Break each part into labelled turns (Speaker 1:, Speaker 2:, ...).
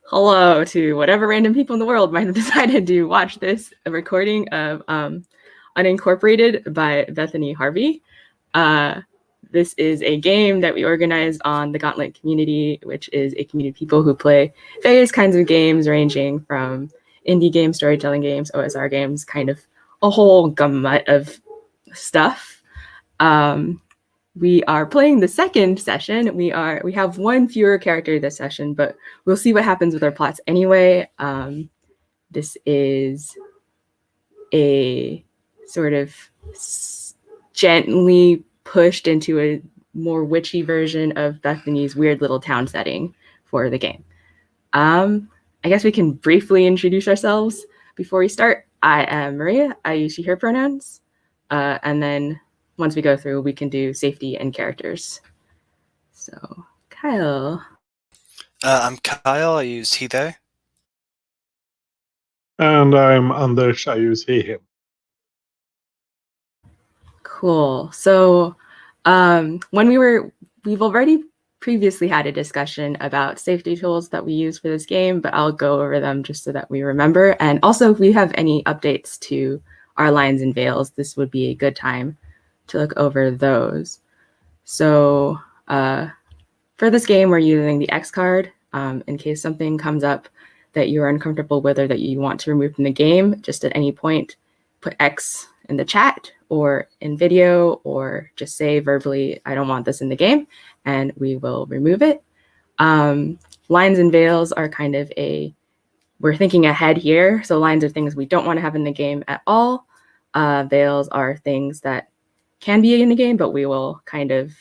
Speaker 1: Hello to whatever random people in the world might have decided to watch this recording of Unincorporated by Bethany Harvey. This is a game that we organized on the Gauntlet community, which is a community of people who play various kinds of games ranging from indie games, storytelling games, OSR games, kind of a whole gamut of stuff. We are playing the second session. We have one fewer character this session, but we'll see what happens with our plots anyway. This is a sort of gently pushed into a more witchy version of Bethany's weird little town setting for the game. I guess we can briefly introduce ourselves before we start. I am Maria. I use she, her pronouns. And then once we go through, we can do safety and characters. So, Kyle.
Speaker 2: I'm Kyle. I use he, they.
Speaker 3: And I'm Anders. I use he, him.
Speaker 1: Cool. So, we've already previously had a discussion about safety tools that we use for this game, but I'll go over them just so that we remember. And also, if we have any updates to our lines and veils, this would be a good time to look over those. So, for this game, we're using the X card in case something comes up that you're uncomfortable with or that you want to remove from the game. Just at any point, put X in the chat or in video, or just say verbally, I don't want this in the game, and we will remove it. Lines and veils are kind of we're thinking ahead here. So lines are things we don't want to have in the game at all. Veils are things that can be in the game, but we will kind of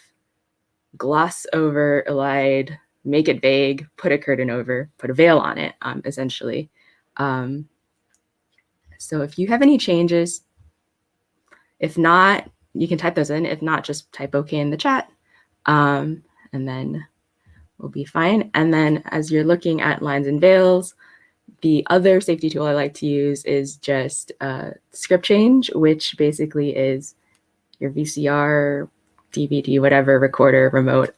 Speaker 1: gloss over, elide, make it vague, put a curtain over, put a veil on it, essentially. So if you have any changes, if not, you can type those in. If not, just type OK in the chat, and then we'll be fine. And then as you're looking at lines and veils, the other safety tool I like to use is just script change, which basically is your VCR, DVD, whatever, recorder, remote,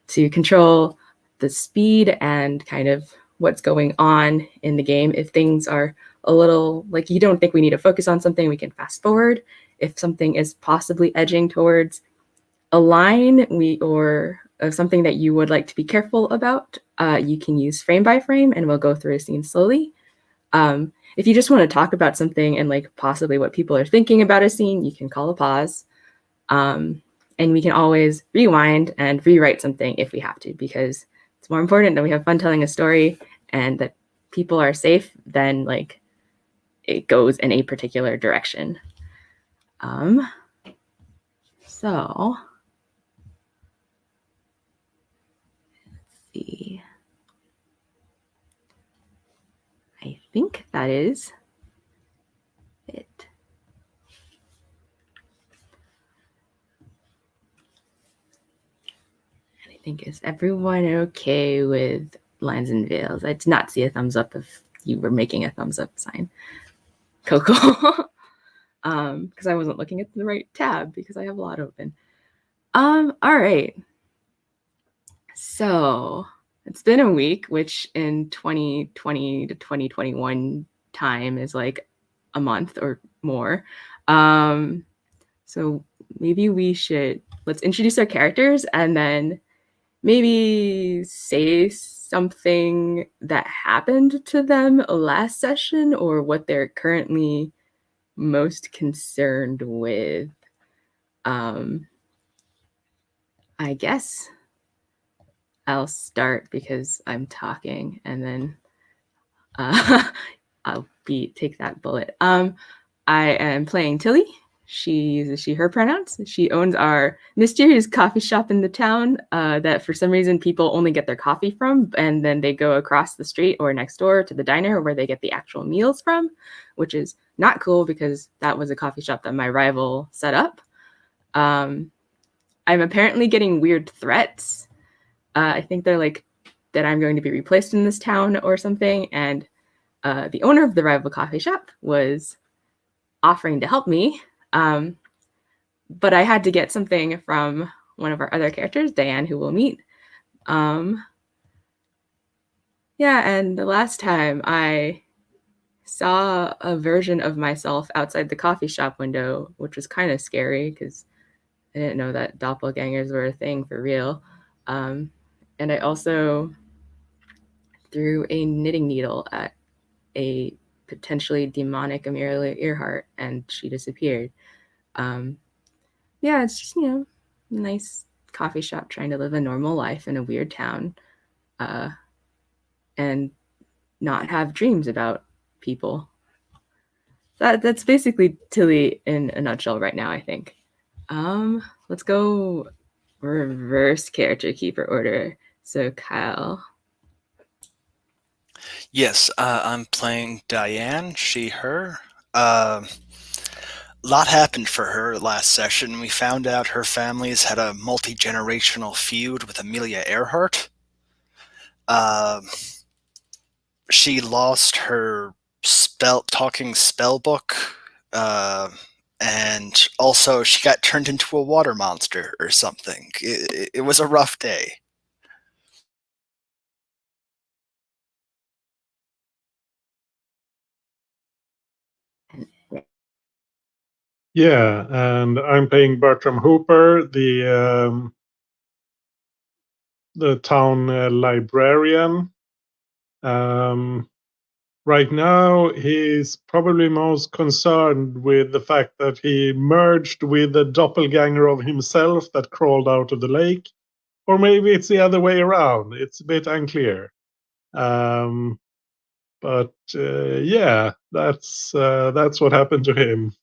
Speaker 1: to control the speed and kind of what's going on in the game. If things are a little like you don't think we need to focus on something, we can fast forward. If something is possibly edging towards a line or something that you would like to be careful about, you can use frame by frame, and we'll go through a scene slowly. If you just want to talk about something and like possibly what people are thinking about a scene, you can call a pause. And we can always rewind and rewrite something if we have to, because it's more important that we have fun telling a story and that people are safe than like it goes in a particular direction. So let's see. I think that is it. I think, is everyone okay with lines and veils? I did not see a thumbs up if you were making a thumbs up sign. Cool. Because I wasn't looking at the right tab because I have a lot open. All right. So it's been a week, which in 2020 to 2021 time is like a month or more. So maybe let's introduce our characters and then maybe say something that happened to them last session or what they're currently most concerned with. I guess I'll start because I'm talking, and then I'll take that bullet. I am playing Tilly. She uses she, her pronouns. She owns our mysterious coffee shop in the town that for some reason people only get their coffee from, and then they go across the street or next door to the diner where they get the actual meals from, which is not cool because that was a coffee shop that my rival set up. I'm apparently getting weird threats. I think they're like that I'm going to be replaced in this town or something, and the owner of the rival coffee shop was offering to help me. But I had to get something from one of our other characters, Diane, who we'll meet. Yeah, Yeah, and the last time I saw a version of myself outside the coffee shop window, which was kind of scary because I didn't know that doppelgangers were a thing for real. And I also threw a knitting needle at a potentially demonic Amelia Earhart, and she disappeared. Yeah, it's just, a nice coffee shop trying to live a normal life in a weird town, and not have dreams about people. That's basically Tilly in a nutshell right now, I think. Let's go reverse character keeper order. So Kyle.
Speaker 2: Yes, I'm playing Diane, she, her. A lot happened for her last session. We found out her family's had a multi-generational feud with Amelia Earhart. Uh, she lost her talking spell book, and also she got turned into a water monster or something. It was a rough day.
Speaker 3: Yeah, and I'm playing Bertram Hooper, the town librarian. Right now, he's probably most concerned with the fact that he merged with a doppelganger of himself that crawled out of the lake, or maybe it's the other way around. It's a bit unclear. But yeah, that's what happened to him.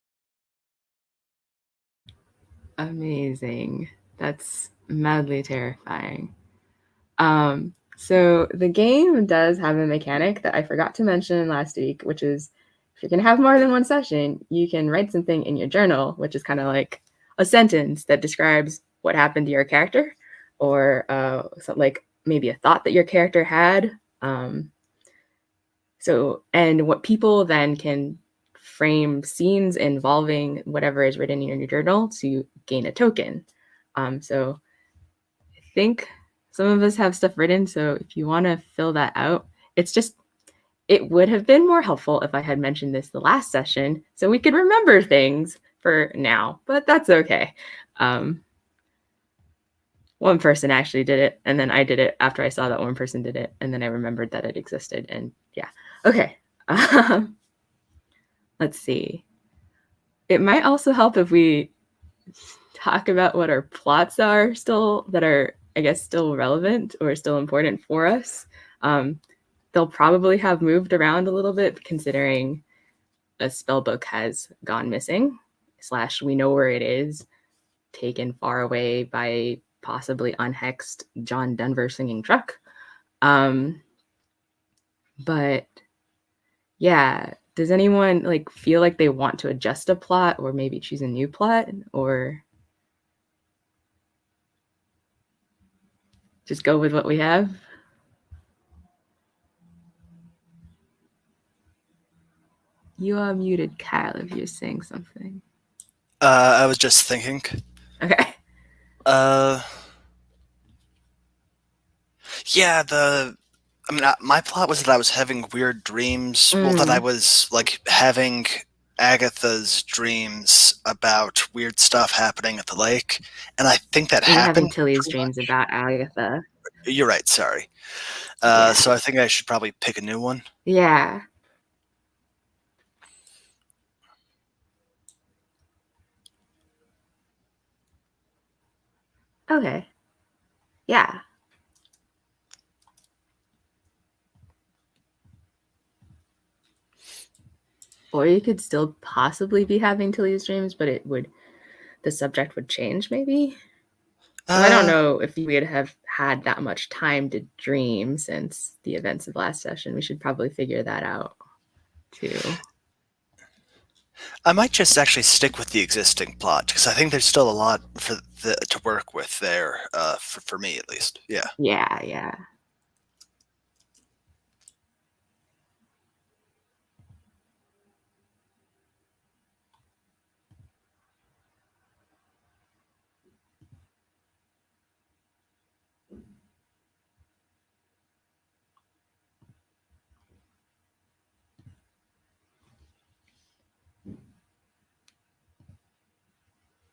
Speaker 1: Amazing. That's madly terrifying. So the game does have a mechanic that I forgot to mention last week, which is if you're going to have more than one session, you can write something in your journal, which is kind of like a sentence that describes what happened to your character, or like maybe a thought that your character had. And what people then can frame scenes involving whatever is written in your journal to gain a token. So I think some of us have stuff written, so if you want to fill that out, it would have been more helpful if I had mentioned this the last session so we could remember things for now, but that's okay. One person actually did it, and then I did it after I saw that one person did it, and then I remembered that it existed, and yeah. Okay. Let's see. It might also help if we talk about what our plots are still that are, I guess, still relevant or still important for us. They'll probably have moved around a little bit considering a spell book has gone missing, / we know where it is, taken far away by possibly unhexed John Denver singing truck. But yeah, does anyone feel like they want to adjust a plot or maybe choose a new plot, or just go with what we have? You are muted, Kyle, if you're saying something.
Speaker 2: I was just thinking.
Speaker 1: Okay.
Speaker 2: Yeah, my plot was that I was having weird dreams. Well, that I was having Agatha's dreams about weird stuff happening at the lake, and I think that
Speaker 1: You were having
Speaker 2: happened.
Speaker 1: Tilly's dreams about Agatha.
Speaker 2: You're right. Sorry.
Speaker 1: Yeah.
Speaker 2: So I think I should probably pick a new one.
Speaker 1: Yeah. Okay. Yeah. Or you could still possibly be having Tilly's dreams, but the subject would change maybe. So I don't know if we would have had that much time to dream since the events of last session. We should probably figure that out too.
Speaker 2: I might just actually stick with the existing plot because I think there's still a lot to work with there, for me at least. Yeah.
Speaker 1: Yeah, yeah.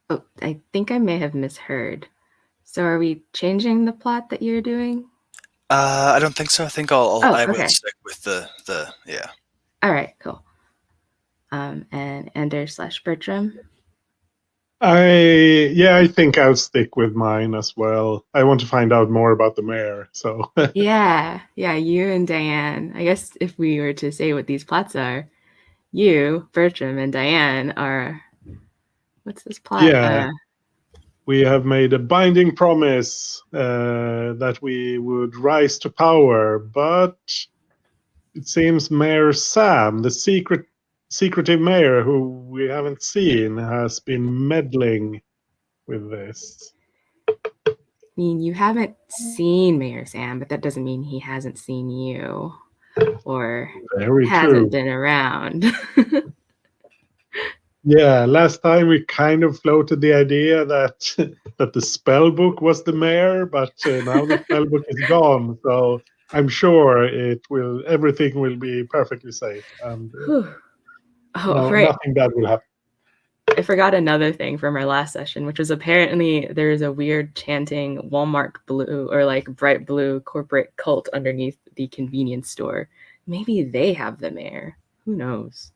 Speaker 1: Oh, I think I may have misheard. So are we changing the plot that you're doing?
Speaker 2: I don't think so. I think
Speaker 1: Oh,
Speaker 2: I would
Speaker 1: okay.
Speaker 2: stick with the yeah.
Speaker 1: All right, cool. And Ender/Bertram.
Speaker 3: I think I'll stick with mine as well. I want to find out more about the mayor. So
Speaker 1: Yeah, you and Diane. I guess if we were to say what these plots are, you, Bertram, and Diane are, what's this plot?
Speaker 3: yeah, we have made a binding promise that we would rise to power, but it seems Mayor Sam, the secretive mayor who we haven't seen, has been meddling with this.
Speaker 1: I mean, you haven't seen Mayor Sam, but that doesn't mean he hasn't seen you or
Speaker 3: Very
Speaker 1: hasn't
Speaker 3: true.
Speaker 1: been around.
Speaker 3: Yeah, last time we kind of floated the idea that that the spell book was the mayor, but now the spell book is gone. So I'm sure everything will be perfectly safe, and
Speaker 1: Oh,
Speaker 3: no,
Speaker 1: right.
Speaker 3: nothing bad will happen.
Speaker 1: I forgot another thing from our last session, which was apparently there's a weird chanting Walmart blue or like bright blue corporate cult underneath the convenience store. Maybe they have the mayor. Who knows?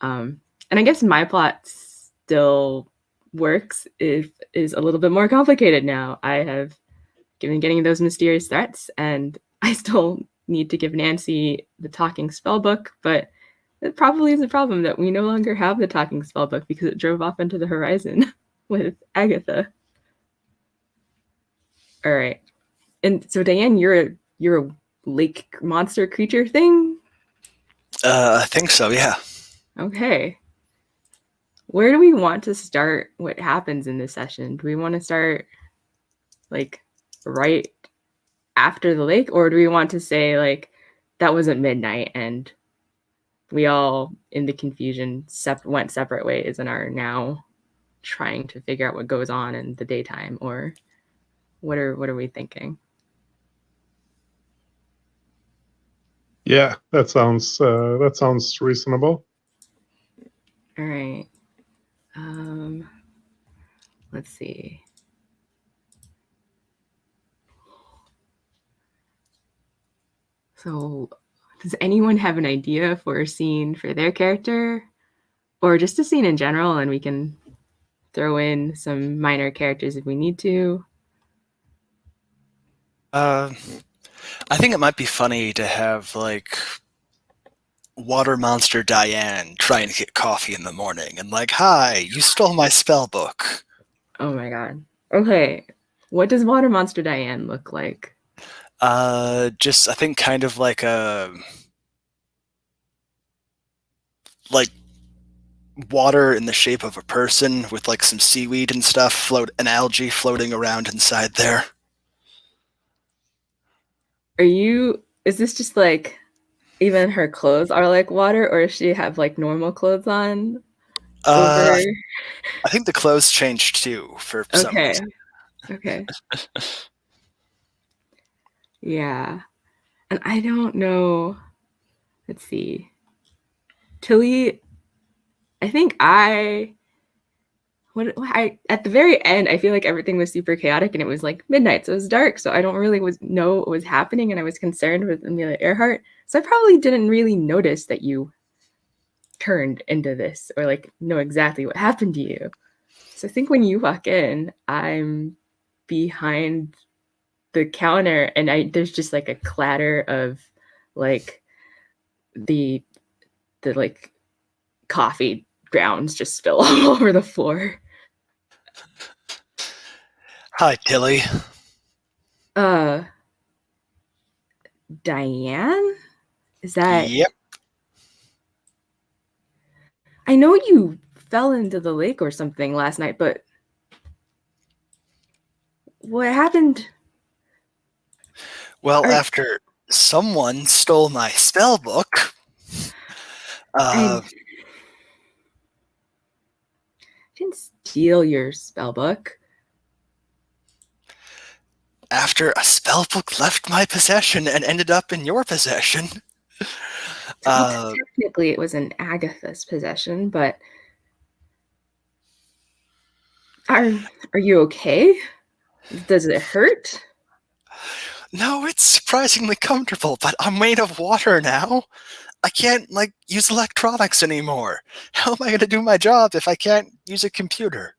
Speaker 1: And I guess my plot still works. It is a little bit more complicated now. I have been getting those mysterious threats, and I still need to give Nancy the talking spell book, but it probably is a problem that we no longer have the talking spell book because it drove off into the horizon with Agatha. All right. And so Diane, you're a lake monster creature thing?
Speaker 2: I think so. Yeah.
Speaker 1: Okay. Where do we want to start what happens in this session? Do we want to start like right after the lake, or do we want to say like that was at midnight and we all in the confusion went separate ways and are now trying to figure out what goes on in the daytime, or what are we thinking?
Speaker 3: Yeah, that sounds reasonable.
Speaker 1: All right. Let's see. So does anyone have an idea for a scene for their character, or just a scene in general, and we can throw in some minor characters if we need to?
Speaker 2: I think it might be funny to have like water monster Diane trying to get coffee in the morning and like, hi, you stole my spell book.
Speaker 1: Oh my god. Okay. What does Water Monster Diane look like?
Speaker 2: Just I think kind of like a like water in the shape of a person with like some seaweed and stuff, an algae floating around inside there.
Speaker 1: Is this just like even her clothes are like water, or does she have like normal clothes on over?
Speaker 2: I think the clothes changed too for some reason.
Speaker 1: Okay. Yeah. And I don't know. Let's see. Tilly, I think at the very end, I feel like everything was super chaotic and it was like midnight, so it was dark. So I don't really know what was happening, and I was concerned with Amelia Earhart. So I probably didn't really notice that you turned into this or like know exactly what happened to you. So I think when you walk in, I'm behind the counter and there's just like a clatter of like the like coffee grounds just spill all over the floor.
Speaker 2: Hi, Tilly.
Speaker 1: Diane? Is that...
Speaker 2: Yep.
Speaker 1: I know you fell into the lake or something last night, but what happened?
Speaker 2: Well, after someone stole my spell book,
Speaker 1: I didn't steal your spell book.
Speaker 2: After a spell book left my possession and ended up in your possession.
Speaker 1: Technically, it was in Agatha's possession, but Are you okay? Does it hurt?
Speaker 2: No, it's surprisingly comfortable, but I'm made of water now. I can't, like, use electronics anymore. How am I going to do my job if I can't use a computer?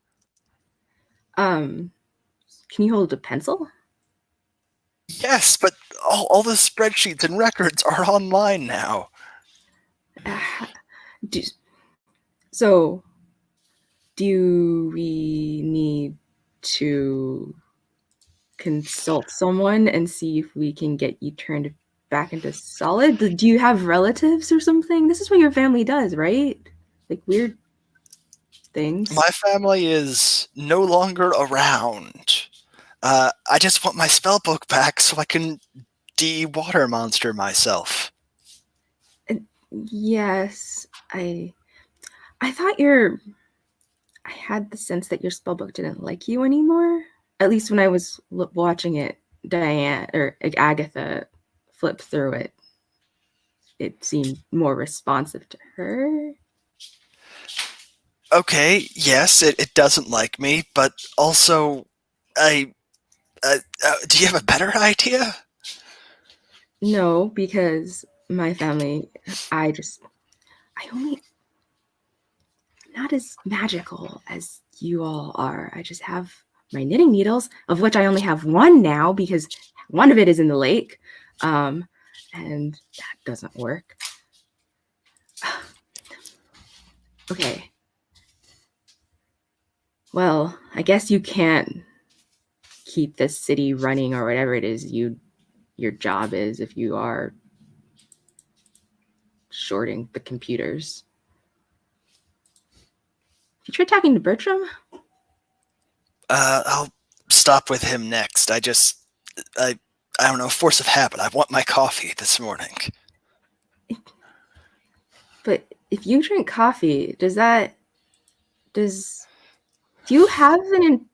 Speaker 1: Can you hold a pencil?
Speaker 2: Yes, but all the spreadsheets and records are online now.
Speaker 1: Do, so, do we need to consult someone and see if we can get you turned back into solid? Do you have relatives or something? This is what your family does, right? Like weird things.
Speaker 2: My family is no longer around. I just want my spellbook back so I can de-water monster myself.
Speaker 1: Yes, I thought I had the sense that your spellbook didn't like you anymore. At least when I was watching it, Diane or Agatha flip through it, it seemed more responsive to her.
Speaker 2: Okay, yes, it doesn't like me, but also, do you have a better idea?
Speaker 1: No, because my family, I only, not as magical as you all are. I just have my knitting needles, of which I only have one now because one of it is in the lake. And that doesn't work. Okay. Well, I guess you can't keep this city running or whatever it is your job is if you are shorting the computers. You try talking to Bertram?
Speaker 2: I'll stop with him next. I don't know, force of habit. I want my coffee this morning.
Speaker 1: But if you drink coffee, do you have an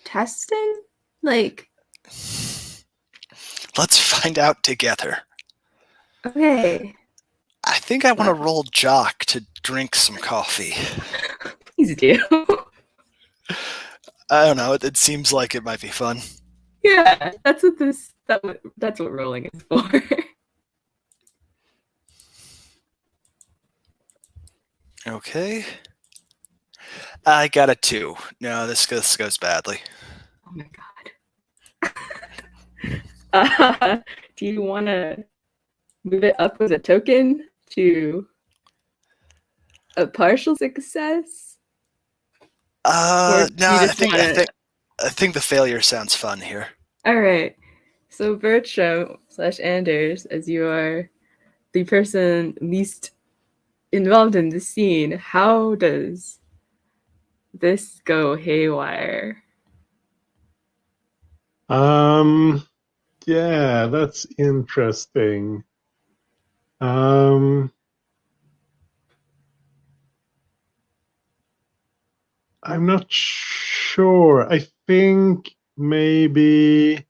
Speaker 1: intestine? Like,
Speaker 2: Let's find out together.
Speaker 1: okay.
Speaker 2: I think I want to roll jock to drink some coffee.
Speaker 1: Please do.
Speaker 2: I don't know, it seems like it might be fun.
Speaker 1: Yeah, that's what rolling is for.
Speaker 2: Okay. I got a 2. No, this goes badly.
Speaker 1: Oh my god. Do you want to move it up as a token to a partial success?
Speaker 2: No,
Speaker 1: I
Speaker 2: think the failure sounds fun here.
Speaker 1: All right. So Bertram / Anders, as you are the person least involved in the scene, how does this go haywire?
Speaker 3: Yeah, that's interesting. I'm not sure. I think maybe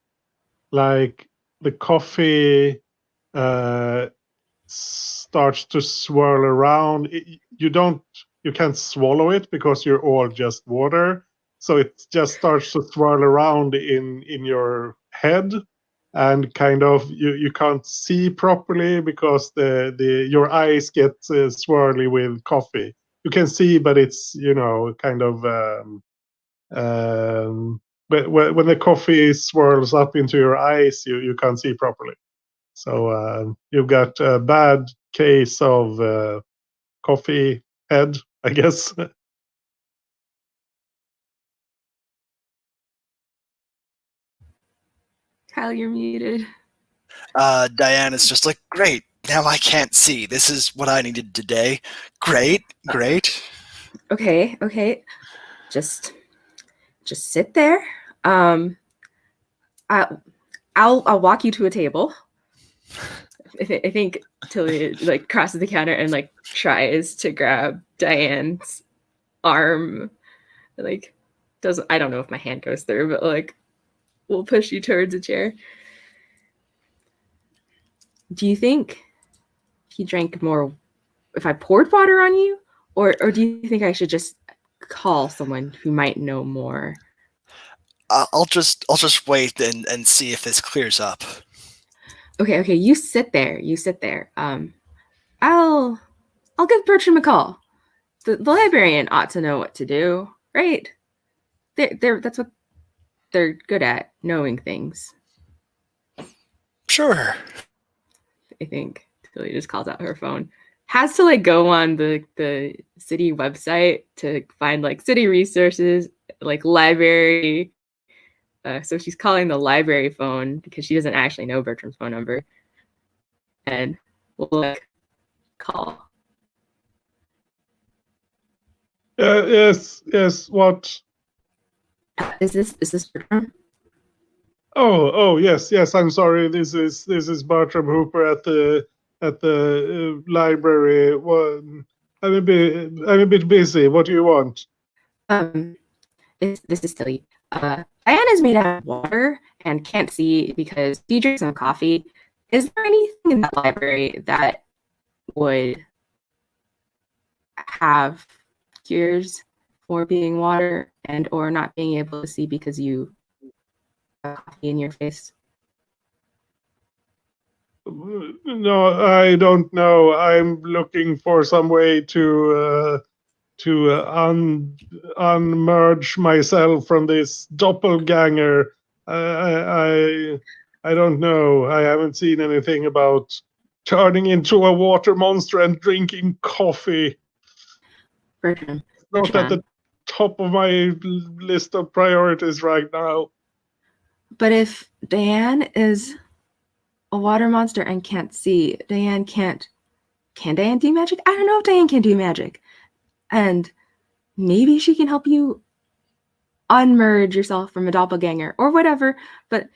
Speaker 3: like the coffee starts to swirl around. You can't swallow it because you're all just water. So it just starts to swirl around in your head, and kind of you can't see properly because your eyes get swirly with coffee. You can see, but it's kind of but when the coffee swirls up into your eyes, you can't see properly. So you've got a bad case of coffee head, I guess.
Speaker 1: Kyle, you're muted.
Speaker 2: Diane is just like, great, now I can't see. This is what I needed today. Great.
Speaker 1: Okay. Just sit there. I'll walk you to a table. I think Tilly like crosses the counter and like tries to grab Diane's arm. Like doesn't I don't know if my hand goes through, but like we'll push you towards a chair. Do you think he drank more if I poured water on you? Or do you think I should just call someone who might know more.
Speaker 2: I'll just wait and see if this clears up.
Speaker 1: Okay, you sit there. I'll give Bertram a call. The librarian ought to know what to do, right? That's what they're good at, knowing things.
Speaker 2: Sure.
Speaker 1: I think Tilly just calls out her phone. Has to like go on the city website to find like city resources, like library. So she's calling the library phone because she doesn't actually know Bertram's phone number. And we'll like call.
Speaker 3: Yes. What?
Speaker 1: Is this Bertram?
Speaker 3: Oh, yes. I'm sorry. This is Bartram Hooper at the library. Well, I'm a bit busy. What do you want?
Speaker 1: This is silly. Diane is made out of water and can't see because she drinks some coffee. Is there anything in that library that would have cures for being water and or not being able to see because you have coffee in your face?
Speaker 3: No, I don't know. I'm looking for some way to unmerge myself from this doppelganger. I don't know. I haven't seen anything about turning into a water monster and drinking coffee.
Speaker 1: Bertram.
Speaker 3: Not at the top of my list of priorities right now.
Speaker 1: But if Diane is a water monster and can't see, Diane can't. Can Diane do magic? I don't know if Diane can do magic. And maybe she can help you unmerge yourself from a doppelganger or whatever. But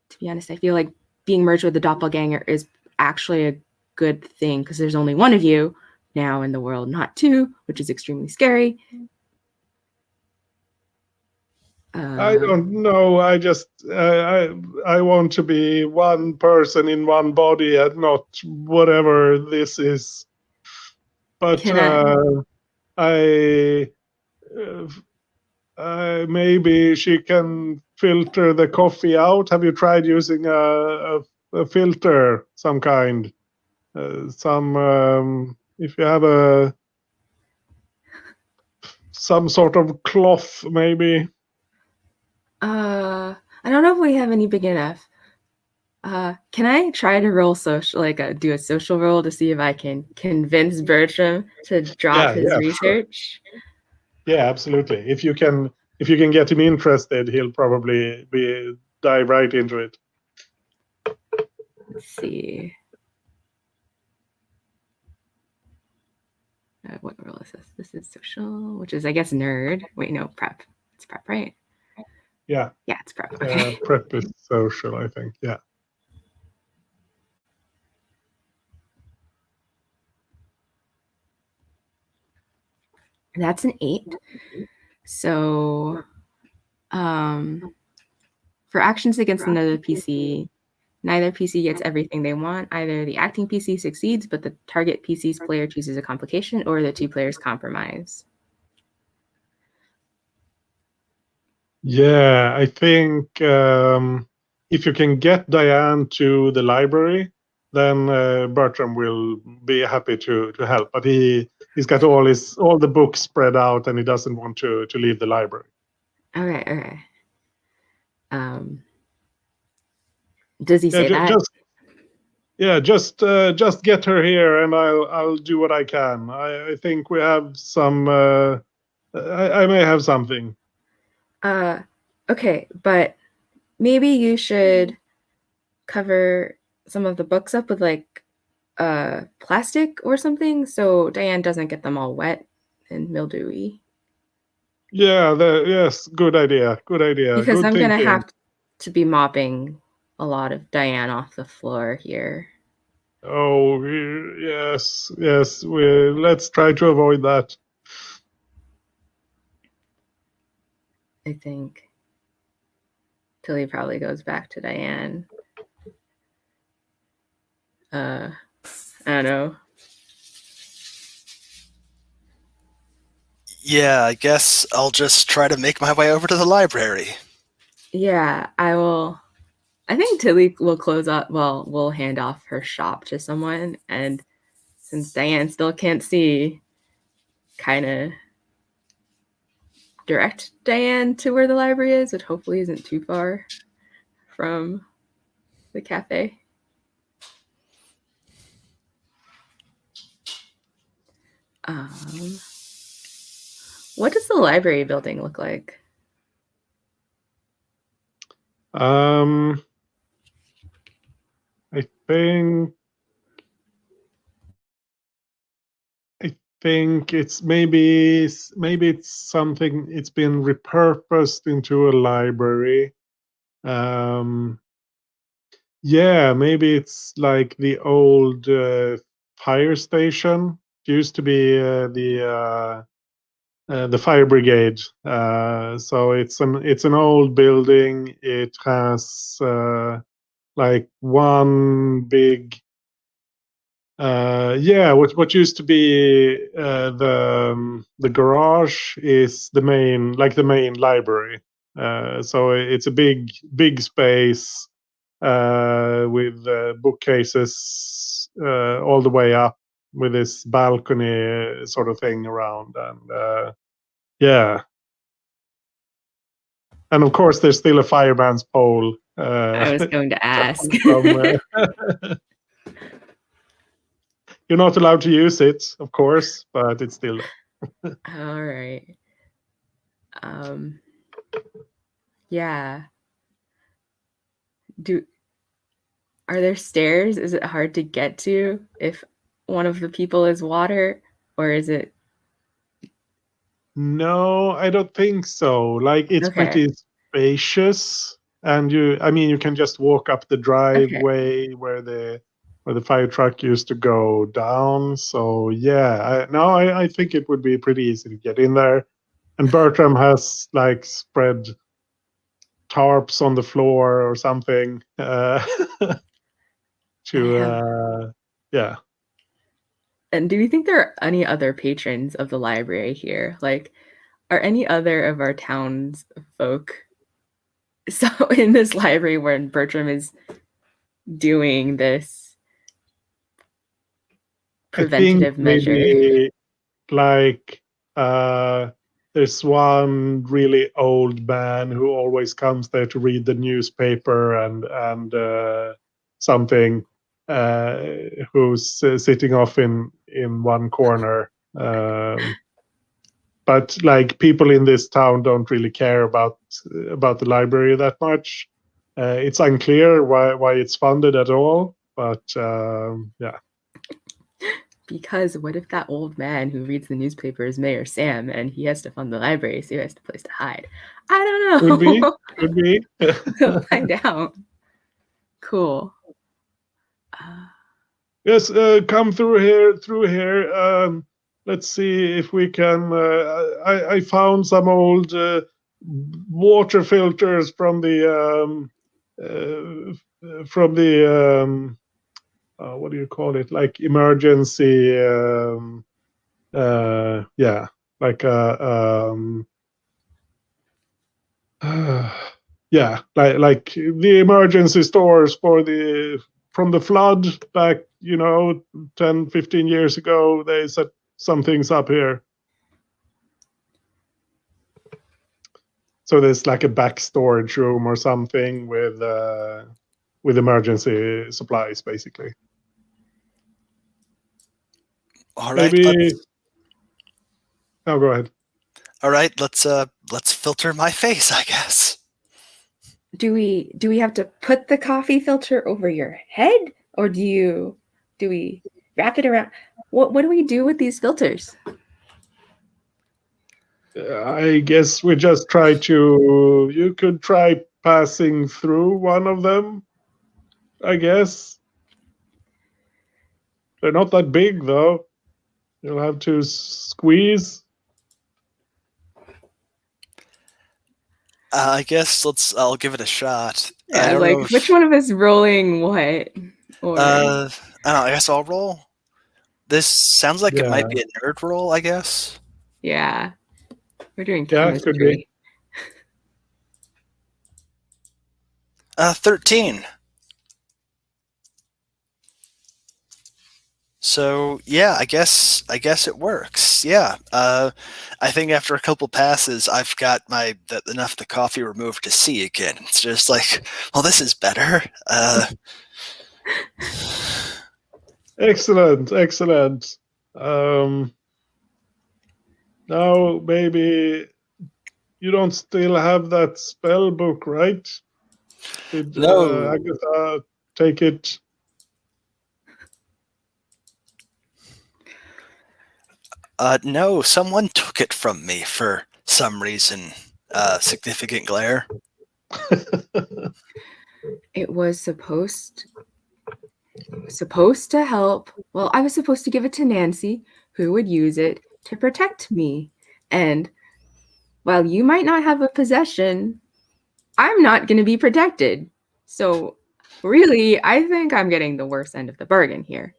Speaker 1: to be honest, I feel like being merged with a doppelganger is actually a good thing because there's only one of you now in the world, not two, which is extremely scary.
Speaker 3: I don't know. I just I want to be one person in one body and not whatever this is. But maybe she can filter the coffee out. Have you tried using a filter, some kind? If you have some sort of cloth, maybe.
Speaker 1: I don't know if we have any big enough. Can I try to roll social, do a social roll to see if I can convince Bertram to drop his research?
Speaker 3: Sure. Yeah, absolutely. If you can get him interested, he'll probably dive right into it.
Speaker 1: Let's see. What roll is this? This is social, which is, I guess, nerd. Wait, no, prep. It's prep, right?
Speaker 3: Yeah.
Speaker 1: Yeah, it's prep. Okay.
Speaker 3: Prep is social, I think. Yeah.
Speaker 1: That's an 8. So, for actions against another PC, neither PC gets everything they want. Either the acting PC succeeds, but the target PC's player chooses a complication, or the two players compromise.
Speaker 3: Yeah, I think if you can get Diane to the library, then Bertram will be happy to help. But he's got all the books spread out, and he doesn't want to leave the library.
Speaker 1: Okay. Does he say that?
Speaker 3: Just get her here, and I'll do what I can. I think we have some. I may have something.
Speaker 1: Okay, but maybe you should cover some of the books up with plastic or something so Diane doesn't get them all wet and mildewy.
Speaker 3: Yeah, yes, good idea.
Speaker 1: Because
Speaker 3: good
Speaker 1: I'm
Speaker 3: thinking.
Speaker 1: gonna have to be mopping a lot of Diane off the floor here.
Speaker 3: Oh, yes. Let's try to avoid that.
Speaker 1: I think Tilly probably goes back to Diane. I don't know.
Speaker 2: Yeah, I guess I'll just try to make my way over to the library.
Speaker 1: Yeah, I will. I think Tilly will close up. Well, we'll hand off her shop to someone, and since Diane still can't see, kind of direct Diane to where the library is, which hopefully isn't too far from the cafe. What does the library building look like?
Speaker 3: I think it's maybe it's something, it's been repurposed into a library. Yeah, maybe it's like the old fire station. It used to be the fire brigade. So it's an old building. It has like one big yeah, what used to be the garage is the main library. So it's a big space with bookcases all the way up with this balcony sort of thing around, and yeah, and of course there's still a fireman's pole
Speaker 1: I was going to ask.
Speaker 3: somewhere. You're not allowed to use it, of course, but it's still there.
Speaker 1: All right. Yeah. Are there stairs? Is it hard to get to if one of the people is water, or is it?
Speaker 3: No, I don't think so. Like it's
Speaker 1: Okay.
Speaker 3: pretty spacious, and you can just walk up the
Speaker 1: Okay.
Speaker 3: driveway where the fire truck used to go down. So yeah, I think it would be pretty easy to get in there. And Bertram has like spread tarps on the floor or something to yeah.
Speaker 1: And do you think there are any other patrons of the library here? Like, are any other of our town's folk so in this library when Bertram is doing this
Speaker 3: I think
Speaker 1: preventative measure?
Speaker 3: maybe like there's one really old man who always comes there to read the newspaper, and something uh, who's sitting off in one corner. But like people in this town don't really care about the library that much. It's unclear why it's funded at all, but yeah.
Speaker 1: Because what if that old man who reads the newspaper is Mayor Sam and he has to fund the library, so he has a place to hide? I don't
Speaker 3: Could be,
Speaker 1: know.
Speaker 3: could be.
Speaker 1: We'll find out. Cool.
Speaker 3: Yes, come through here. Let's see if we can. I found some old water filters from the what do you call it? Like emergency. Yeah, like yeah, like the emergency stores for the from the flood back, 10, 15 years ago. They set some things up here. So there's like a back storage room or something with emergency supplies, basically.
Speaker 2: All right,
Speaker 3: Maybe. Oh, go ahead.
Speaker 2: all right, let's filter my face, I guess.
Speaker 1: Do we have to put the coffee filter over your head, or do we wrap it around? What do we do with these filters?
Speaker 3: I guess we just try to. You could try passing through one of them, I guess. They're not that big, though. You'll have to squeeze.
Speaker 2: I guess I'll give it a shot.
Speaker 1: Yeah,
Speaker 2: I don't
Speaker 1: like
Speaker 2: know if,
Speaker 1: which one of us rolling what? Or
Speaker 2: I don't know. I guess I'll roll. This sounds like it might
Speaker 3: Yeah.
Speaker 2: be a nerd roll, I guess.
Speaker 1: yeah. We're doing
Speaker 3: Yeah, it could be.
Speaker 1: chemistry.
Speaker 2: 13. So yeah, I guess it works. Yeah, I think after a couple passes, I've got enough of the coffee removed to see again. It's just like, well, this is better.
Speaker 3: Excellent, excellent. Now maybe you don't still have that spell book, right? Did
Speaker 2: No,
Speaker 3: Agatha take it?
Speaker 2: no, someone took it from me for some reason. Significant glare.
Speaker 1: It was supposed to help. Well, I was supposed to give it to Nancy, who would use it to protect me. And while you might not have a possession, I'm not going to be protected. So really, I think I'm getting the worst end of the bargain here.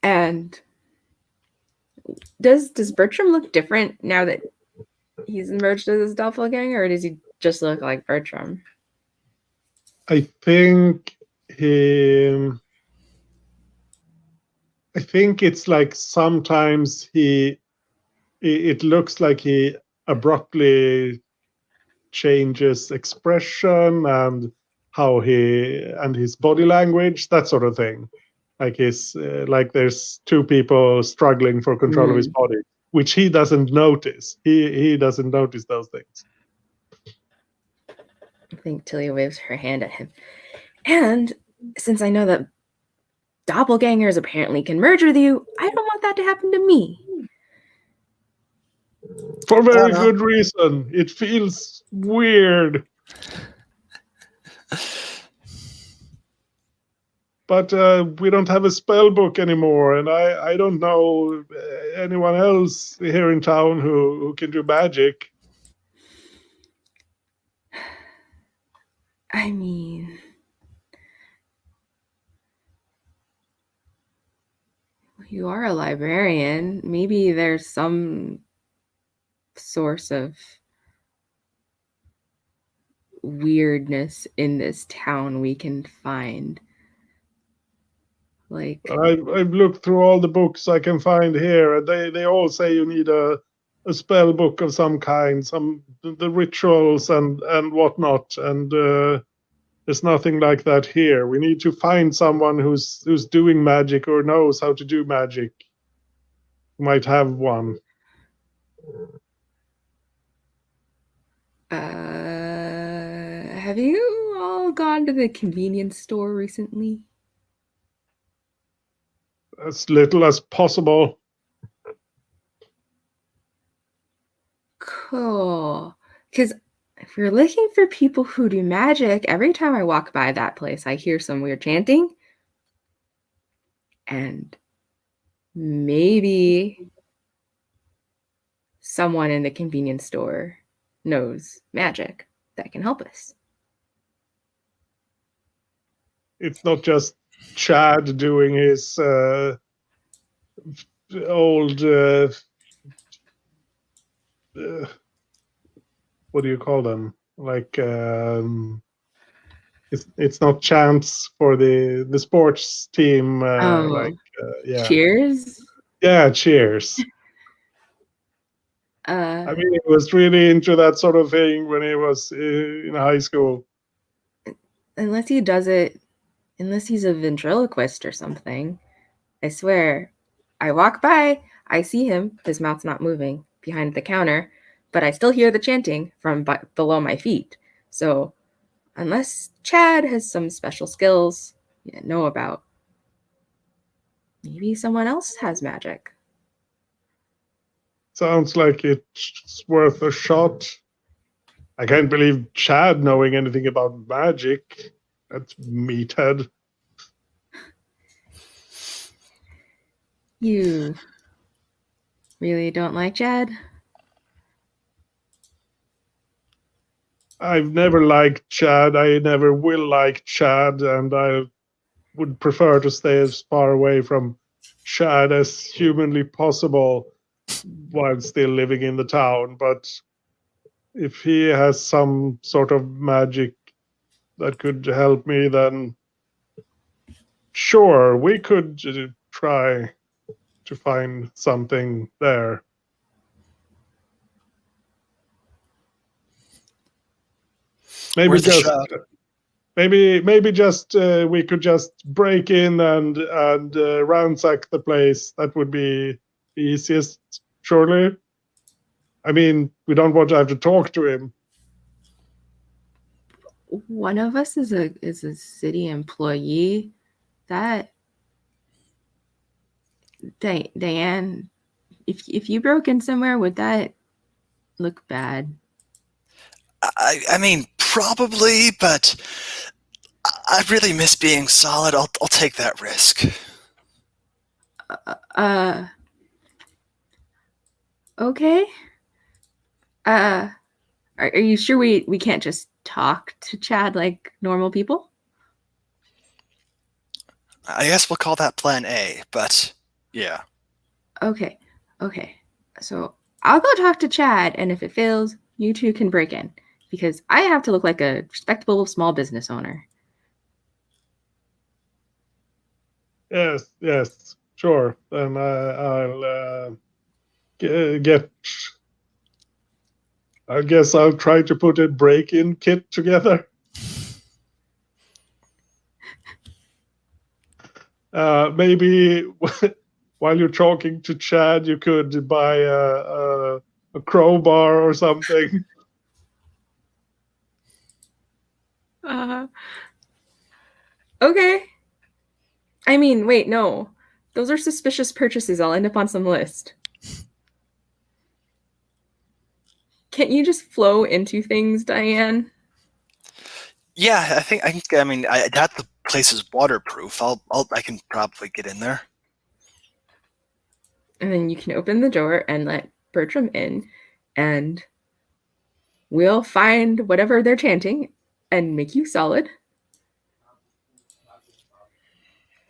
Speaker 1: And does Bertram look different now that he's emerged as his doppelganger, or does he just look like Bertram?
Speaker 3: I think it's like sometimes it looks like he abruptly changes expression and how his body language, that sort of thing. Like like there's two people struggling for control of his body, which he doesn't notice. He doesn't notice those things.
Speaker 1: I think Tilly waves her hand at him. And since I know that doppelgangers apparently can merge with you, I don't want that to happen to me.
Speaker 3: For very good reason. It feels weird. But we don't have a spell book anymore, and I don't know anyone else here in town who can do magic.
Speaker 1: I mean, you are a librarian. Maybe there's some source of weirdness in this town we can find. Like,
Speaker 3: I've looked through all the books I can find here, and they all say you need a spell book of some kind, the rituals and whatnot, and there's nothing like that here. We need to find someone who's doing magic or knows how to do magic. Might have one.
Speaker 1: have you all gone to the convenience store recently?
Speaker 3: As little as possible.
Speaker 1: Cool. Because if you're looking for people who do magic, every time I walk by that place, I hear some weird chanting. And maybe someone in the convenience store knows magic that can help us.
Speaker 3: It's not just Chad doing his old what do you call them? Like it's not chants for the sports team. Yeah.
Speaker 1: Cheers.
Speaker 3: Yeah, cheers. I mean, he was really into that sort of thing when he was in high school.
Speaker 1: Unless he does it, unless he's a ventriloquist or something. I swear, I walk by, I see him, his mouth's not moving, behind the counter, but I still hear the chanting from below my feet. So, unless Chad has some special skills you didn't know about, maybe someone else has magic.
Speaker 3: Sounds like it's worth a shot. I can't believe Chad knowing anything about magic. That's meathead.
Speaker 1: You really don't like Chad?
Speaker 3: I've never liked Chad. I never will like Chad, and I would prefer to stay as far away from Chad as humanly possible while still living in the town. But if he has some sort of magic that could help me, then sure, we could try to find something there. Maybe
Speaker 2: Worth a
Speaker 3: just
Speaker 2: shot.
Speaker 3: maybe just we could just break in and ransack the place. That would be the easiest, surely. I mean, we don't want to have to talk to him.
Speaker 1: One of us is a city employee. That Diane, if you broke in somewhere, would that look bad?
Speaker 2: I mean, probably, but I really miss being solid. I'll take that risk.
Speaker 1: Uh, okay. Are you sure we can't just talk to Chad like normal people?
Speaker 2: I guess we'll call that Plan A, but yeah.
Speaker 1: Okay. So I'll go talk to Chad, and if it fails, you two can break in because I have to look like a respectable small business owner.
Speaker 3: Yes, sure. Then I'll get. I guess I'll try to put a break-in kit together. Maybe while you're talking to Chad, you could buy a crowbar or something.
Speaker 1: Okay. I mean, wait, no. Those are suspicious purchases. I'll end up on some list. Can't you just flow into things, Diane?
Speaker 2: Yeah, I mean, that the place is waterproof. I can probably get in there.
Speaker 1: And then you can open the door and let Bertram in, and we'll find whatever they're chanting and make you solid.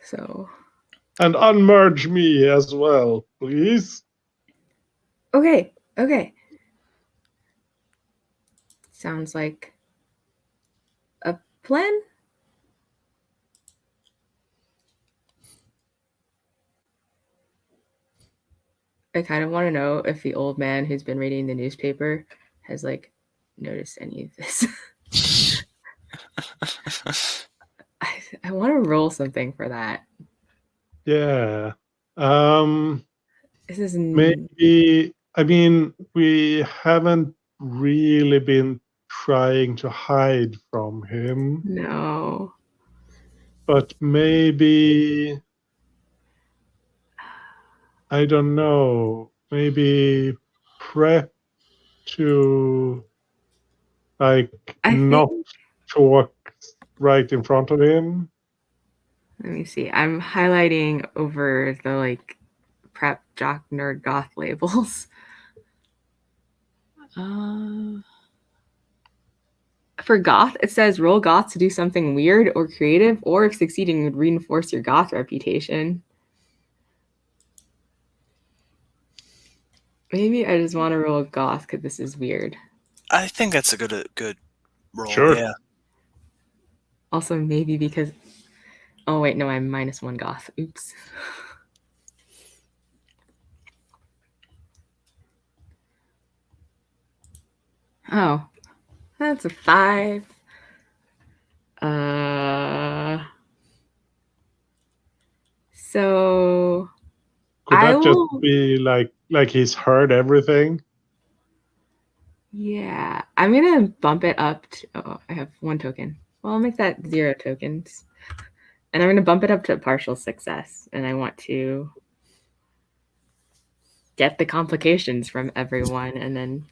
Speaker 1: So.
Speaker 3: And unmerge me as well, please.
Speaker 1: Okay. Sounds like a plan. I kind of want to know if the old man who's been reading the newspaper has like noticed any of this. I want to roll something for that.
Speaker 3: Yeah.
Speaker 1: This is
Speaker 3: Maybe, I mean, we haven't really been trying to hide from him,
Speaker 1: no.
Speaker 3: but maybe, I don't know, maybe prep to like
Speaker 1: I
Speaker 3: not
Speaker 1: think.
Speaker 3: talk right in front of him.
Speaker 1: Let me see. I'm highlighting over the like prep jock nerd goth labels. For goth, it says roll goth to do something weird or creative, or if succeeding would reinforce your goth reputation. Maybe I just want to roll goth because this is weird.
Speaker 2: I think that's a good roll.
Speaker 3: Sure.
Speaker 2: Yeah.
Speaker 1: Also, maybe because. Oh wait, no, I'm -1 goth. Oops. Oh, that's a 5. So
Speaker 3: Could
Speaker 1: I
Speaker 3: that just
Speaker 1: will.
Speaker 3: be like he's heard everything?
Speaker 1: Yeah, I'm gonna bump it up to. Oh, I have 1 token. Well, I'll make that 0 tokens, and I'm gonna bump it up to partial success. And I want to get the complications from everyone, and then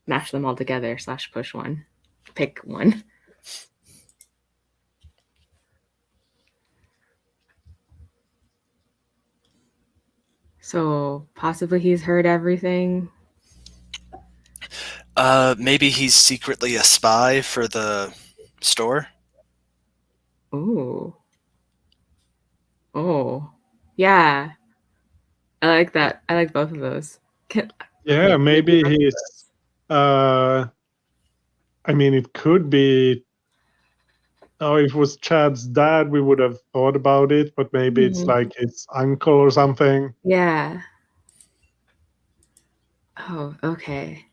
Speaker 1: mash them all together. / push 1, pick 1. So possibly he's heard everything.
Speaker 2: Maybe he's secretly a spy for the store.
Speaker 1: Ooh. Oh. Yeah. I like that. I like both of those.
Speaker 3: Yeah,
Speaker 1: Like,
Speaker 3: maybe he's. I mean, it could be. Oh, if it was Chad's dad, we would have thought about it, but maybe it's
Speaker 1: Mhm.
Speaker 3: like his uncle or something.
Speaker 1: Yeah. Oh, okay.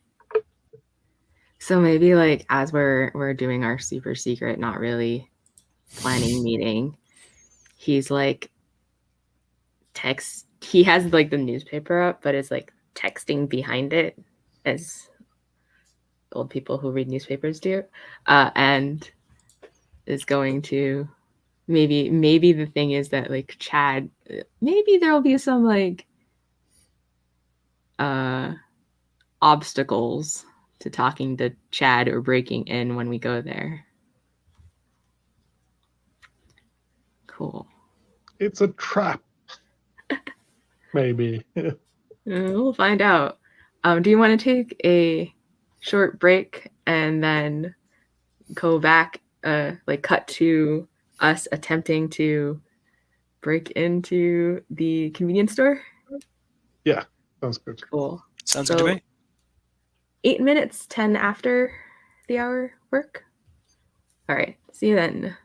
Speaker 1: So maybe like as we're doing our super secret, not really planning meeting, he's like he has like the newspaper up, but it's like texting behind it as old people who read newspapers do. And is going to maybe the thing is that like Chad, maybe there will be some like uh obstacles to talking to Chad or breaking in when we go there. Cool.
Speaker 3: It's a trap. Maybe.
Speaker 1: We'll find out. Do you want to take a short break and then go back, like cut to us attempting to break into the convenience store?
Speaker 3: Yeah, sounds good.
Speaker 1: Cool.
Speaker 2: Sounds good to
Speaker 1: So
Speaker 2: me.
Speaker 1: 8 minutes, 10 after the hour work. All right. See you then.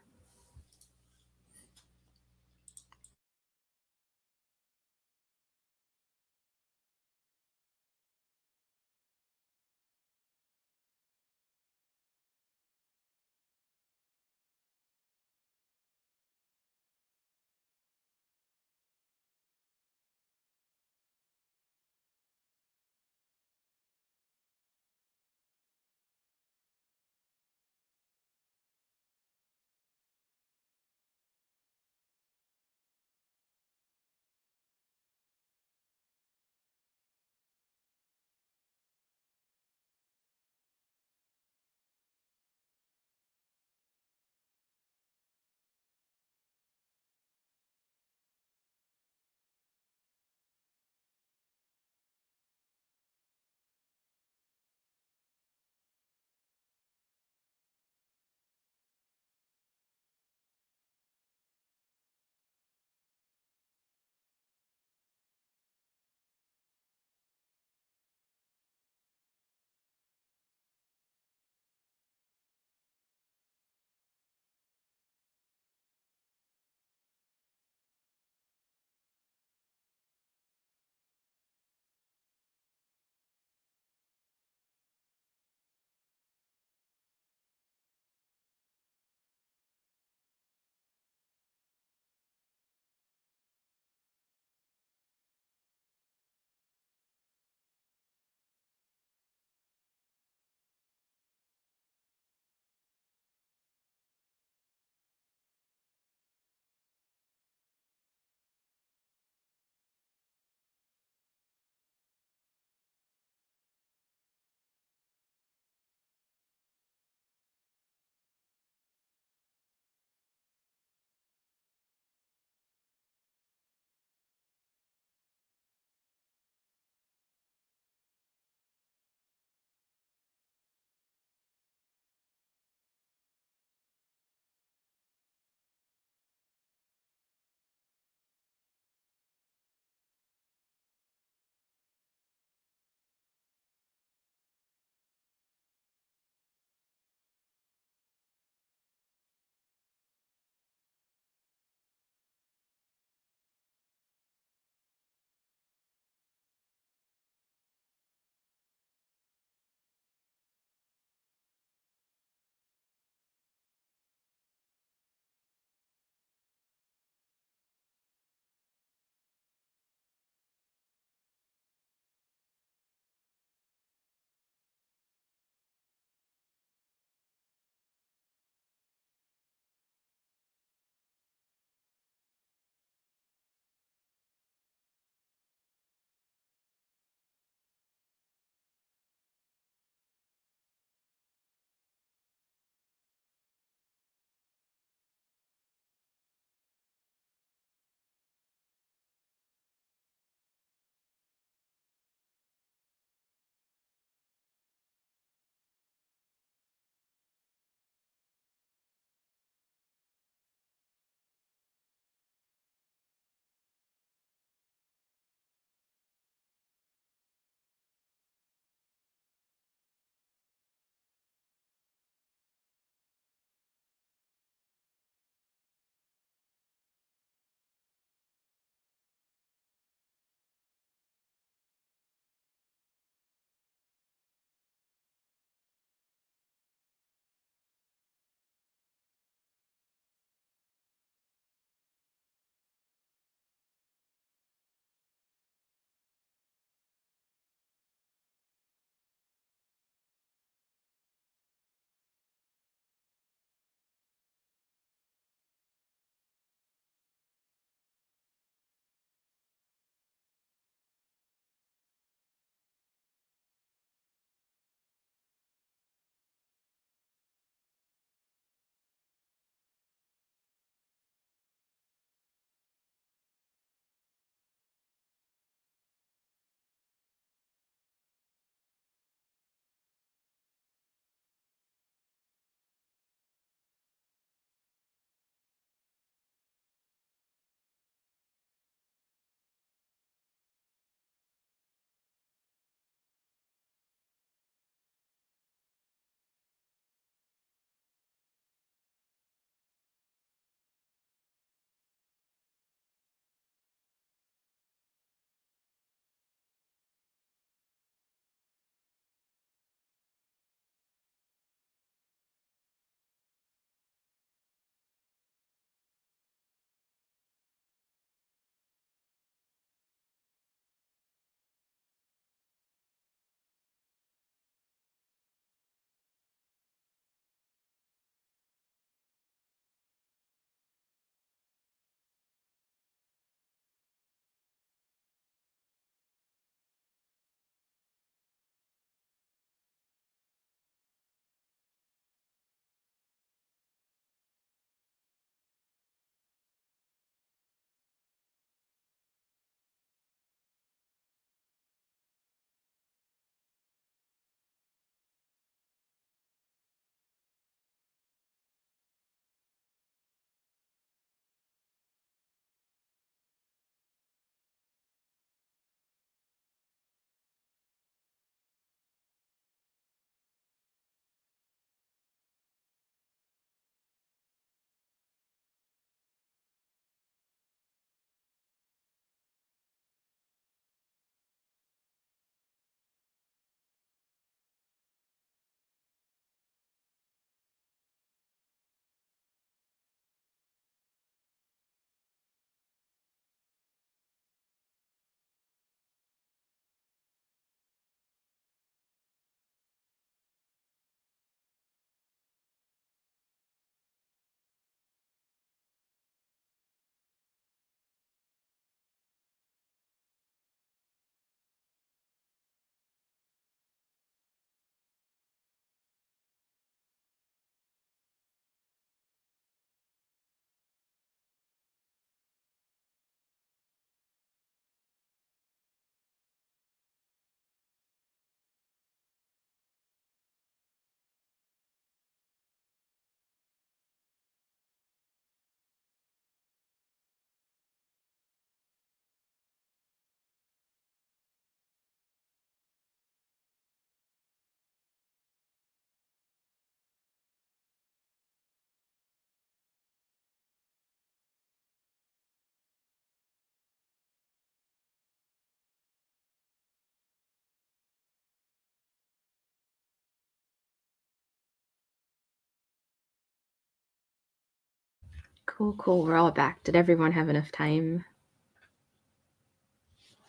Speaker 1: Cool. We're all back. Did everyone have enough time?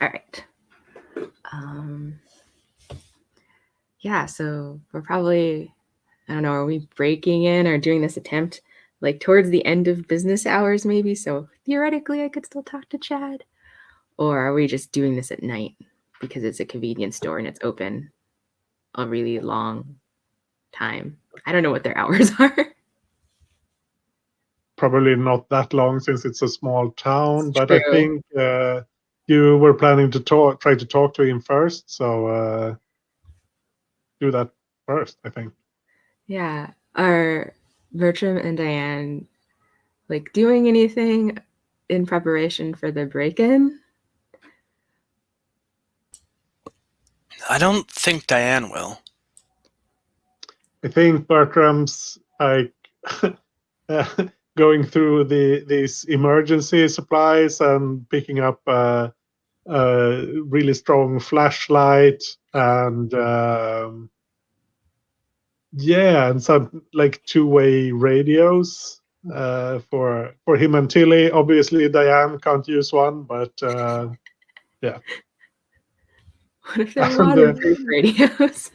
Speaker 1: All right. Yeah, so we're probably, I don't know, are we breaking in or doing this attempt like towards the end of business hours maybe? So theoretically I could still talk to Chad. Or are we just doing this at night because it's a convenience store and it's open a really long time? I don't know what their hours are.
Speaker 3: Probably not that long since it's a small town, but I
Speaker 1: True.
Speaker 3: think you were planning to try to talk to him first, so do that first, I think.
Speaker 1: Yeah. Are Bertram and Diane like doing anything in preparation for the break-in?
Speaker 2: I don't think Diane will.
Speaker 3: I think Bertram's like going through these emergency supplies and picking up a really strong flashlight and and some like two-way radios for him and Tilly. Obviously, Diane can't use one, but yeah.
Speaker 1: What if they're
Speaker 3: And
Speaker 1: waterproof radios?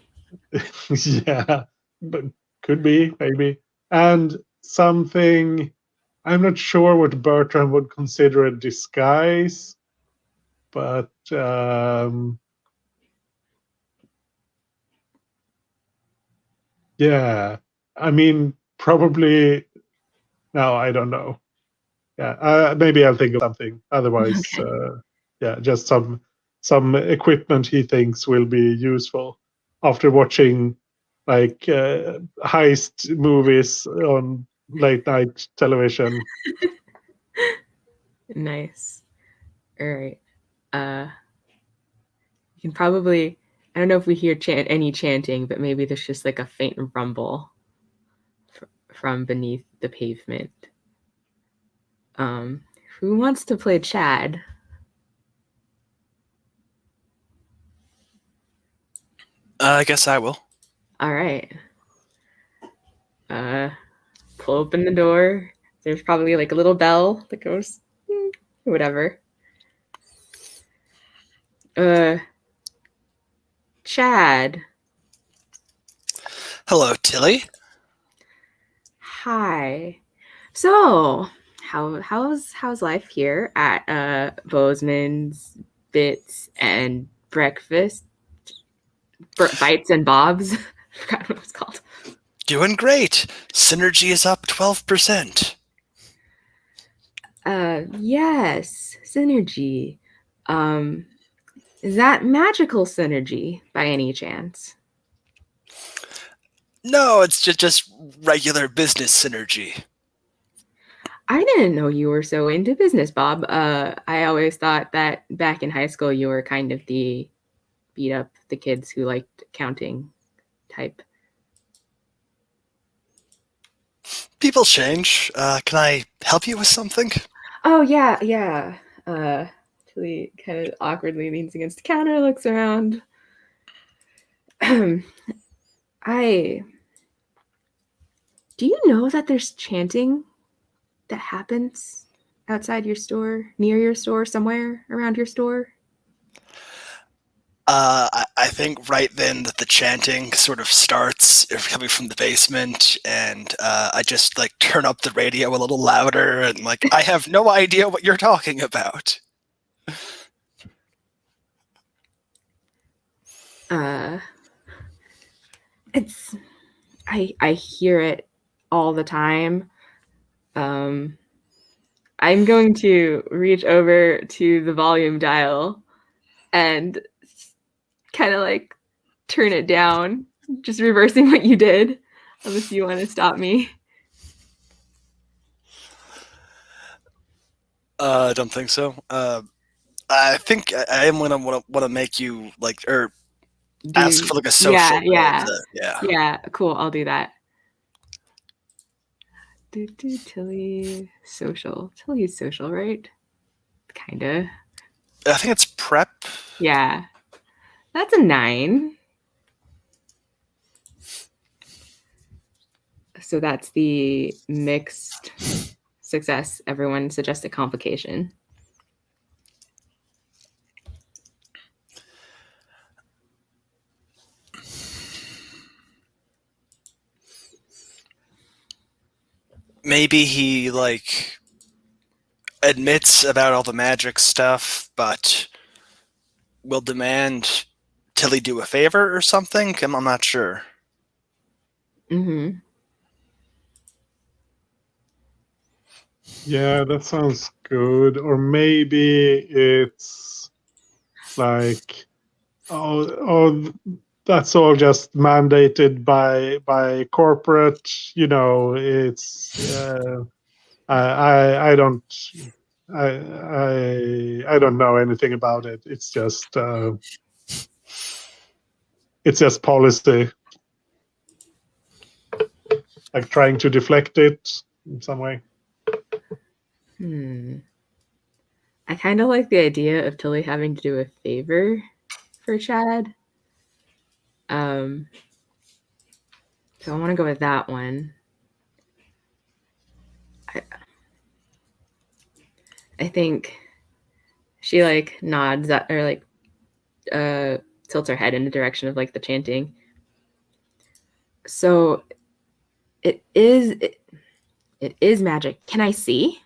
Speaker 3: yeah, but could be maybe. And something I'm not sure what Bertram would consider a disguise, but yeah, I mean probably. No, I don't know. Yeah, maybe I'll think of something. Otherwise,
Speaker 1: Okay.
Speaker 3: yeah, just some equipment he thinks will be useful after watching like heist movies on late night television.
Speaker 1: Nice. All right. You can probably, I don't know if we hear any chanting, but maybe there's just like a faint rumble from beneath the pavement. Who wants to play Chad?
Speaker 2: I guess I will.
Speaker 1: All right. Pull open the door. There's probably like a little bell that goes, whatever. Chad.
Speaker 2: Hello, Tilly.
Speaker 1: Hi. So, how's life here at Bozeman's Bits and Breakfast? Bites and Bobs? I forgot what it was called.
Speaker 2: Doing great. Synergy is up 12%.
Speaker 1: Yes, synergy. Is that magical synergy by any chance?
Speaker 2: No, it's just regular business synergy.
Speaker 1: I didn't know you were so into business, Bob. I always thought that back in high school you were kind of the beat up the kids who liked counting type.
Speaker 2: People change. Can I help you with something?
Speaker 1: Oh yeah. Tilly kind of awkwardly leans against the counter, looks around. Do you know that there's chanting that happens outside your store, near your store, somewhere around your store?
Speaker 2: I think right then that the chanting sort of starts coming from the basement, and I just like turn up the radio a little louder, and like I have no idea what you're talking about.
Speaker 1: It's I hear it all the time. I'm going to reach over to the volume dial and kind of like turn it down, just reversing what you did, unless you want to stop me.
Speaker 2: I don't think so. I think I am gonna want to make you like or ask for like a social roll.
Speaker 1: Yeah. Cool. I'll do that. Tilly social. Tilly's social, right? Kinda.
Speaker 2: I think it's prep.
Speaker 1: Yeah. That's a 9. So that's the mixed Success. Everyone suggest a complication.
Speaker 2: Maybe he like admits about all the magic stuff, but will demand Tilly do a favor or something. I'm not sure.
Speaker 1: Mm-hmm.
Speaker 3: Yeah, that sounds good. Or maybe it's like, oh, that's all just mandated by corporate. You know, it's I don't I don't know anything about it. It's just policy, like trying to deflect it in some way.
Speaker 1: I kind of like the idea of Tilly having to do a favor for Chad. So I want to go with that one. I think she like nods at, or like tilts her head in the direction of like the chanting. So it is magic. Can I see?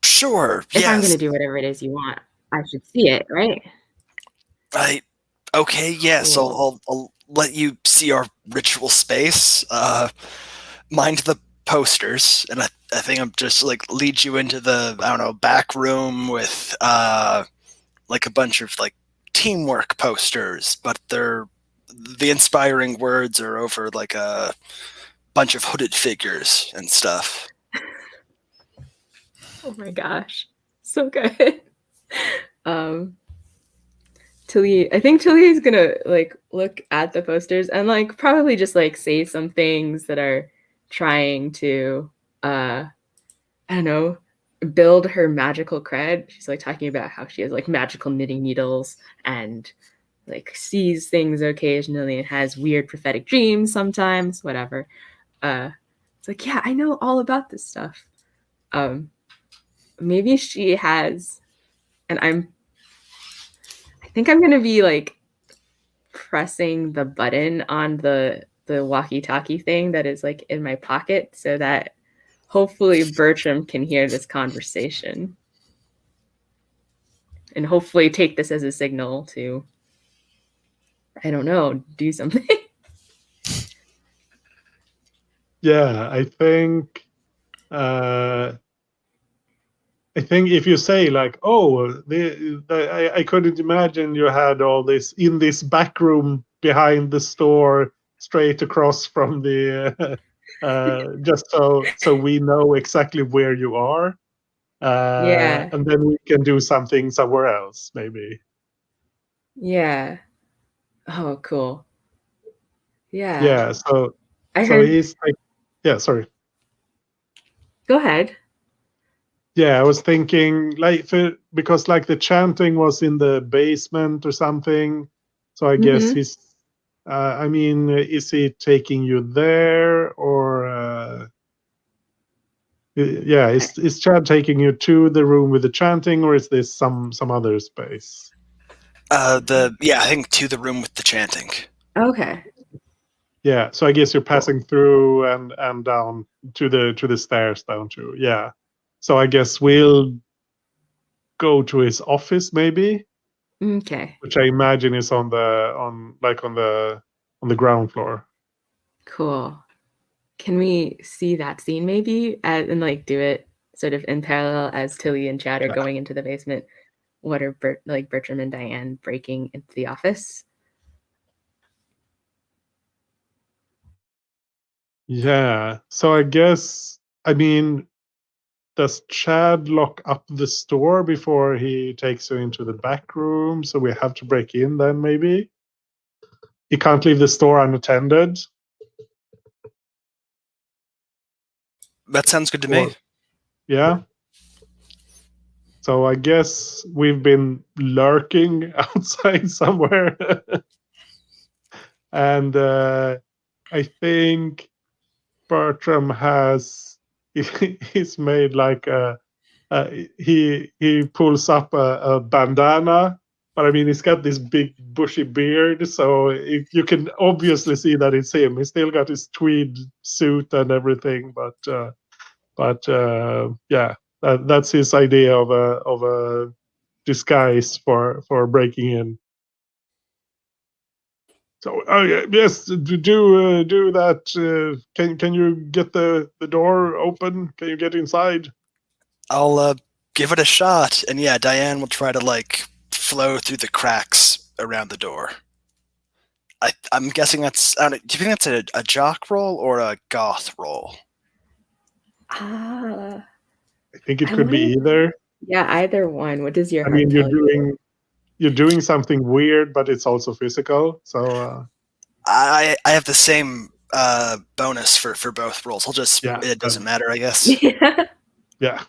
Speaker 2: Sure.
Speaker 1: If I'm going
Speaker 2: Yes.
Speaker 1: to do whatever it is you want, I should see it, right?
Speaker 2: Okay. Yes.
Speaker 1: Cool.
Speaker 2: I'll let you see our ritual space. Mind the posters, and I think I'm just like lead you into the back room with like a bunch of like teamwork posters, but the inspiring words are over like a bunch of hooded figures and stuff.
Speaker 1: Oh my gosh. So good. Tilly, I think Tilly's gonna like look at the posters and like probably just like say some things that are trying to I don't know, build her magical cred. She's like talking about how she has like magical knitting needles and like sees things occasionally and has weird prophetic dreams sometimes, whatever. It's like, yeah, I know all about this stuff. Maybe she has, and I think I'm gonna be like pressing the button on the walkie-talkie thing that is like in my pocket so that hopefully Bertram can hear this conversation and hopefully take this as a signal to, I don't know, do something.
Speaker 3: Yeah, I think if you say like, oh, I couldn't imagine you had all this in this back room behind the store, straight across from the, just so we know exactly where you are,
Speaker 1: Yeah.
Speaker 3: and then we can do something somewhere else, maybe.
Speaker 1: Yeah. Oh, cool. Yeah.
Speaker 3: Yeah. So
Speaker 1: I
Speaker 3: so
Speaker 1: heard.
Speaker 3: he's like, yeah. Sorry.
Speaker 1: Go ahead.
Speaker 3: Yeah, I was thinking like because like the chanting was in the basement or something, so I guess
Speaker 1: Mm-hmm.
Speaker 3: he's. I mean, is he taking you there, or yeah, is Chad taking you to the room with the chanting, or is this some other space?
Speaker 2: I think to the room with the chanting.
Speaker 1: Okay.
Speaker 3: Yeah, so I guess you're passing through and down to the stairs down to, yeah. So I guess we'll go to his office maybe,
Speaker 1: Okay.
Speaker 3: which I imagine is on the ground floor.
Speaker 1: Cool. Can we see that scene maybe and like do it sort of in parallel as Tilly and Chad are
Speaker 3: Yeah.
Speaker 1: going into the basement? What are Bertram and Diane breaking into the office?
Speaker 3: Yeah. So I guess, I mean, does Chad lock up the store before he takes you into the back room? So we have to break in then maybe? He can't leave the store unattended?
Speaker 2: That sounds good to me.
Speaker 3: Or yeah. So I guess we've been lurking outside somewhere. And I think Bertram has he's made like he pulls up a bandana, but I mean he's got this big bushy beard, so you can obviously see that it's him. He's still got his tweed suit and everything, but yeah, that's his idea of a disguise for breaking in. So yeah, yes, do that. Can you get the door open? Can you get inside?
Speaker 2: I'll give it a shot, and yeah, Diane will try to like flow through the cracks around the door. I'm guessing that's. I don't know, do you think that's a jock roll or a goth roll?
Speaker 1: Ah,
Speaker 3: I think it
Speaker 1: I
Speaker 3: could be
Speaker 1: wanna
Speaker 3: either.
Speaker 1: yeah, either one. What does your
Speaker 3: I
Speaker 1: heart
Speaker 3: mean,
Speaker 1: tell you?
Speaker 3: you're doing something weird, but it's also physical. So
Speaker 2: I have the same bonus for both rolls. I'll just
Speaker 3: yeah,
Speaker 2: it doesn't matter, I guess.
Speaker 1: Yeah.
Speaker 3: yeah.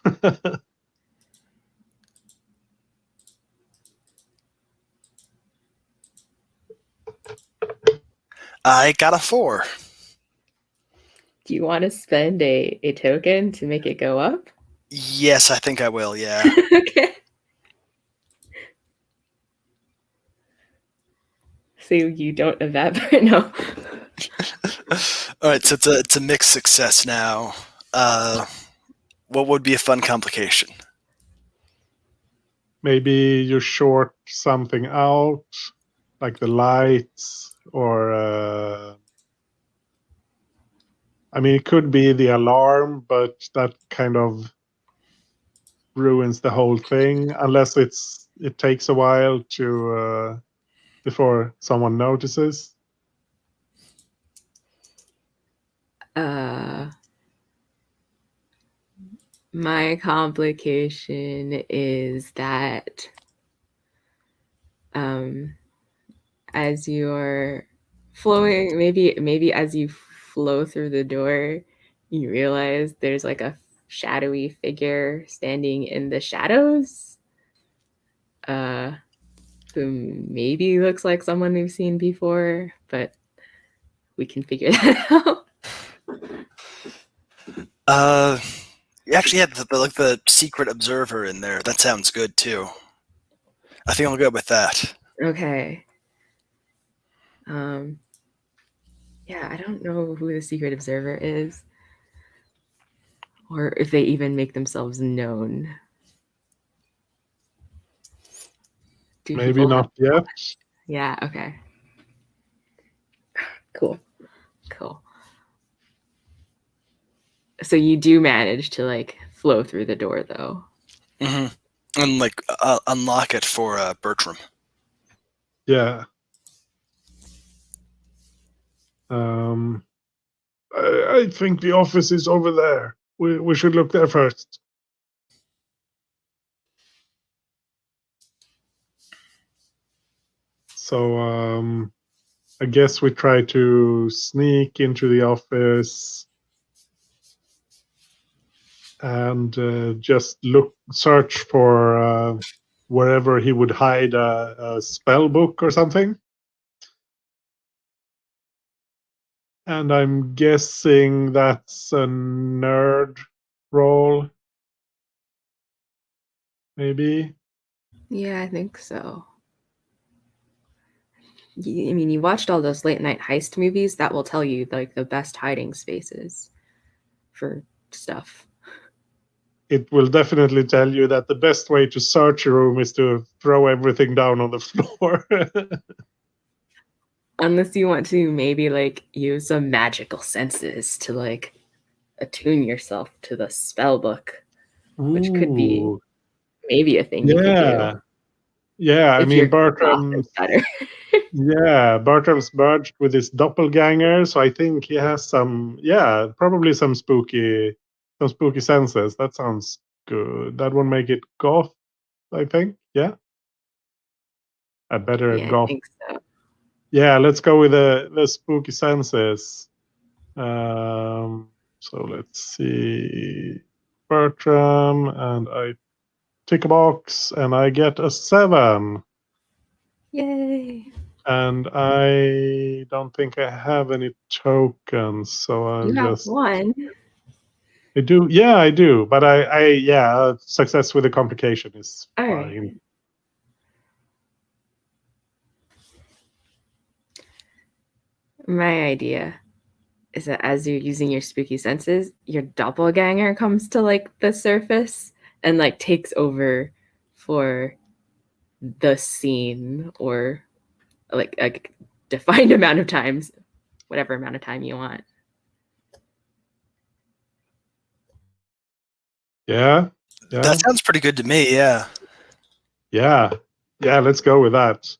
Speaker 2: I got a 4.
Speaker 1: Do you want to spend a token to make it go up?
Speaker 2: Yes, I think I will. Yeah.
Speaker 1: Okay. So you don't evaporate? No.
Speaker 2: All right, so it's a mixed success now. What would be a fun complication?
Speaker 3: Maybe you short something out, like the lights, or I mean, it could be the alarm, but that kind of ruins the whole thing unless it takes a while to before someone notices.
Speaker 1: My complication is that as you're flowing, maybe as you flow through the door, you realize there's like a shadowy figure standing in the shadows. Who maybe looks like someone we've seen before, but we can figure that out.
Speaker 2: You actually had the secret observer in there. That sounds good too. I think I'll go with that.
Speaker 1: Okay. Yeah, I don't know who the secret observer is, or if they even make themselves known. Do
Speaker 3: Maybe
Speaker 1: people have?
Speaker 3: not yet.
Speaker 1: Yeah. Okay. Cool. So you do manage to like flow through the door, though.
Speaker 2: Mm-hmm. And like unlock it for Bertram.
Speaker 3: Yeah. I think the office is over there. We should look there first. So I guess we try to sneak into the office and just search for wherever he would hide a spell book or something. And I'm guessing that's a nerd roll, maybe.
Speaker 1: Yeah, I think so. I mean, you watched all those late night heist movies. That will tell you like the best hiding spaces for stuff.
Speaker 3: It will definitely tell you that the best way to search a room is to throw everything down on the floor.
Speaker 1: Unless you want to maybe like use some magical senses to like attune yourself to the spell book, which could be
Speaker 3: Ooh,
Speaker 1: maybe a thing you could do
Speaker 3: yeah. Yeah, I
Speaker 1: if
Speaker 3: mean,
Speaker 1: your goth is better.
Speaker 3: Bertram's merged with his doppelganger, so I think he has probably some spooky senses. That sounds good. That would make it goth, I think. Yeah, a better
Speaker 1: Yeah, I
Speaker 3: goth.
Speaker 1: think so.
Speaker 3: Yeah, let's go with the spooky senses. So let's see, Bertram, and I tick a box, and I get a 7.
Speaker 1: Yay.
Speaker 3: And I don't think I have any tokens, so I'll
Speaker 1: You have
Speaker 3: just.
Speaker 1: one.
Speaker 3: I do. Yeah, I do. But success with a complication is
Speaker 1: All
Speaker 3: fine.
Speaker 1: right. My idea is that as you're using your spooky senses, your doppelganger comes to like the surface and like takes over for the scene, or like a defined amount of times, whatever amount of time you want.
Speaker 3: Yeah.
Speaker 2: That sounds pretty good to me. Yeah.
Speaker 3: Yeah. Let's go with that.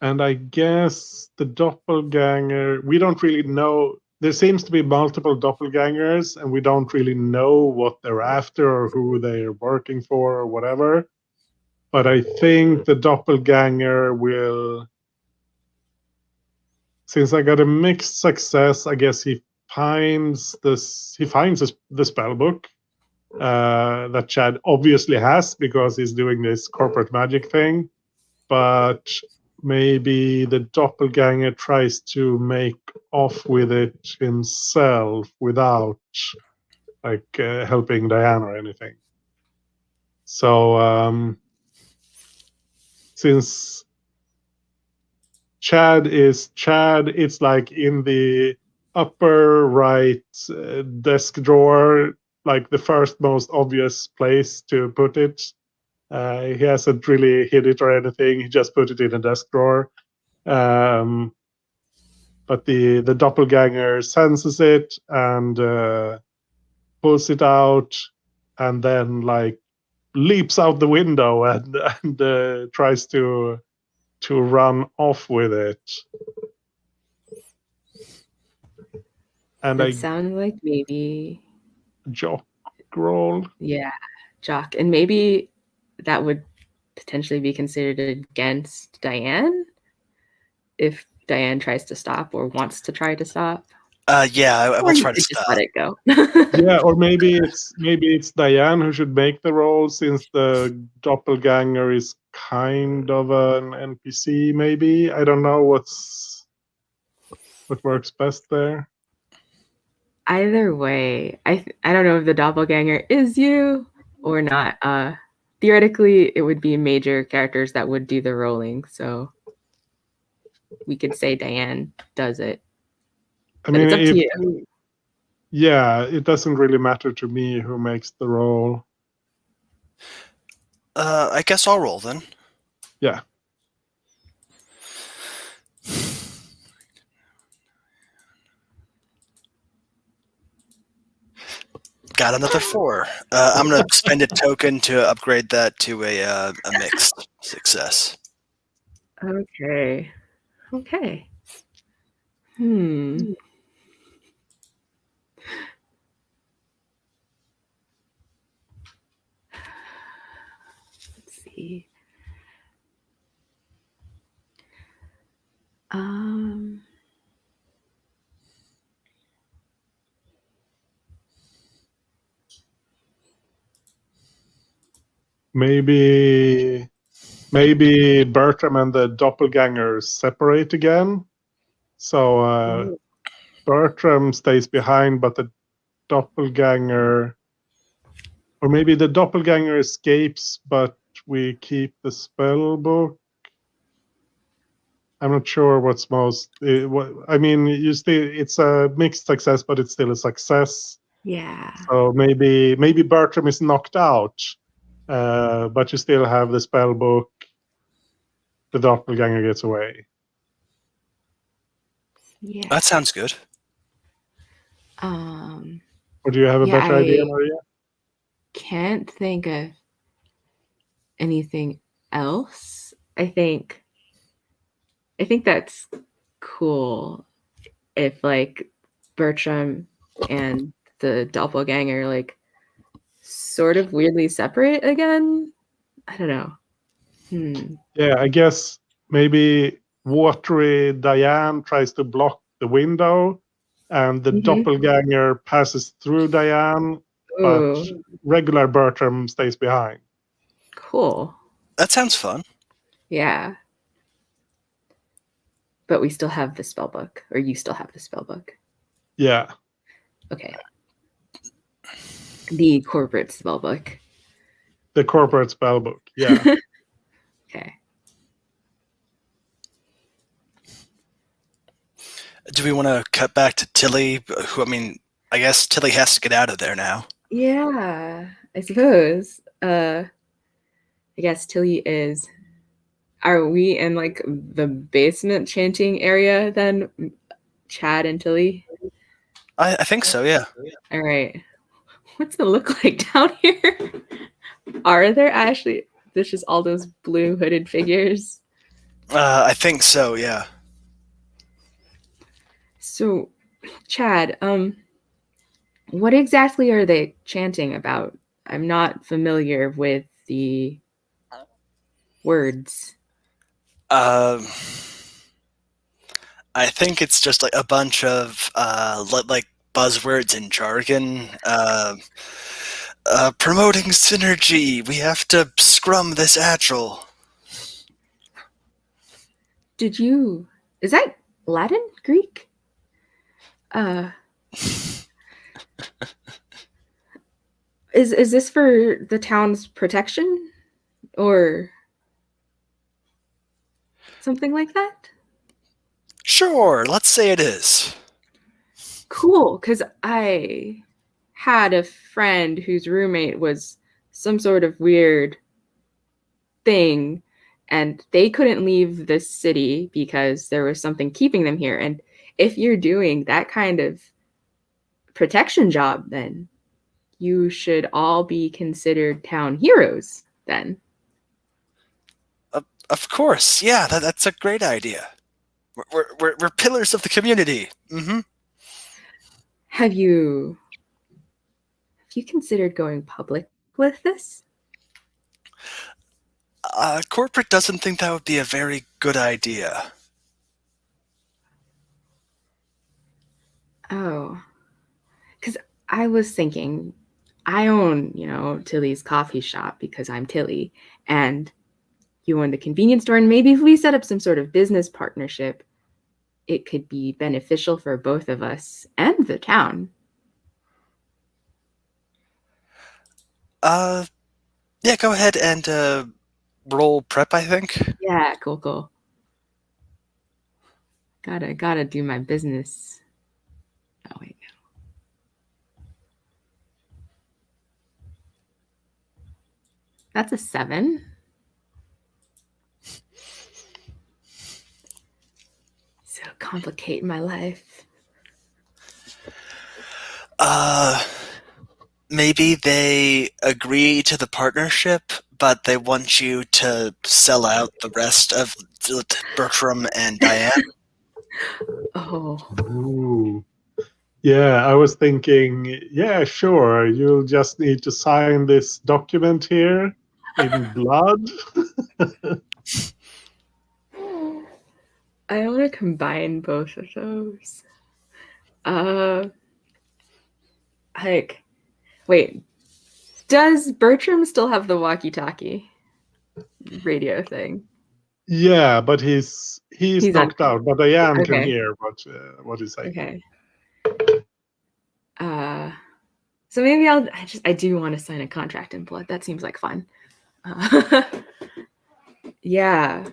Speaker 3: And I guess the doppelganger, we don't really know. There seems to be multiple doppelgangers, and we don't really know what they're after or who they're working for or whatever. But I think the doppelganger will. Since I got a mixed success, I guess he finds this. He finds the spell book that Chad obviously has because he's doing this corporate magic thing. But maybe the doppelganger tries to make off with it himself without helping Diane or anything. So since Chad, it's like in the upper right desk drawer, like the first most obvious place to put it. He hasn't really hid it or anything. He just put it in a desk drawer. But the doppelganger senses it and pulls it out, and then like leaps out the window and tries to run off with it. And
Speaker 1: It sounds like maybe
Speaker 3: Jock roll.
Speaker 1: Yeah, Jock, and maybe that would potentially be considered against Diane if Diane tries to stop or wants to try to stop.
Speaker 2: I will try to
Speaker 1: Just
Speaker 2: stop.
Speaker 1: let it go.
Speaker 3: Yeah, or maybe it's Diane who should make the roll, since the doppelganger is kind of an NPC. Maybe, I don't know what works best there.
Speaker 1: Either way, I don't know if the doppelganger is you or not. Theoretically, it would be major characters that would do the rolling, so we could say Diane does it.
Speaker 3: I mean,
Speaker 1: it's up to you.
Speaker 3: Yeah, it doesn't really matter to me who makes the roll.
Speaker 2: I guess I'll roll then.
Speaker 3: Yeah.
Speaker 2: Got another 4. I'm going to spend a token to upgrade that to a mixed success.
Speaker 1: Okay. Let's see.
Speaker 3: Maybe Bertram and the doppelganger separate again. So Bertram stays behind, but the doppelganger, or maybe the doppelganger escapes, but we keep the spell book. I'm not sure what's most. I mean, it's a mixed success, but it's still a success.
Speaker 1: Yeah.
Speaker 3: So maybe Bertram is knocked out, but you still have the spell book. The doppelganger gets away.
Speaker 1: Yeah.
Speaker 2: That sounds good.
Speaker 3: Or do you have a better idea, Maria?
Speaker 1: Can't think of anything else. I think that's cool if like Bertram and the doppelganger like sort of weirdly separate again. I don't know.
Speaker 3: Yeah, I guess maybe watery Diane tries to block the window, and the doppelganger passes through Diane, but regular Bertram stays behind.
Speaker 1: Cool.
Speaker 2: That sounds fun.
Speaker 1: Yeah. But we still have the spell book, or you still have the spell book.
Speaker 3: Yeah.
Speaker 1: Okay. The corporate spell book.
Speaker 3: The corporate spell book. Yeah.
Speaker 1: Okay.
Speaker 2: Do we want to cut back to Tilly? I guess Tilly has to get out of there now.
Speaker 1: Yeah, I suppose. I guess Tilly is. Are we in like the basement chanting area then? Chad and Tilly?
Speaker 2: I think so, yeah.
Speaker 1: All right. What's it look like down here? Are there actually, there's just all those blue hooded figures?
Speaker 2: I think so, yeah.
Speaker 1: So, Chad, what exactly are they chanting about? I'm not familiar with the words.
Speaker 2: I think it's just like a bunch of like buzzwords and jargon. Promoting synergy. We have to scrum this agile.
Speaker 1: Is that Latin? Greek? Is this for the town's protection? Or something like that?
Speaker 2: Sure, let's say it is.
Speaker 1: Cool, because I had a friend whose roommate was some sort of weird thing, and they couldn't leave the city because there was something keeping them here. And if you're doing that kind of protection job, then you should all be considered town heroes then.
Speaker 2: Of course, yeah, that's a great idea. We're pillars of the community. Mm-hmm.
Speaker 1: Have you considered going public with this?
Speaker 2: Corporate doesn't think that would be a very good idea.
Speaker 1: Oh, because I was thinking, I own, Tilly's coffee shop because I'm Tilly, and you own the convenience store. And maybe if we set up some sort of business partnership, it could be beneficial for both of us and the town.
Speaker 2: Yeah, go ahead and roll prep, I think.
Speaker 1: Yeah, cool. Gotta do my business. Oh wait, no. That's a 7. So complicate my life.
Speaker 2: Maybe they agree to the partnership, but they want you to sell out the rest of Bertram and Diane.
Speaker 1: Oh.
Speaker 3: Ooh. Yeah, I was thinking, yeah, sure. You'll just need to sign this document here in blood.
Speaker 1: I want to combine both of those. Wait, does Bertram still have the walkie-talkie radio thing?
Speaker 3: Yeah, but he's knocked out. But Diane can
Speaker 1: Okay.
Speaker 3: hear what he's saying.
Speaker 1: Okay. So maybe I do want to sign a contract in blood. That seems like fun. Yeah.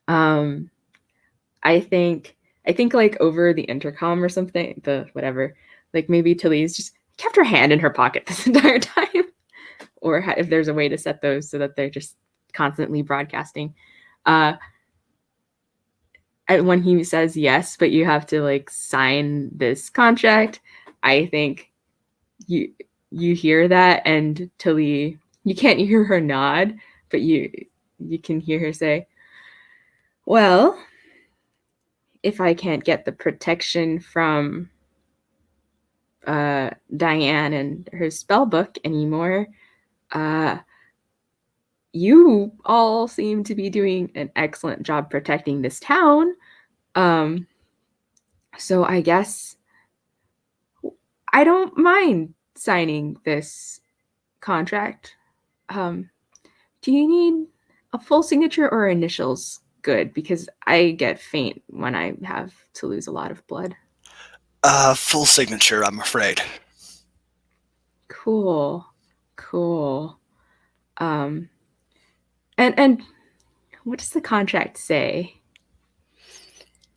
Speaker 1: I think like over the intercom or something, the whatever, like maybe Tilly's just kept her hand in her pocket this entire time, or if there's a way to set those so that they're just constantly broadcasting. And when he says yes, but you have to like sign this contract, I think you hear that, and Tilly, you can't hear her nod, but you can hear her say, well, if I can't get the protection from Diane and her spell book anymore, you all seem to be doing an excellent job protecting this town. So I guess I don't mind signing this contract. Do you need a full signature or initials good? Because I get faint when I have to lose a lot of blood.
Speaker 2: Full signature, I'm afraid.
Speaker 1: Cool. And what does the contract say?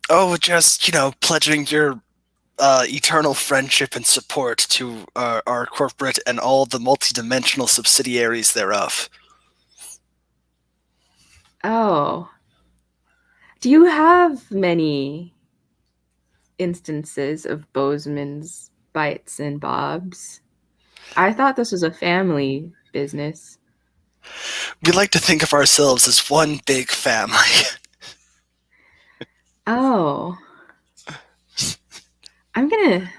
Speaker 2: Oh, just, pledging your eternal friendship and support to our corporate and all the multidimensional subsidiaries thereof.
Speaker 1: Oh. Do you have many instances of Bozeman's bites and bobs? I thought this was a family business.
Speaker 2: We like to think of ourselves as one big family.
Speaker 1: Oh. I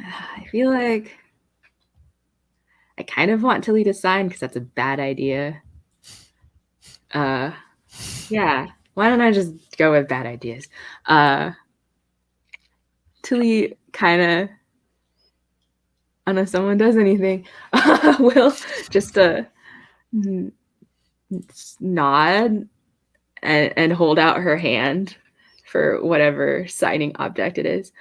Speaker 1: feel like I kind of want to lead a sign because that's a bad idea. Yeah. Why don't I just go with bad ideas? Tilly kind of, unless someone does anything, will just nod and hold out her hand for whatever signing object it is.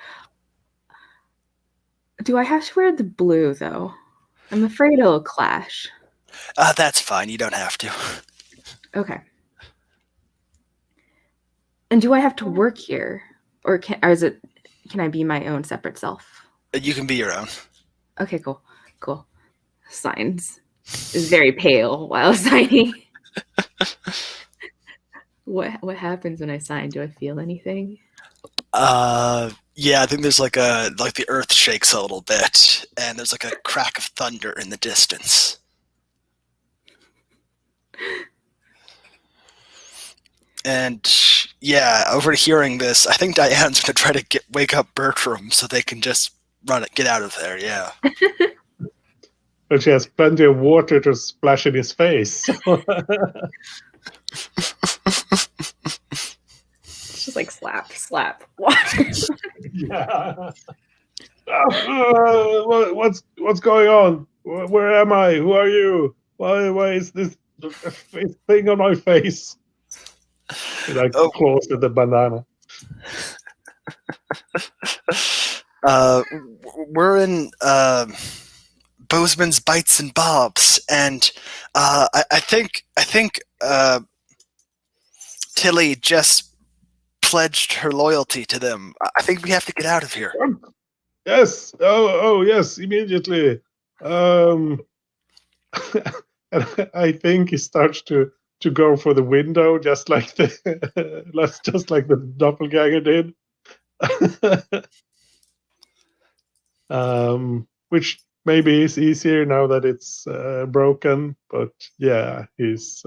Speaker 1: Do I have to wear the blue, though? I'm afraid it'll clash.
Speaker 2: That's fine. You don't have to.
Speaker 1: Okay. And do I have to work here? Or can I be my own separate self?
Speaker 2: You can be your own.
Speaker 1: Okay, cool. Signs is very pale while signing. What happens when I sign? Do I feel anything?
Speaker 2: Yeah, I think there's like the earth shakes a little bit, and there's like a crack of thunder in the distance. And yeah, overhearing this, I think Diane's gonna try to wake up Bertram so they can just get out of there. Yeah.
Speaker 3: But she has plenty of water to splash in his face.
Speaker 1: It's just like slap, water.
Speaker 3: Yeah. What's going on? Where am I? Who are you? Why is this thing on my face? He like claws with the banana.
Speaker 2: We're in Bozeman's Bites and Bobs, and I think Tilly just pledged her loyalty to them. I think we have to get out of here.
Speaker 3: Yes. Oh yes, immediately. And I think he starts to go for the window, just like the doppelganger did. Which maybe is easier now that it's broken, but yeah, he's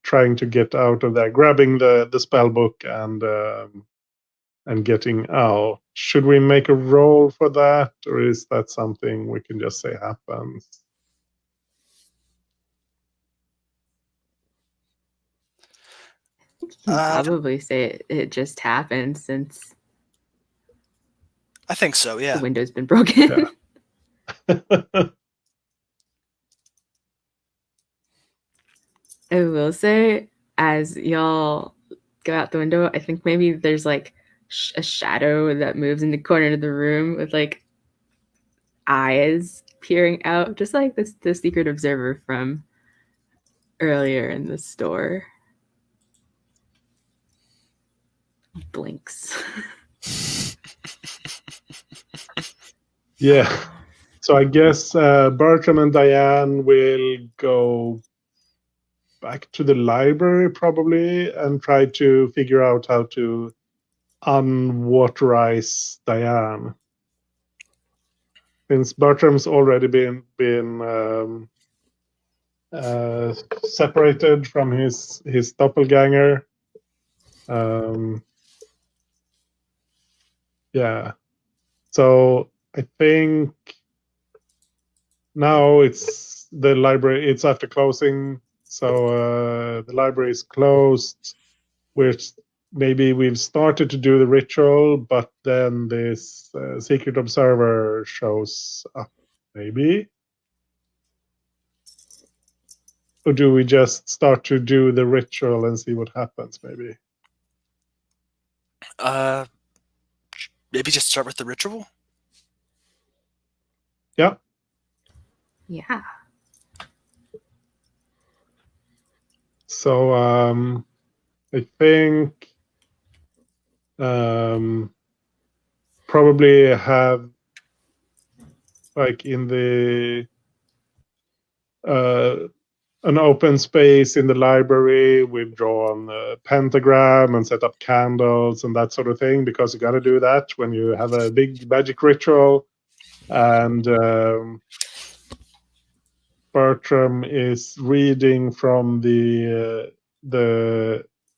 Speaker 3: trying to get out of there, grabbing the spell book and getting out. Should we make a roll for that, or is that something we can just say happens?
Speaker 1: You can probably say it just happened since
Speaker 2: I think so, yeah.
Speaker 1: the window's been broken.
Speaker 3: Yeah.
Speaker 1: I will say, as y'all go out the window, I think maybe there's like a shadow that moves in the corner of the room with like eyes peering out, just like the secret observer from earlier in the store. Blinks.
Speaker 3: Yeah. So I guess Bertram and Diane will go back to the library probably and try to figure out how to unwaterize Diane. Since Bertram's already been separated from his doppelganger. Yeah. So I think now it's the library. It's after closing, so the library is closed. Maybe we've started to do the ritual, but then this secret observer shows up. Maybe. or do we just start to do the ritual and see what happens? Maybe.
Speaker 2: Maybe just start with the ritual.
Speaker 3: Yeah.
Speaker 1: Yeah.
Speaker 3: So I think probably have like in the an open space in the library. We've drawn a pentagram and set up candles and that sort of thing, because you got to do that when you have a big magic ritual. And Bertram is reading from the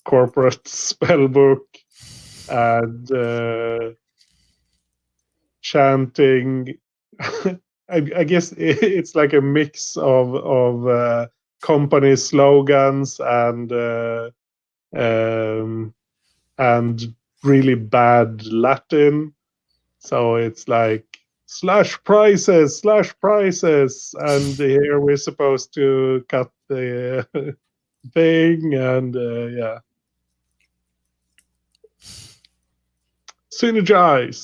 Speaker 3: corporate spell book and chanting. I guess it's like a mix of company slogans and really bad Latin. So it's like slash prices, and here we're supposed to cut the thing, and yeah, synergize.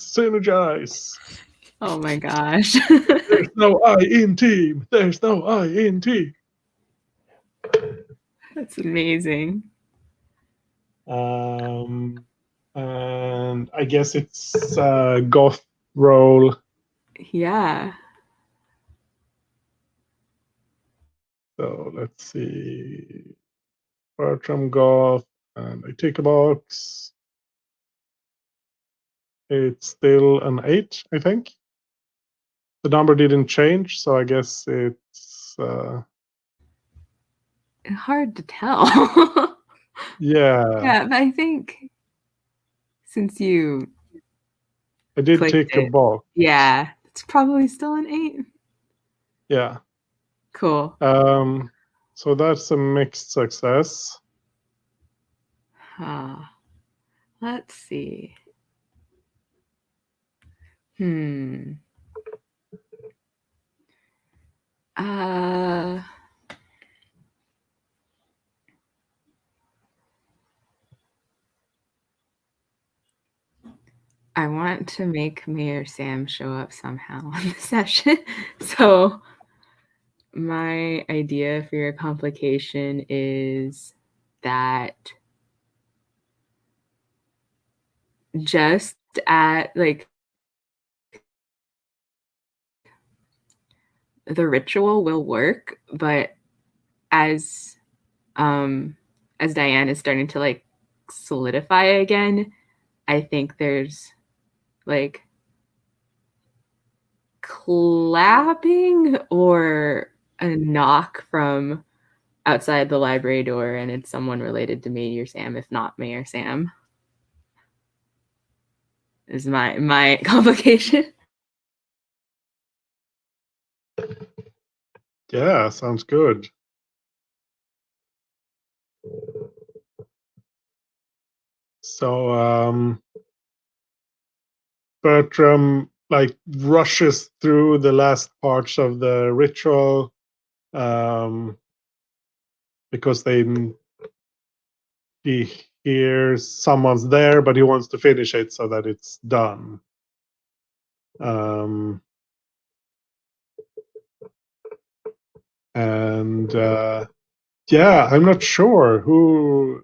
Speaker 1: Oh my gosh.
Speaker 3: There's no I in team. There's no I in team.
Speaker 1: That's amazing.
Speaker 3: And I guess it's goth roll.
Speaker 1: Yeah.
Speaker 3: So let's see. Bertram goth, and I take a box. It's still an 8, I think. The number didn't change, so I guess it's
Speaker 1: Hard to tell.
Speaker 3: yeah.
Speaker 1: But I think since you
Speaker 3: I did
Speaker 1: clicked
Speaker 3: tick a
Speaker 1: it,
Speaker 3: box.
Speaker 1: yeah, it's probably still an 8.
Speaker 3: Yeah.
Speaker 1: Cool.
Speaker 3: So that's a mixed success.
Speaker 1: Let's see. I want to make Mayor Sam show up somehow in the session. So my idea for your complication is that just at like the ritual will work, but as Diane is starting to like solidify again, I think there's like clapping or a knock from outside the library door, and it's someone related to Mayor Sam, if not Mayor Sam. Is my complication.
Speaker 3: Yeah, sounds good. So Bertram like rushes through the last parts of the ritual because he hears someone's there, but he wants to finish it so that it's done. And yeah, I'm not sure who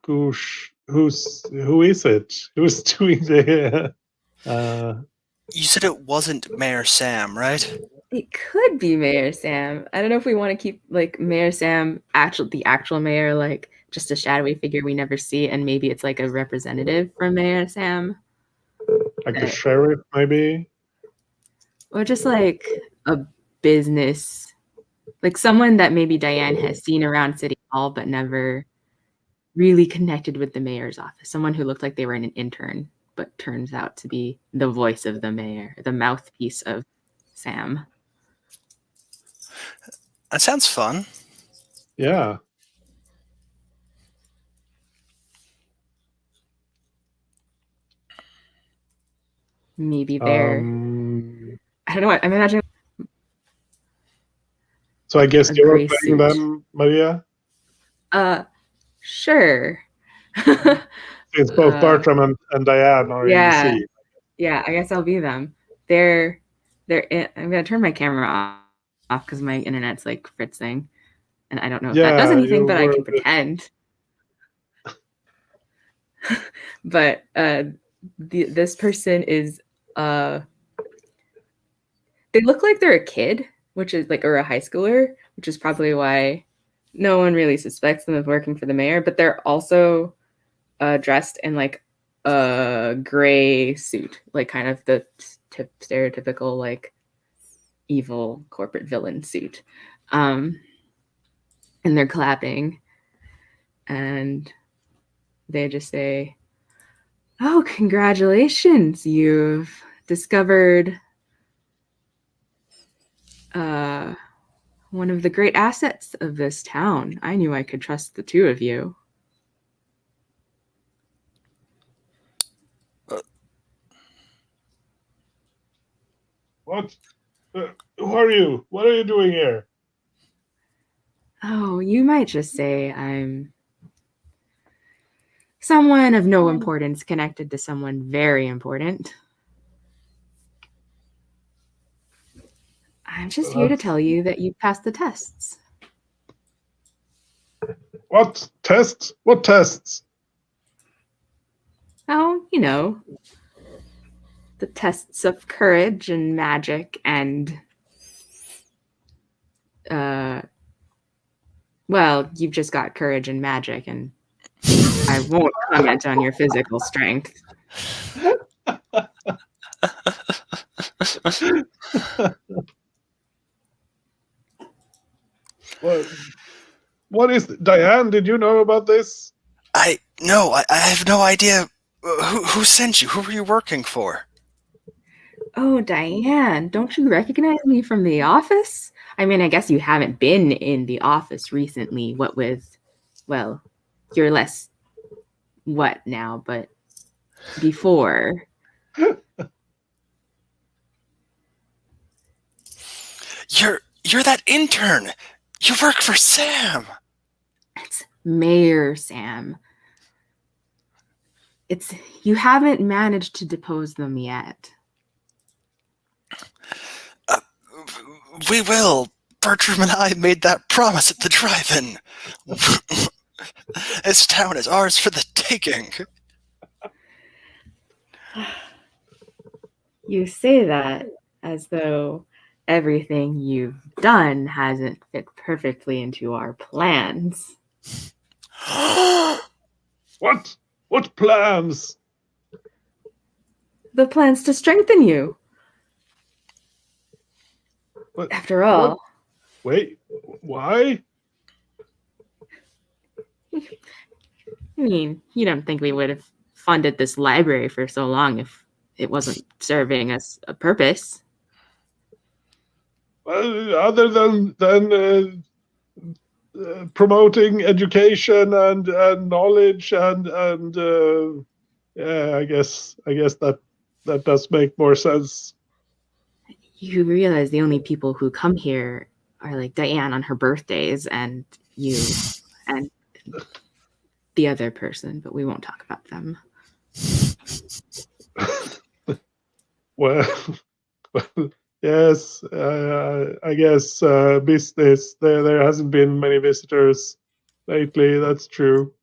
Speaker 3: is it? Who's doing the?
Speaker 2: You said it wasn't Mayor Sam, right?
Speaker 1: It could be Mayor Sam. I don't know if we want to keep like Mayor Sam, the actual mayor, like just a shadowy figure we never see, and maybe it's like a representative from Mayor Sam,
Speaker 3: Like the sheriff, maybe.
Speaker 1: or just like a business, like someone that maybe Diane has seen around City Hall but never really connected with the mayor's office. Someone who looked like they were an intern, but turns out to be the voice of the mayor, the mouthpiece of Sam.
Speaker 2: That sounds fun.
Speaker 3: Yeah.
Speaker 1: Maybe they're I don't know what I'm imagining.
Speaker 3: So I guess
Speaker 1: a
Speaker 3: you're
Speaker 1: gray
Speaker 3: playing
Speaker 1: suit.
Speaker 3: them, Maria?
Speaker 1: Sure.
Speaker 3: Since both Bertram and Diane are in the scene.
Speaker 1: Yeah, I guess I'll be them. I'm gonna turn my camera off because my internet's like fritzing, and I don't know if that does anything, but I can pretend. But this person is they look like they're a kid, which is like, or a high schooler, which is probably why no one really suspects them of working for the mayor. But they're also dressed in like a gray suit, like kind of the stereotypical like evil corporate villain suit. And they're clapping, and they just say, "Oh, congratulations! You've discovered one of the great assets of this town. I knew I could trust the two of you."
Speaker 3: What? Who are you? What are you doing here?
Speaker 1: Oh, you might just say I'm someone of no importance connected to someone very important. I'm just here to tell you that you passed the tests.
Speaker 3: What tests? What tests?
Speaker 1: Oh, you know, the tests of courage and magic and well, you've just got courage and magic, and I won't comment on your physical strength.
Speaker 3: What is Diane? Did you know about this?
Speaker 2: I have no idea. Who sent you? Who were you working for?
Speaker 1: Oh, Diane, don't you recognize me from the office? I mean, I guess you haven't been in the office recently, what with, well, you're less what now, but before.
Speaker 2: You're that intern. You work for Sam.
Speaker 1: It's Mayor Sam. You haven't managed to depose them yet.
Speaker 2: We will. Bertram and I made that promise at the drive-in. This town is ours for the taking.
Speaker 1: You say that as though everything you've done hasn't fit perfectly into our plans.
Speaker 3: What? What plans?
Speaker 1: The plans to strengthen you.
Speaker 3: What?
Speaker 1: After all.
Speaker 3: What? Wait, why?
Speaker 1: I mean, you don't think we would have funded this library for so long if it wasn't serving us a purpose?
Speaker 3: Well, other than promoting education and knowledge and yeah, I guess that does make more sense.
Speaker 1: You realize the only people who come here are like Diane on her birthdays and you and the other person, but we won't talk about them.
Speaker 3: Well, yes, I guess business. There hasn't been many visitors lately. That's true.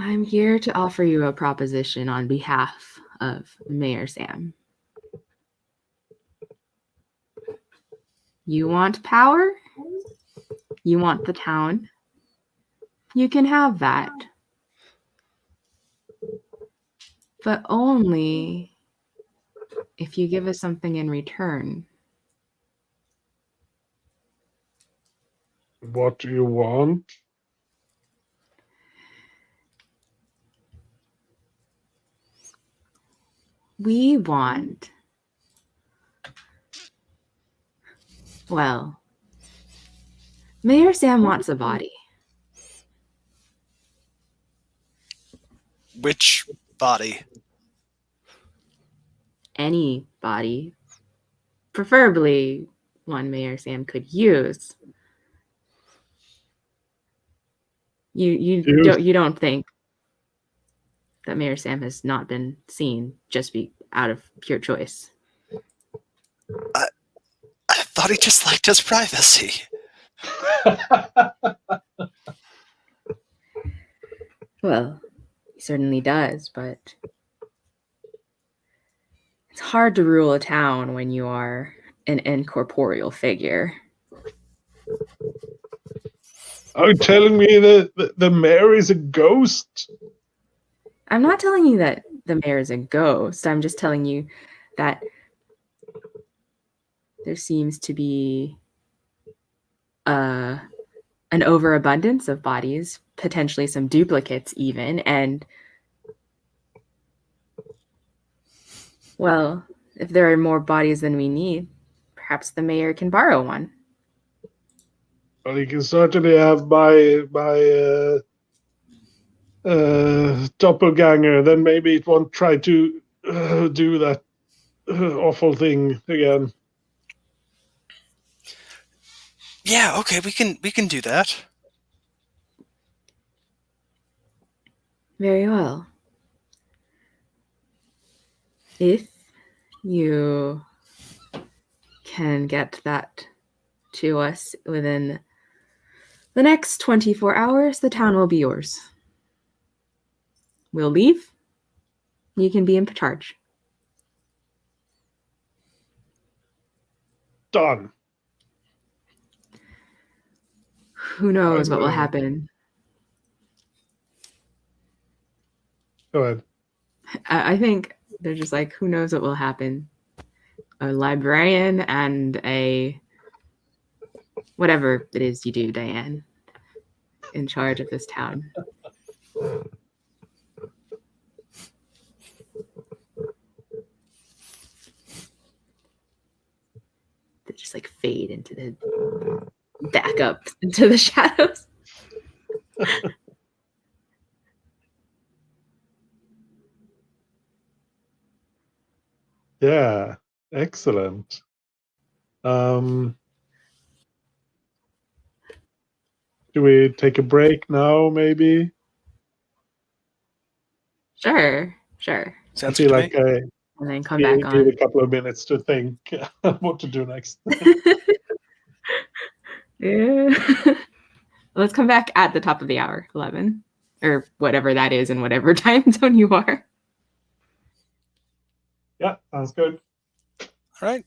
Speaker 1: I'm here to offer you a proposition on behalf of Mayor Sam. You want power? You want the town? You can have that. But only if you give us something in return.
Speaker 3: What do you want?
Speaker 1: We want, well, Mayor Sam wants a body.
Speaker 2: Which body?
Speaker 1: Any body. Preferably one Mayor Sam could use. You don't think that Mayor Sam has not been seen just out of pure choice?
Speaker 2: I thought he just liked his privacy.
Speaker 1: Well, he certainly does, but it's hard to rule a town when you are an incorporeal figure.
Speaker 3: Are you telling me that the mayor is a ghost?
Speaker 1: I'm not telling you that the mayor is a ghost. I'm just telling you that there seems to be an overabundance of bodies, potentially some duplicates even, and well, if there are more bodies than we need, perhaps the mayor can borrow one.
Speaker 3: Well, you can certainly have my doppelganger. Then maybe it won't try to do that awful thing again.
Speaker 2: Yeah, okay, we can do that.
Speaker 1: Very well. If you can get that to us within the next 24 hours, the town will be yours. We'll leave. You can be in charge.
Speaker 3: Done.
Speaker 1: Who knows what will happen?
Speaker 3: Go ahead.
Speaker 1: I think they're just like, who knows what will happen? A librarian and a whatever it is you do, Diane, in charge of this town. They just like fade into the back up into the shadows.
Speaker 3: Yeah, excellent. Do we take a break now, maybe?
Speaker 1: Sure.
Speaker 3: I
Speaker 2: Sounds
Speaker 3: feel
Speaker 2: good to
Speaker 3: like
Speaker 2: me.
Speaker 3: I
Speaker 1: And then come back
Speaker 3: need
Speaker 1: on.
Speaker 3: a couple of minutes to think what to do next.
Speaker 1: Yeah. Let's come back at the top of the hour, 11, or whatever that is in whatever time zone you are.
Speaker 3: Yeah, sounds good.
Speaker 2: All right.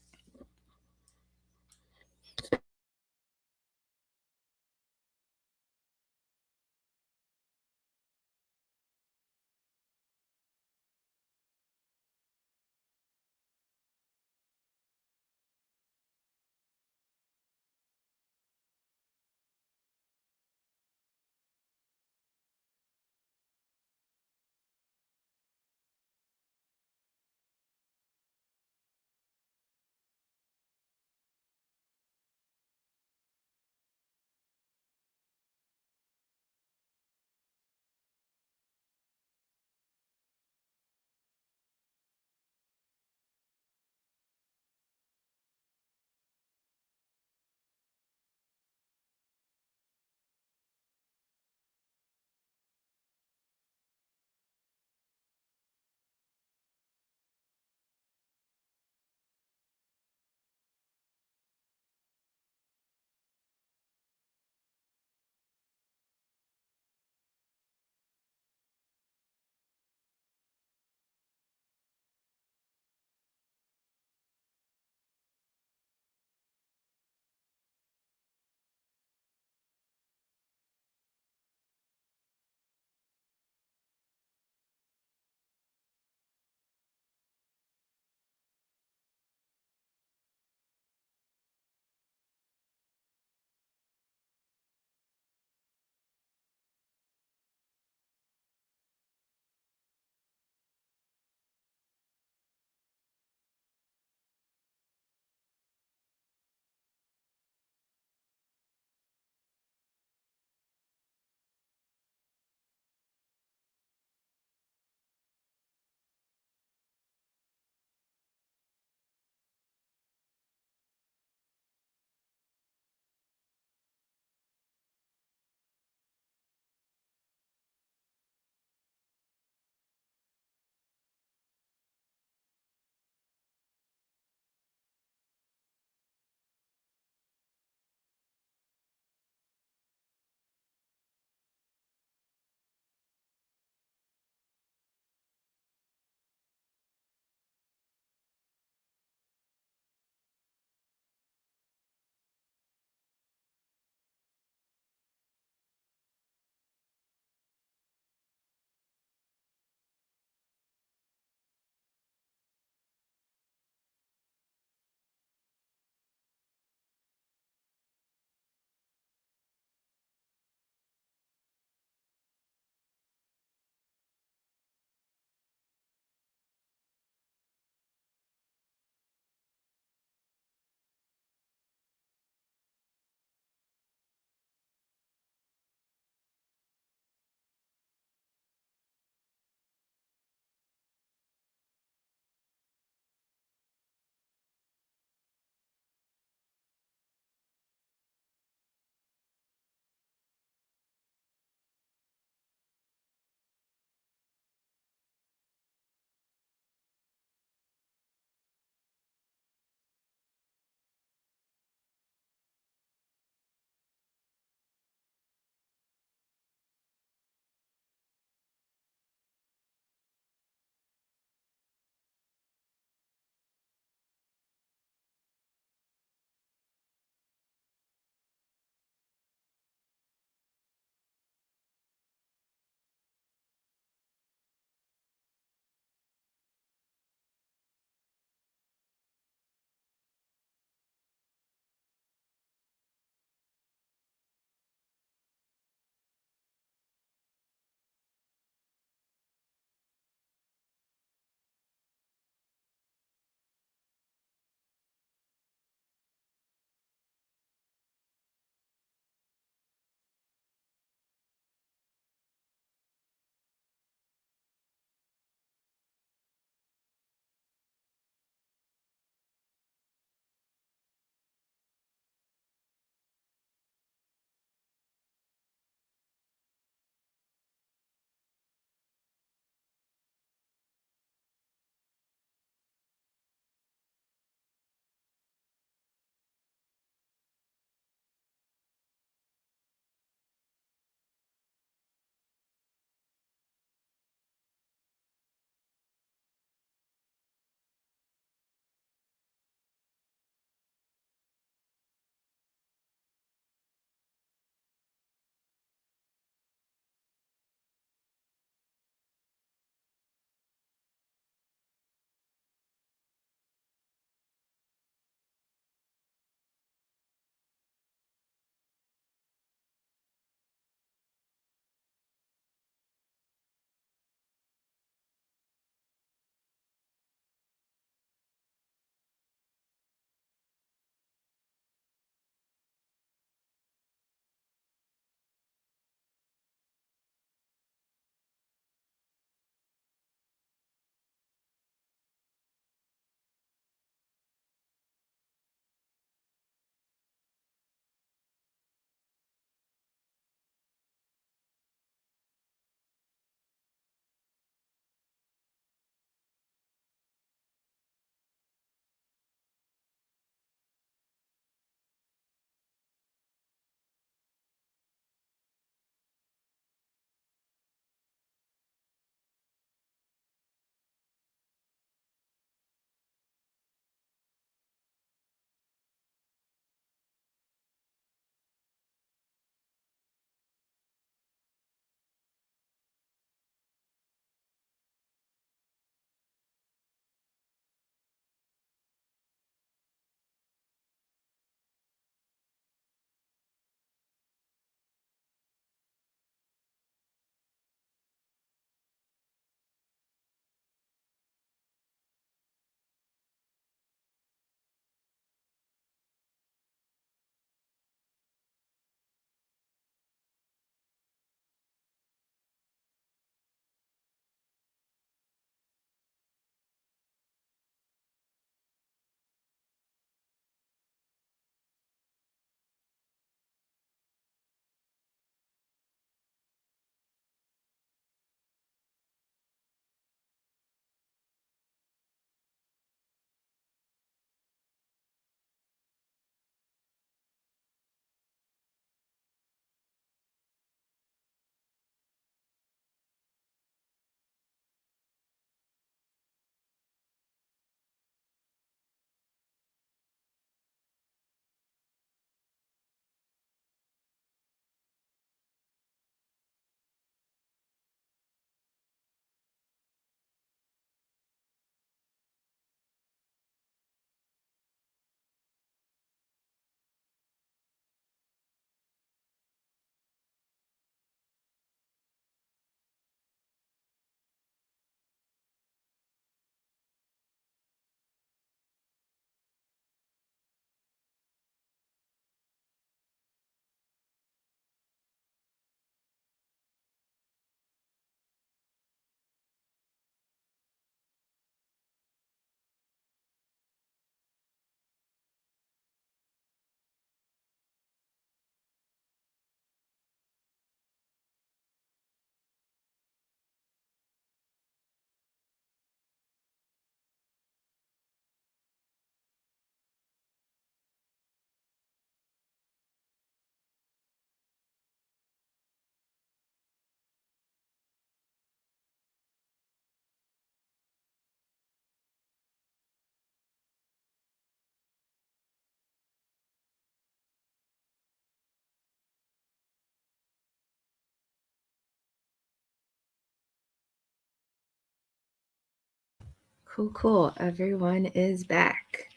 Speaker 1: Cool. Everyone is back.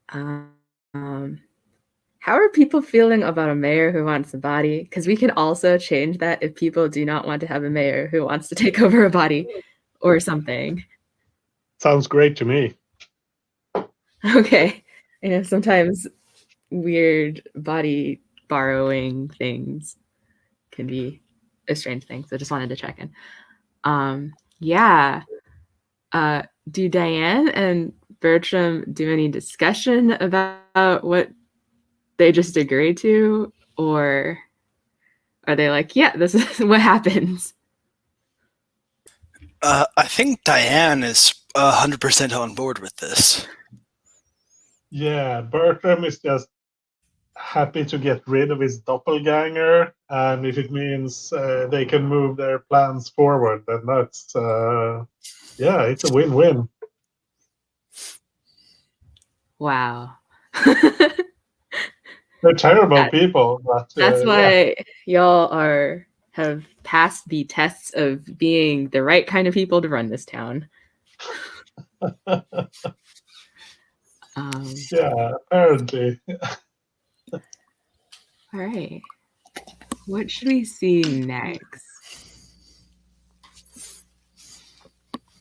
Speaker 1: How are people feeling about a mayor who wants a body? Because we can also change that if people do not want to have a mayor who wants to take over a body or something.
Speaker 3: Sounds great to me.
Speaker 1: Okay. I know sometimes weird body borrowing things can be a strange thing. So just wanted to check in. Yeah. Do Diane and Bertram do any discussion about what they just agreed to? Or are they like, yeah, this is what happens?
Speaker 2: I think Diane is 100% on board with this.
Speaker 3: Yeah, Bertram is just happy to get rid of his doppelganger, and if it means they can move their plans forward, then that's yeah, it's a win-win.
Speaker 1: Wow.
Speaker 3: They're terrible people, but
Speaker 1: That's
Speaker 3: yeah.
Speaker 1: why y'all have passed the tests of being the right kind of people to run this town.
Speaker 3: Yeah, apparently.
Speaker 1: All right. What should we see next?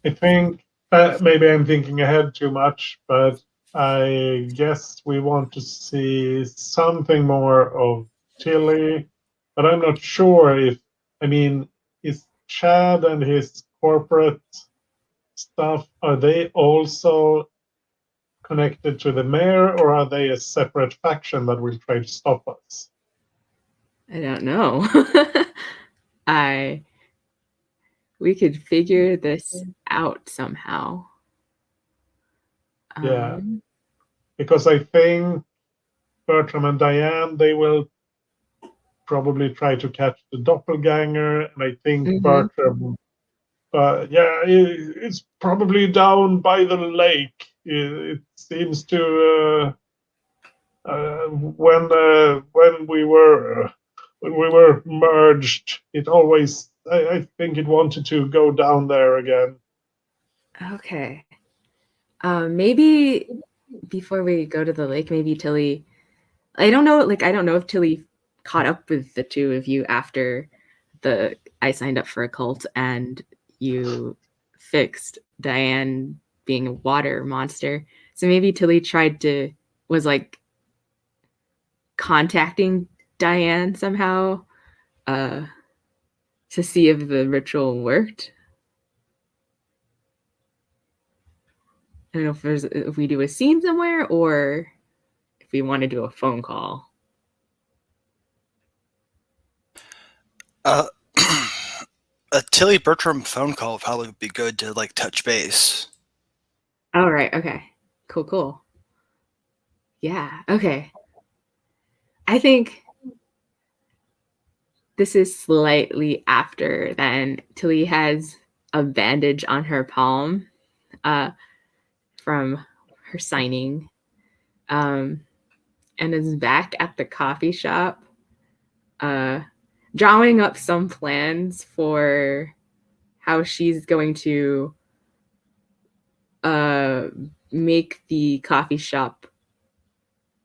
Speaker 3: I think maybe I'm thinking ahead too much, but I guess we want to see something more of Tilly. But I'm not sure if, I mean, is Chad and his corporate stuff, are they also connected to the mayor, or are they a separate faction that will try to stop us?
Speaker 1: I don't know. We could figure this out somehow.
Speaker 3: Yeah, because I think Bertram and Diane, they will probably try to catch the doppelganger, and I think Bertram, yeah, it's probably down by the lake. It seems to when we were merged, it always I think it wanted to go down there again.
Speaker 1: Okay. Maybe before we go to the lake, maybe Tilly. I don't know if Tilly caught up with the two of you after I signed up for a cult and you fixed Diane being a water monster. So maybe Tilly was like contacting Diane somehow to see if the ritual worked. I don't know if we do a scene somewhere or if we want to do a phone call.
Speaker 2: A Tilly Bertram phone call would probably be good to like touch base.
Speaker 1: All right. Okay. Cool. Yeah. Okay. I think this is slightly after then. Tilly has a bandage on her palm from her signing and is back at the coffee shop drawing up some plans for how she's going to make the coffee shop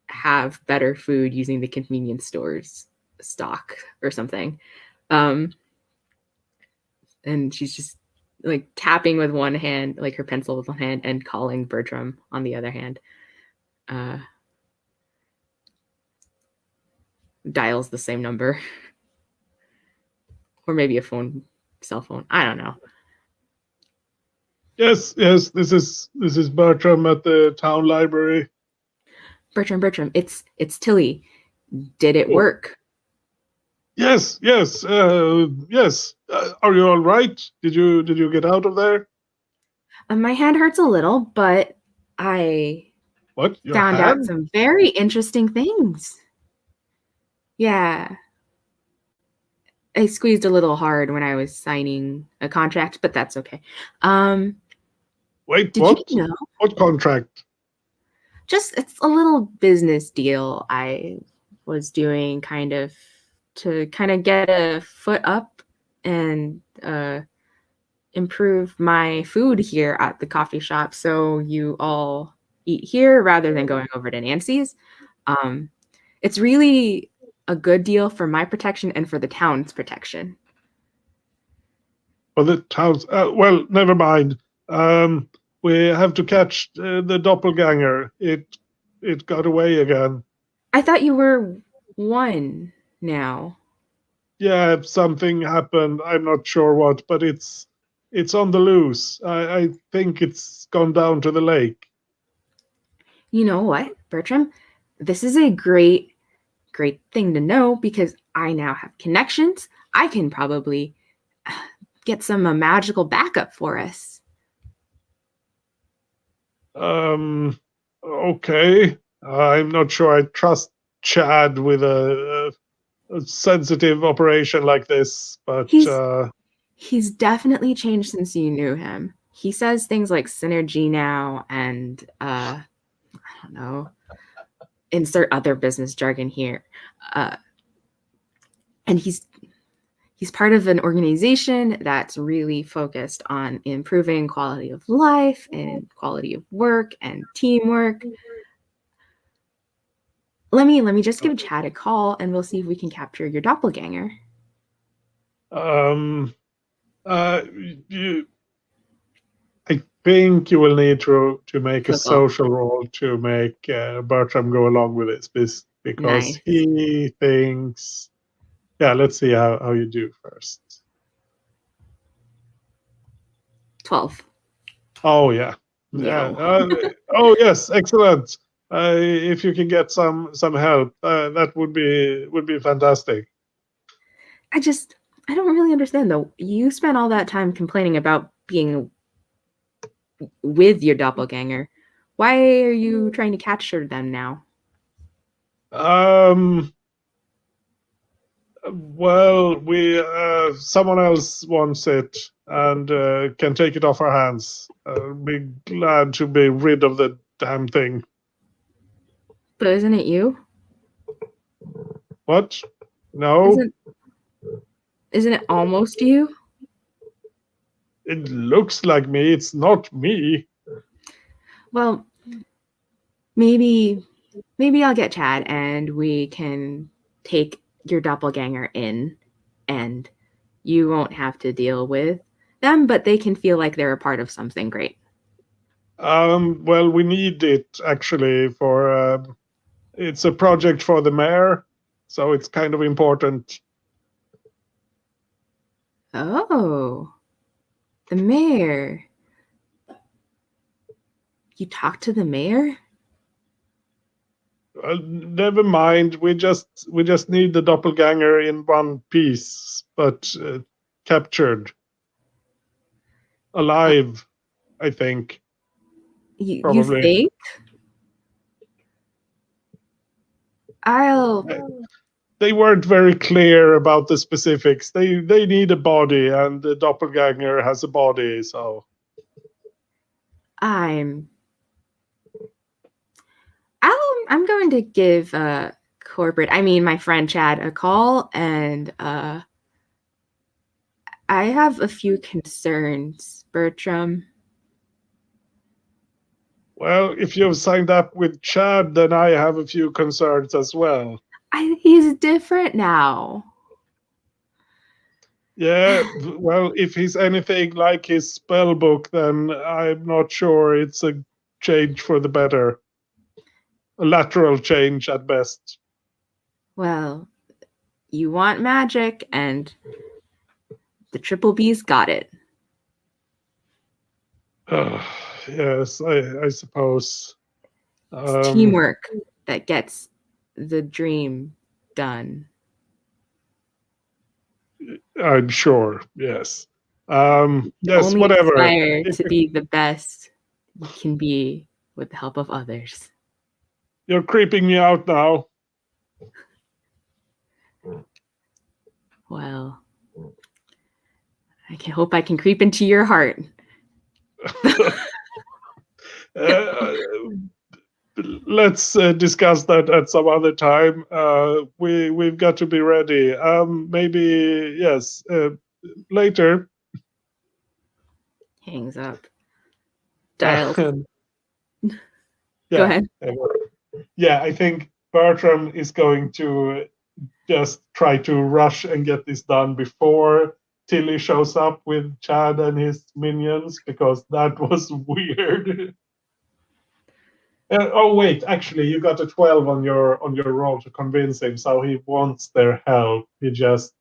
Speaker 1: have better food using the convenience store's stock or something. And she's just like tapping with one hand, like her pencil with one hand, and calling Bertram on the other hand. Dials the same number. Or maybe a cell phone. I don't know.
Speaker 3: Yes, this is Bertram at the town library.
Speaker 1: Bertram, it's Tilly. Did it work?
Speaker 3: Yes. Are you all right? Did you get out of there?
Speaker 1: My hand hurts a little, but I found out some very interesting things. Yeah. I squeezed a little hard when I was signing a contract, but that's okay.
Speaker 3: Wait,
Speaker 1: did
Speaker 3: what?
Speaker 1: You know?
Speaker 3: What contract?
Speaker 1: It's a little business deal I was doing to get a foot up and improve my food here at the coffee shop so you all eat here rather than going over to Nancy's. It's really a good deal for my protection and for the town's protection.
Speaker 3: For the towns, well, never mind. We have to catch the doppelganger. It got away again.
Speaker 1: I thought you were one now.
Speaker 3: Yeah, something happened. I'm not sure what, but it's on the loose. I think it's gone down to the lake.
Speaker 1: You know what, Bertram? This is a great thing to know because I now have connections. I can probably get some magical backup for us.
Speaker 3: Okay. I'm not sure I trust Chad with a sensitive operation like this, but
Speaker 1: He's definitely changed since you knew him. He says things like synergy now and I don't know, insert other business jargon here. And he's part of an organization that's really focused on improving quality of life and quality of work and teamwork. Let me just give Chad a call and we'll see if we can capture your doppelganger.
Speaker 3: I think you will need to make a
Speaker 1: Football.
Speaker 3: social role to make Bertram go along with this because
Speaker 1: Nice.
Speaker 3: he thinks. Yeah, let's see how you do first.
Speaker 1: 12.
Speaker 3: Oh yeah,
Speaker 1: No.
Speaker 3: oh yes, excellent. If you can get some help, that would be fantastic.
Speaker 1: I don't really understand though. You spent all that time complaining about being with your doppelganger. Why are you trying to capture them now?
Speaker 3: Well, we someone else wants it and can take it off our hands. Be glad to be rid of the damn thing.
Speaker 1: But isn't it you?
Speaker 3: What? No.
Speaker 1: Isn't it almost you?
Speaker 3: It looks like me. It's not me.
Speaker 1: Well, maybe I'll get Chad and we can take your doppelganger in and you won't have to deal with them, but they can feel like they're a part of something great.
Speaker 3: Well, we need it actually for it's a project for the mayor, so it's kind of important.
Speaker 1: Oh, the mayor. You talked to the mayor?
Speaker 3: Never mind. We just need the doppelganger in one piece, but captured, alive. I think.
Speaker 1: You
Speaker 3: Probably.
Speaker 1: think?
Speaker 3: They weren't very clear about the specifics. They need a body, and the doppelganger has a body. So
Speaker 1: I'm going to give my friend Chad a call, and I have a few concerns, Bertram.
Speaker 3: well, if you've signed up with Chad, then I have a few concerns as well.
Speaker 1: He's different now.
Speaker 3: Yeah, well, if he's anything like his spell book, then I'm not sure it's a change for the better. A lateral change at best.
Speaker 1: Well, you want magic, and the Triple B's got it.
Speaker 3: Yes, I suppose.
Speaker 1: It's teamwork that gets the dream done.
Speaker 3: I'm sure. Yes. Yes.
Speaker 1: Only
Speaker 3: Whatever.
Speaker 1: aspire to be the best you can be with the help of others.
Speaker 3: You're creeping me out now.
Speaker 1: Well, I can hope I can creep into your heart.
Speaker 3: Let's discuss that at some other time. We've got to be ready. Maybe yes. Later.
Speaker 1: Hangs up. Dials.
Speaker 3: Yeah,
Speaker 1: Go ahead.
Speaker 3: Yeah, I think Bertram is going to just try to rush and get this done before Tilly shows up with Chad and his minions, because that was weird. Oh wait, actually, you got a 12 on your roll to convince him, so he wants their help. He just,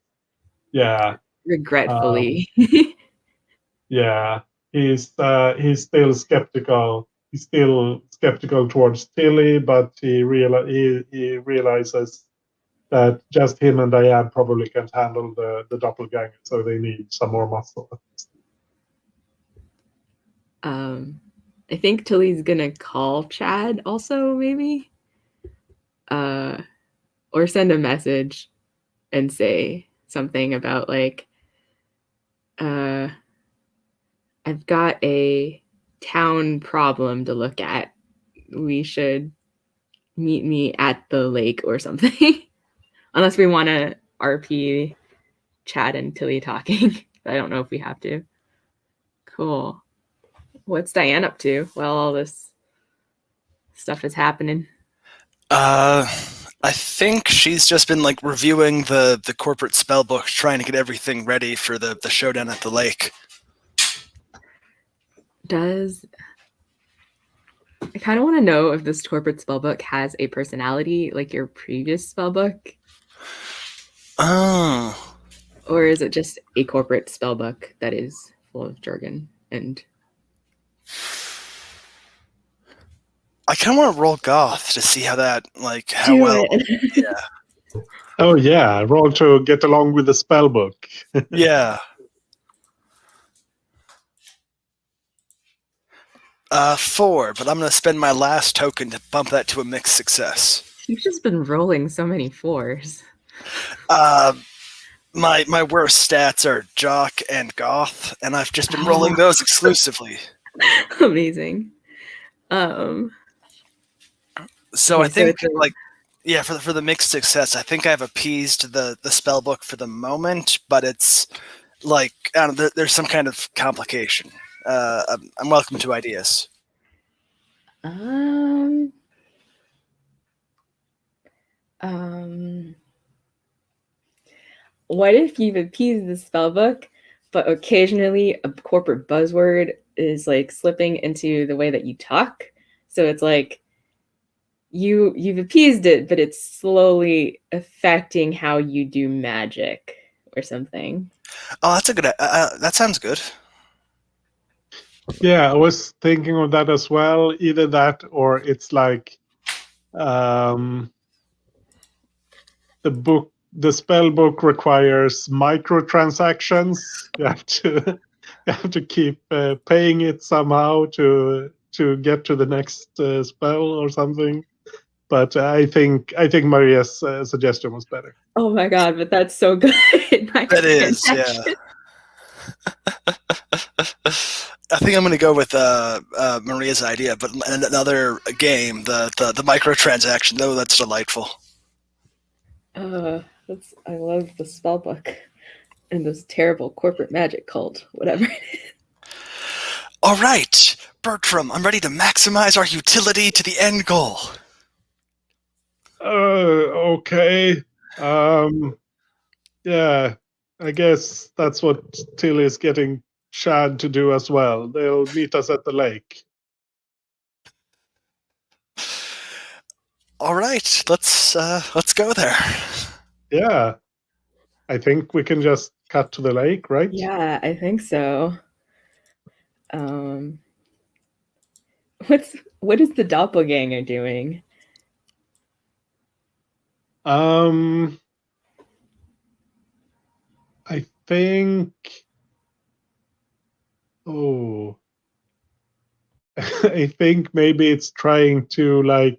Speaker 3: yeah,
Speaker 1: Regretfully.
Speaker 3: yeah, he's still skeptical. He's still skeptical towards Tilly, but he realizes that just him and Diane probably can't handle the doppelganger, so they need some more muscle.
Speaker 1: I think Tilly's gonna call Chad also, maybe. Or send a message and say something about like, I've got a town problem to look at. We should meet me at the lake or something. Unless we want to RP Chad and Tilly talking. I don't know if we have to. Cool. What's Diane up to while all this stuff is happening?
Speaker 2: I think she's just been like reviewing the corporate spell book, trying to get everything ready for the showdown at the lake.
Speaker 1: I kind of want to know if this corporate spellbook has a personality like your previous spellbook.
Speaker 2: Oh.
Speaker 1: Or is it just a corporate spellbook that is full of jargon and...
Speaker 2: I kind of want to roll goth to see how that, like, how
Speaker 1: Do
Speaker 2: well.
Speaker 1: it.
Speaker 2: Yeah.
Speaker 3: Oh yeah, roll to get along with the spell book.
Speaker 2: Yeah. 4, but I'm going to spend my last token to bump that to a mixed success.
Speaker 1: You've just been rolling so many 4s.
Speaker 2: My worst stats are jock and goth, and I've just been rolling those exclusively.
Speaker 1: Amazing.
Speaker 2: So I think, for the mixed success, I think I've appeased the spell book for the moment, but it's like, I don't know, there's some kind of complication. I'm welcome to ideas.
Speaker 1: What if you've appeased the spellbook, but occasionally a corporate buzzword is like slipping into the way that you talk? So it's like you've appeased it, but it's slowly affecting how you do magic or something.
Speaker 2: Oh, that's a good. That sounds good.
Speaker 3: Yeah, I was thinking of that as well. Either that, or it's like the spell book requires microtransactions. You have to keep paying it somehow to get to the next spell or something. But I think Maria's suggestion was better.
Speaker 1: Oh my god, but that's so good.
Speaker 2: That is, yeah. I think I'm going to go with Maria's idea, but another game, the microtransaction. Oh, that's delightful.
Speaker 1: I love the spell book and this terrible corporate magic cult, whatever it is.
Speaker 2: All right, Bertram, I'm ready to maximize our utility to the end goal.
Speaker 3: Okay. Yeah, I guess that's what Tilly is getting Chad to do as well. They'll meet us at the lake.
Speaker 2: All right, let's go there.
Speaker 3: Yeah, I think we can just cut to the lake, right?
Speaker 1: Yeah, I think so. What is the doppelganger doing?
Speaker 3: I think. Oh, I think maybe it's trying to like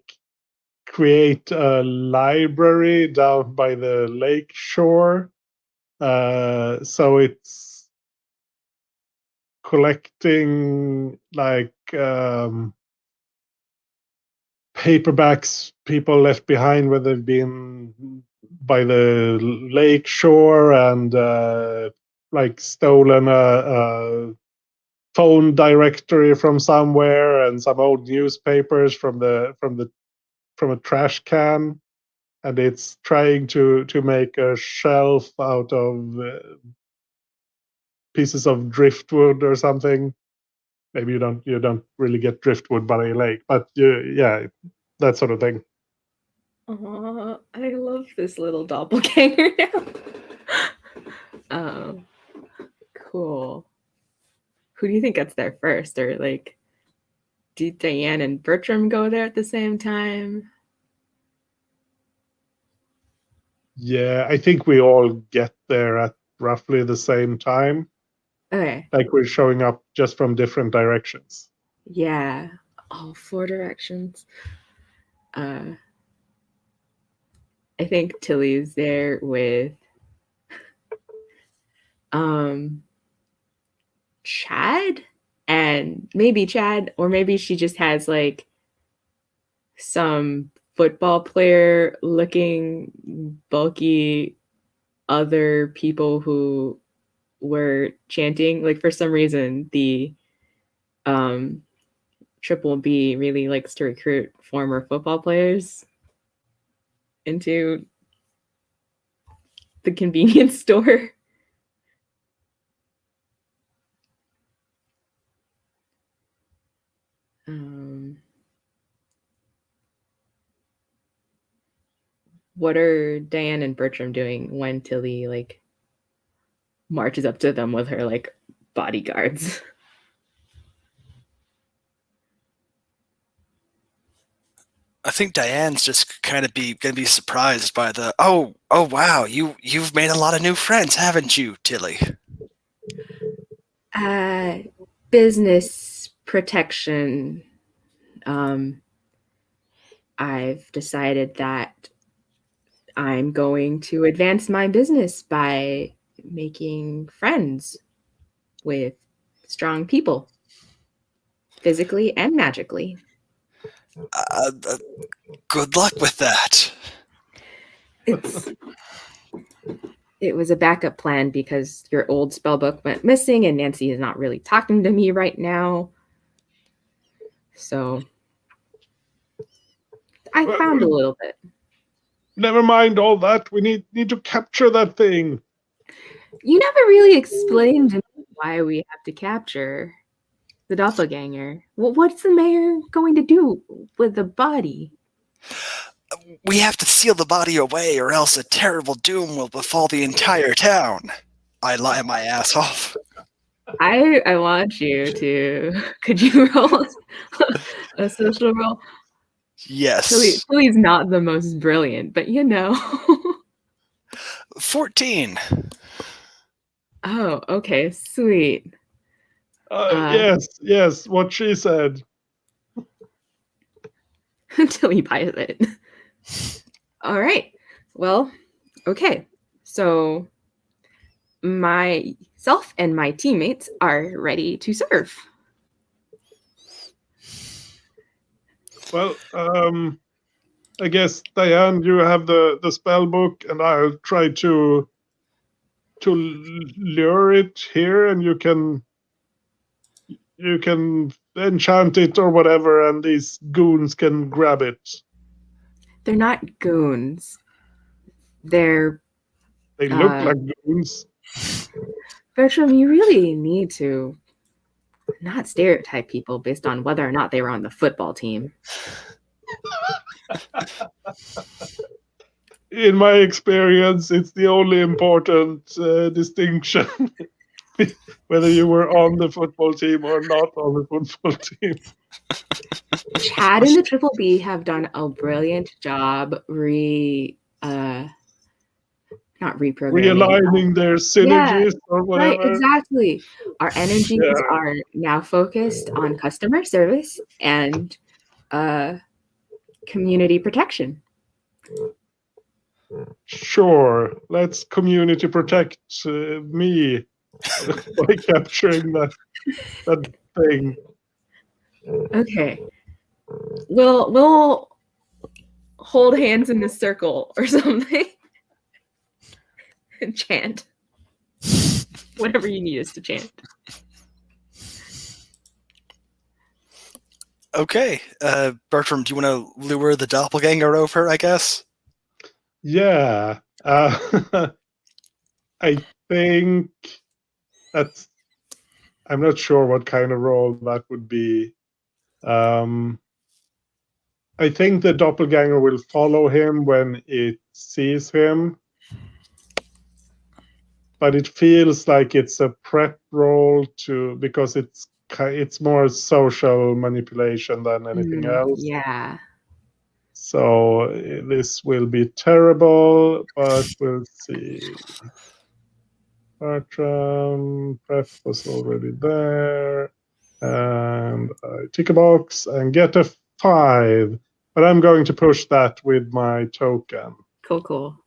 Speaker 3: create a library down by the lake shore. So it's collecting like paperbacks people left behind where they've been by the lake shore, and like stolen a phone directory from somewhere and some old newspapers from a trash can, and it's trying to make a shelf out of pieces of driftwood or something. Maybe you don't really get driftwood by a lake, but yeah, that sort of thing.
Speaker 1: I love this little doppelganger now. Cool. Who do you think gets there first? Or like, do Diane and Bertram go there at the same time?
Speaker 3: Yeah, I think we all get there at roughly the same time.
Speaker 1: Okay.
Speaker 3: Like we're showing up just from different directions.
Speaker 1: Yeah. All 4 directions. I think Tilly's there with Chad, and maybe Chad, or maybe she just has like some football player looking bulky other people who were chanting. Like for some reason the Triple B really likes to recruit former football players into the convenience store. What are Diane and Bertram doing when Tilly like marches up to them with her like bodyguards?
Speaker 2: I think Diane's just kind of gonna be surprised by the oh wow, you've made a lot of new friends, haven't you, Tilly?
Speaker 1: Business protection. I've decided that I'm going to advance my business by making friends with strong people, physically and magically.
Speaker 2: Good luck with that.
Speaker 1: It was a backup plan because your old spellbook went missing and Nancy is not really talking to me right now. So I found a little bit.
Speaker 3: Never mind all that. We need to capture that thing.
Speaker 1: You never really explained to me why we have to capture the doppelganger. What's the mayor going to do with the body?
Speaker 2: We have to seal the body away, or else a terrible doom will befall the entire town. I lie my ass off.
Speaker 1: I want you to. Could you roll a social roll?
Speaker 2: Yes.
Speaker 1: Tilly's not the most brilliant, but you know.
Speaker 2: 14.
Speaker 1: Oh, okay, sweet.
Speaker 3: Yes, what she said.
Speaker 1: Tilly buys it. All right. Well, okay. So myself and my teammates are ready to serve.
Speaker 3: Well, I guess Diane, you have the spell book, and I'll try to lure it here, and you can enchant it or whatever, and these goons can grab it.
Speaker 1: They're not goons.
Speaker 3: They look like goons.
Speaker 1: Bertram, you really need to not stereotype people based on whether or not they were on the football team.
Speaker 3: In my experience, it's the only important distinction. Whether you were on the football team or not on the football team.
Speaker 1: Chad and the Triple B have done a brilliant job not reprogramming.
Speaker 3: Realigning their synergies or whatever.
Speaker 1: Right, exactly. Our energies are now focused on customer service and community protection.
Speaker 3: Sure, let's community protect me by capturing that thing.
Speaker 1: Okay. We'll hold hands in a circle or something and chant. Whatever you need us to chant.
Speaker 2: Okay, Bertram, do you want to lure the doppelganger over, I guess?
Speaker 3: Yeah. I think that's. I'm not sure what kind of role that would be. Um, I think the doppelganger will follow him when it sees him, but it feels like it's a prep role to because it's more social manipulation than anything else.
Speaker 1: Yeah.
Speaker 3: So this will be terrible, but we'll see. Bartram prep was already there, and I tick a box and get a 5. But I'm going to push that with my token.
Speaker 1: Cool.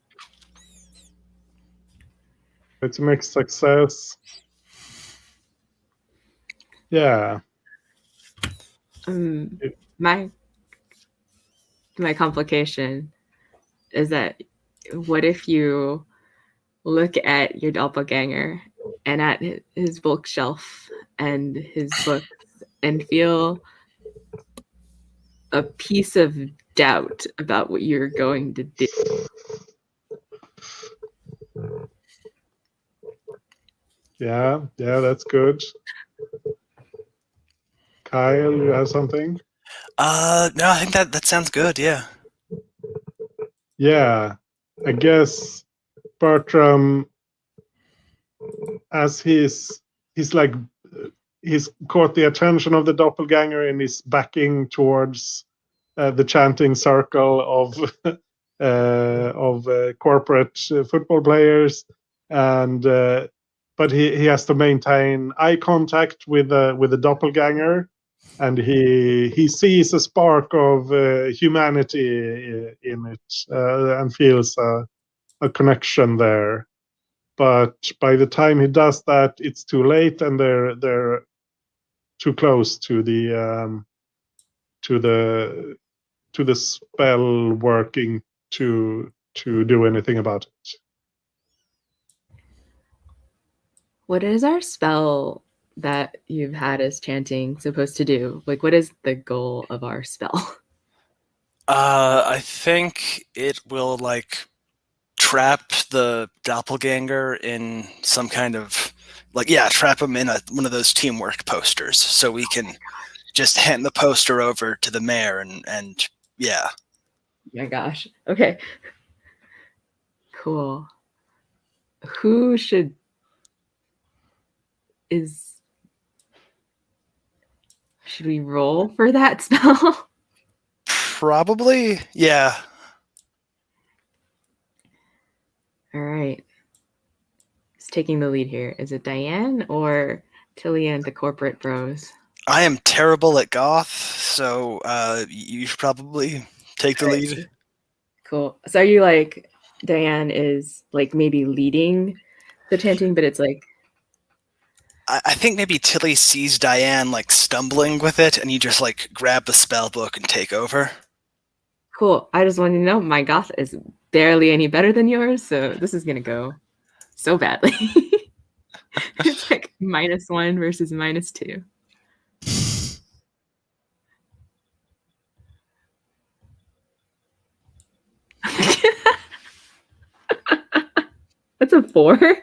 Speaker 3: It's a mixed success. Yeah.
Speaker 1: My complication is that what if you look at your doppelganger and at his bookshelf and his books and feel a piece of doubt about what you're going to do?
Speaker 3: Yeah, that's good. Kyle, you have something?
Speaker 2: No, I think that sounds good, yeah.
Speaker 3: Yeah, I guess Bertram, as he's like he's caught the attention of the doppelganger and is backing towards the chanting circle of corporate football players, and but he has to maintain eye contact with the doppelganger, and he sees a spark of humanity in it and feels a connection there. But by the time he does that, it's too late, and they're too close to the to the spell working to do anything about it.
Speaker 1: What is our spell that you've had as chanting supposed to do? Like, what is the goal of our spell?
Speaker 2: I think it will, like, trap the doppelganger in some kind of, like, yeah, trap him in one of those teamwork posters so we can just hand the poster over to the mayor and yeah.
Speaker 1: My gosh. Okay. Cool. Who should we roll for that spell?
Speaker 2: Probably, yeah.
Speaker 1: All right. Who's taking the lead here? Is it Diane or Tilly and the corporate bros?
Speaker 2: I am terrible at goth, so you should probably take the lead.
Speaker 1: Cool. So are you like Diane is like maybe leading the chanting, but it's like
Speaker 2: I think maybe Tilly sees Diane like stumbling with it, and you just like grab the spell book and take over.
Speaker 1: cool. I just wanted to know my goth is barely any better than yours, so this is gonna go so badly. It's like -1 versus -2. That's a 4,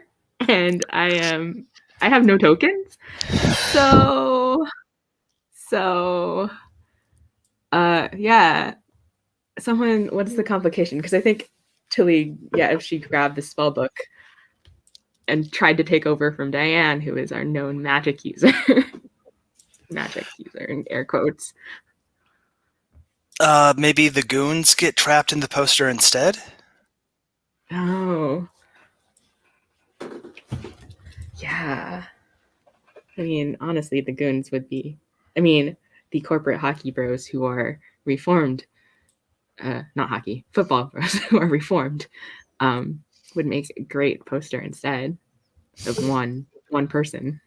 Speaker 1: and I have no tokens. So yeah. Someone, what's the complication? Because I think Tilly, yeah, if she grabbed the spell book and tried to take over from Diane, who is our known magic user, magic user in air quotes.
Speaker 2: Maybe the goons get trapped in the poster instead?
Speaker 1: Oh. Yeah. I mean, honestly, the goons would be, the corporate hockey bros who are reformed, not hockey, football bros who are reformed, would make a great poster instead of one person.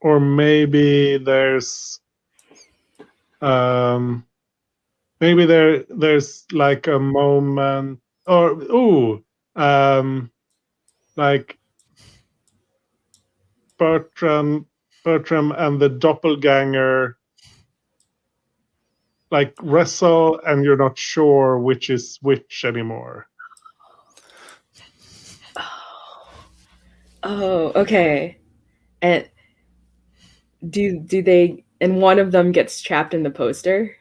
Speaker 3: Or maybe there's there's like a moment, or like Bertram Bertram and the doppelganger like wrestle, and you're not sure which is which anymore.
Speaker 1: Oh, okay. And do they? And one of them gets trapped in the poster,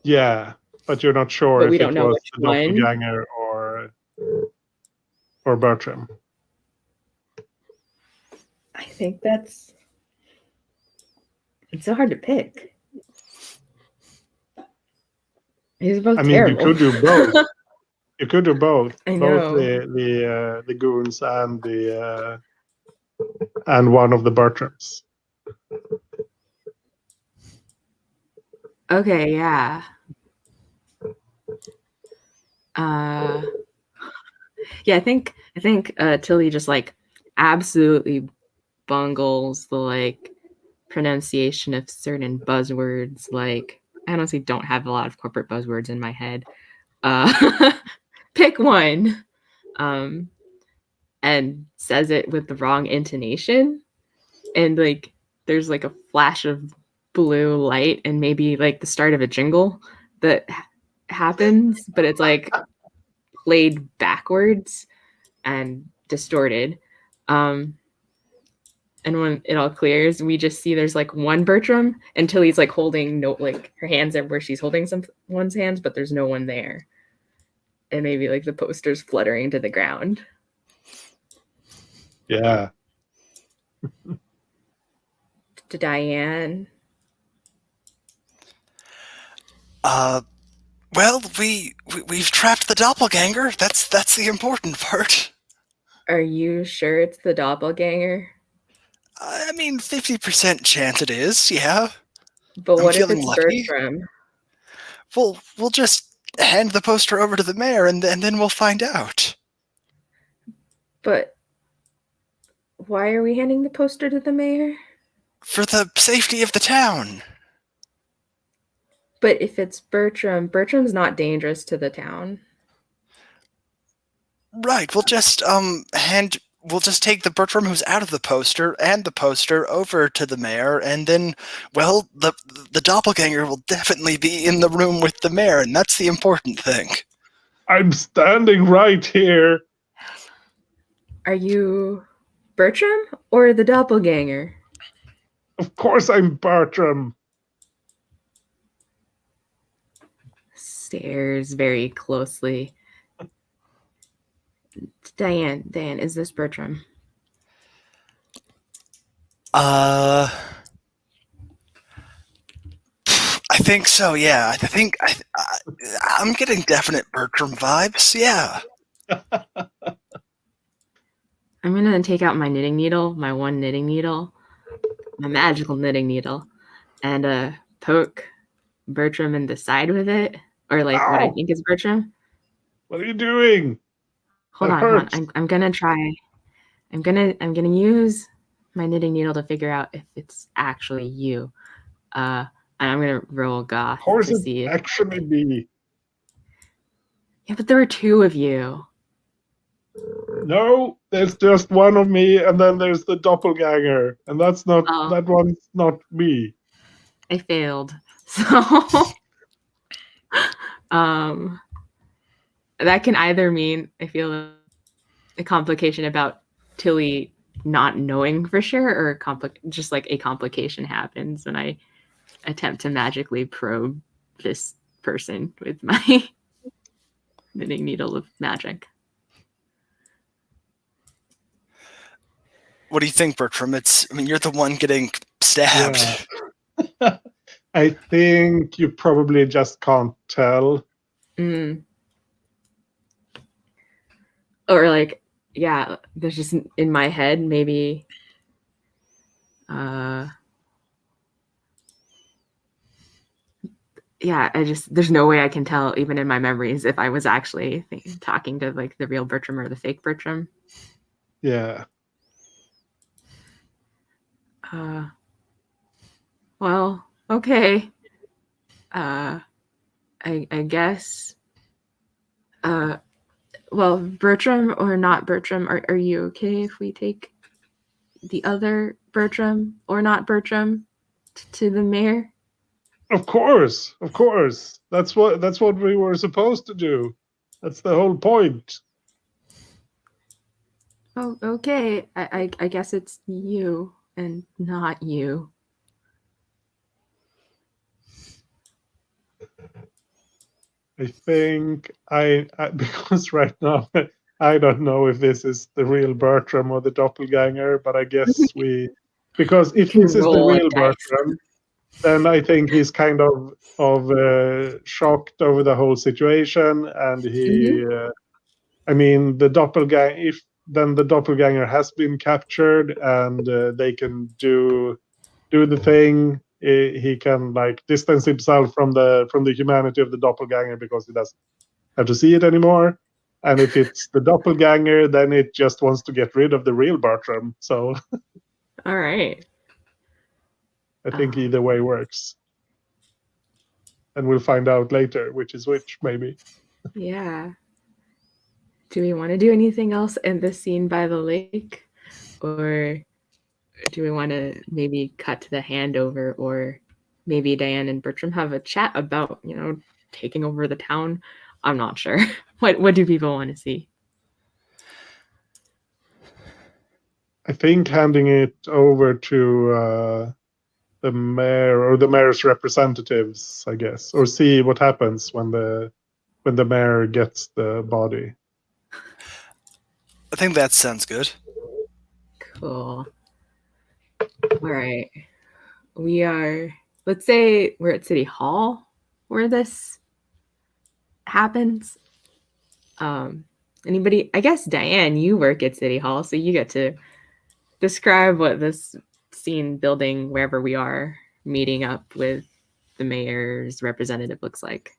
Speaker 3: Yeah, but you're not sure
Speaker 1: but we
Speaker 3: if
Speaker 1: don't
Speaker 3: it
Speaker 1: know
Speaker 3: was
Speaker 1: which
Speaker 3: the
Speaker 1: one.
Speaker 3: doppelganger or Bertram.
Speaker 1: I think it's so hard to pick. These are both
Speaker 3: I mean, you
Speaker 1: terrible.
Speaker 3: could do both. You could do both.
Speaker 1: I
Speaker 3: Both
Speaker 1: know.
Speaker 3: the goons and the and one of the Bertrams.
Speaker 1: Okay, yeah. Uh, yeah, I think Tilly just like absolutely bungles the like pronunciation of certain buzzwords. Like I honestly don't have a lot of corporate buzzwords in my head. Pick one. And says it with the wrong intonation. And like there's like a flash of blue light and maybe like the start of a jingle that happens, but it's like played backwards and distorted. And when it all clears, we just see there's like one Bertram until he's like holding like her hands are where she's holding someone's hands, but there's no one there. And maybe like the poster's fluttering to the ground.
Speaker 3: Yeah.
Speaker 1: To Diane.
Speaker 2: Well, we've trapped the doppelganger. That's the important part.
Speaker 1: Are you sure it's the doppelganger?
Speaker 2: I mean, 50% chance it is. Yeah,
Speaker 1: But
Speaker 2: I'm
Speaker 1: what if
Speaker 2: feeling
Speaker 1: it's
Speaker 2: lucky.
Speaker 1: Bertram?
Speaker 2: We'll just hand the poster over to the mayor, and then we'll find out.
Speaker 1: But why are we handing the poster to the mayor?
Speaker 2: For the safety of the town.
Speaker 1: But if it's Bertram, Bertram's not dangerous to the town.
Speaker 2: Right, we'll just take the Bertram who's out of the poster and the poster over to the mayor, and then, well, the doppelganger will definitely be in the room with the mayor, and that's the important thing.
Speaker 3: I'm standing right here.
Speaker 1: Are you Bertram or the doppelganger?
Speaker 3: Of course I'm Bertram.
Speaker 1: Stares very closely. Diane, is this Bertram?
Speaker 2: I think so, yeah. I'm getting definite Bertram vibes, yeah.
Speaker 1: I'm gonna take out my knitting needle, my one knitting needle, my magical knitting needle, and poke Bertram in the side with it, or like what I
Speaker 3: Ow!
Speaker 1: think is Bertram.
Speaker 3: What are you doing?
Speaker 1: Hold
Speaker 3: That
Speaker 1: on.
Speaker 3: hurts.
Speaker 1: I'm gonna try. I'm gonna use my knitting needle to figure out if it's actually you. And I'm gonna roll goth
Speaker 3: Of course
Speaker 1: to
Speaker 3: it
Speaker 1: see if.
Speaker 3: actually be.
Speaker 1: Yeah, but there were two of you.
Speaker 3: No, there's just one of me, and then there's the doppelganger, and that's not that one's not me.
Speaker 1: I failed. So that can either mean I feel a complication about Tilly not knowing for sure, or just like a complication happens when I attempt to magically probe this person with my knitting needle of magic.
Speaker 2: What do you think, Bertram? You're the one getting stabbed.
Speaker 3: Yeah. I think you probably just can't tell.
Speaker 1: Or like, yeah, there's just in my head, maybe yeah, there's no way I can tell even in my memories if I was actually talking to like the real Bertram or the fake Bertram.
Speaker 3: Yeah.
Speaker 1: Well, okay. I guess. Well, Bertram or not Bertram, are you okay if we take the other Bertram or not Bertram to the mayor?
Speaker 3: Of course, of course. That's what we were supposed to do. That's the whole point.
Speaker 1: Oh, okay. I guess it's you and not you.
Speaker 3: I think I because right now I don't know if this is the real Bertram or the doppelganger, but I guess because
Speaker 1: You
Speaker 3: if
Speaker 1: can
Speaker 3: this is the
Speaker 1: roll a
Speaker 3: real
Speaker 1: dice.
Speaker 3: Bertram, then I think he's kind of shocked over the whole situation, and he, I mean, the doppelganger. If then the doppelganger has been captured, and they can do the thing. He can like distance himself from the humanity of the doppelganger because he doesn't have to see it anymore. And if it's the doppelganger, then it just wants to get rid of the real Bertram. So
Speaker 1: All right.
Speaker 3: I think either way works. And we'll find out later which is which, maybe.
Speaker 1: Yeah. Do we want to do anything else in this scene by the lake? Or do we want to maybe cut to the handover, or maybe Diane and Bertram have a chat about, taking over the town? I'm not sure. What do people want to see?
Speaker 3: I think handing it over to the mayor or the mayor's representatives, I guess, or see what happens when the mayor gets the body.
Speaker 2: I think that sounds good.
Speaker 1: Cool. All right. Let's say we're at City Hall where this happens. Anybody? I guess Diane, you work at City Hall, so you get to describe what this scene building, wherever we are meeting up with the mayor's representative, looks like.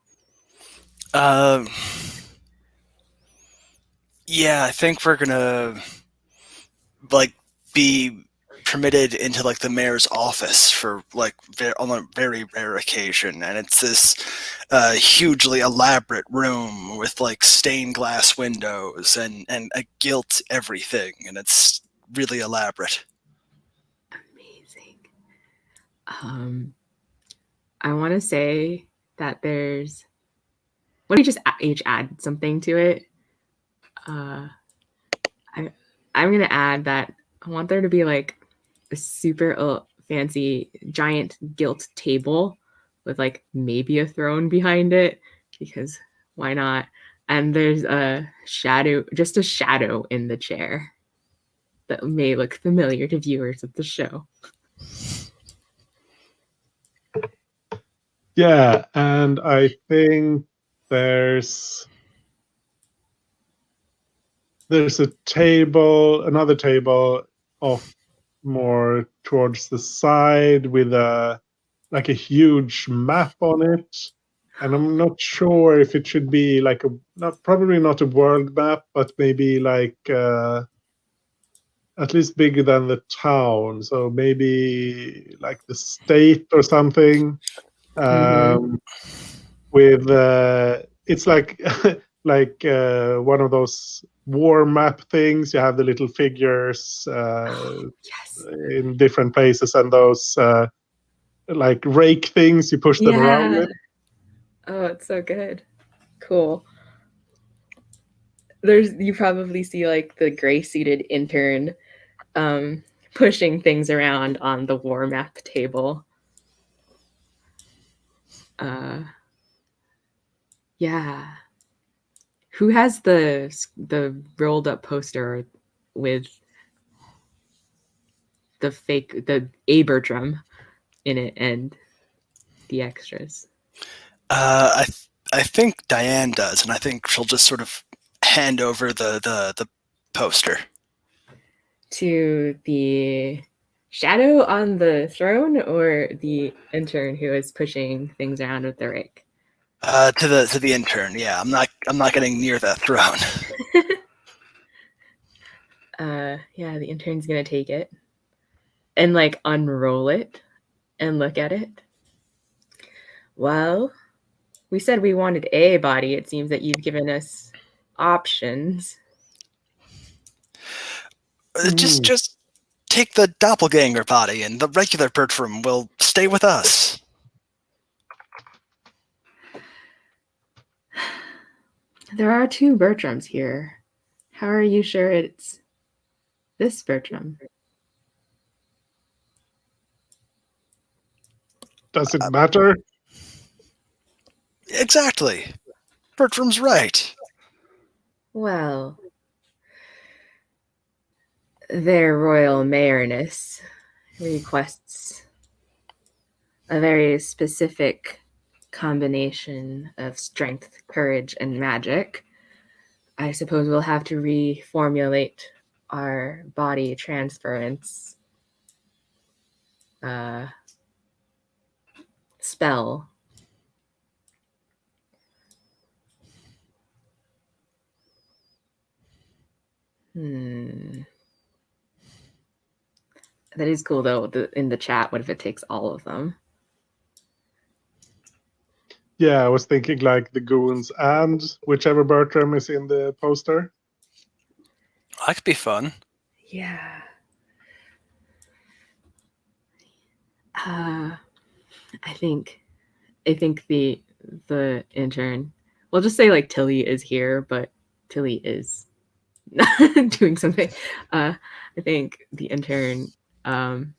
Speaker 2: Yeah, I think we're gonna be permitted into the mayor's office for on a very rare occasion, and it's this hugely elaborate room with stained glass windows and a gilt everything, and it's really elaborate.
Speaker 1: Amazing. I want to say that there's. Let me just each add something to it. I'm gonna add that I want there to be a super fancy giant gilt table with maybe a throne behind it, because why not? And there's just a shadow in the chair that may look familiar to viewers of the show.
Speaker 3: Yeah, and I think there's another table off more towards the side with a huge map on it. And I'm not sure if it should be probably not a world map, but maybe at least bigger than the town. So maybe the state or something. With it's one of those war map things. You have the little figures
Speaker 1: Yes.
Speaker 3: in different places, and those rake things you push them around with.
Speaker 1: Oh, it's so good. Cool. You probably see the gray-suited intern pushing things around on the war map table. Yeah. Who has the rolled up poster with the A Bertram in it and the extras?
Speaker 2: I think Diane does, and I think she'll just sort of hand over the poster
Speaker 1: to the shadow on the throne, or the intern who is pushing things around with the rake?
Speaker 2: To the intern. Yeah, I'm not getting near that throne.
Speaker 1: Yeah, the intern's gonna take it and unroll it and look at it. Well, we said we wanted a body. It seems that you've given us options.
Speaker 2: Just take the doppelganger body, and the regular Bertram will stay with us.
Speaker 1: There are two Bertrams here. How are you sure it's this Bertram?
Speaker 3: Does it matter?
Speaker 2: Exactly. Bertram's right.
Speaker 1: Well, their royal mayorness requests a very specific combination of strength, courage, and magic. I suppose we'll have to reformulate our body transference spell. That is cool, though, in the chat. What if it takes all of them?
Speaker 3: Yeah, I was thinking like the goons and whichever Bertram is in the poster.
Speaker 2: That could be fun.
Speaker 1: Yeah. I think the intern. We'll just say like Tilly is here, but Tilly is doing something. I think the intern kind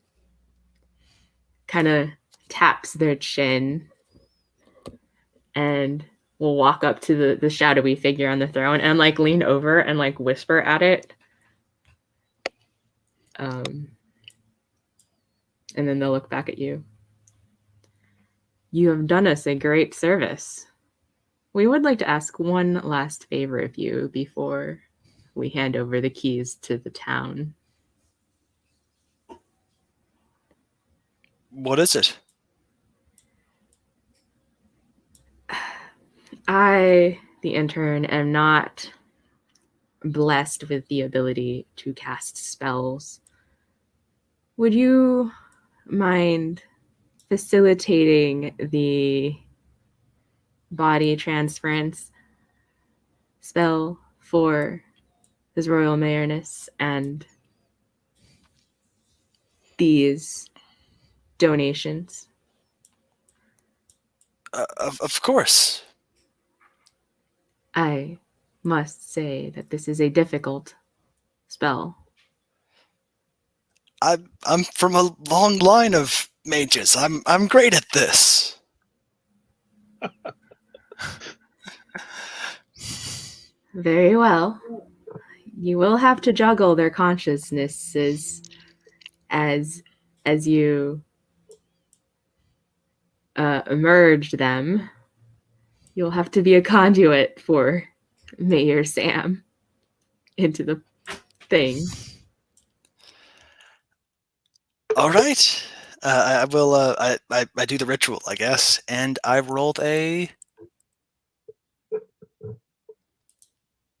Speaker 1: of taps their chin and will walk up to the shadowy figure on the throne and like lean over and like whisper at it. And then they'll look back at you. You have done us a great service. We would like to ask one last favor of you before we hand over the keys to the town.
Speaker 2: What is it?
Speaker 1: I, the intern, am not blessed with the ability to cast spells. Would you mind facilitating the body transference spell for His Royal Mayorness and these donations?
Speaker 2: Of course.
Speaker 1: I must say that this is a difficult spell.
Speaker 2: I'm from a long line of mages. I'm great at this.
Speaker 1: Very well. You will have to juggle their consciousnesses as you merge them. You'll have to be a conduit for Mayor Sam into the thing.
Speaker 2: All right. I will. I do the ritual, I guess, and I rolled a.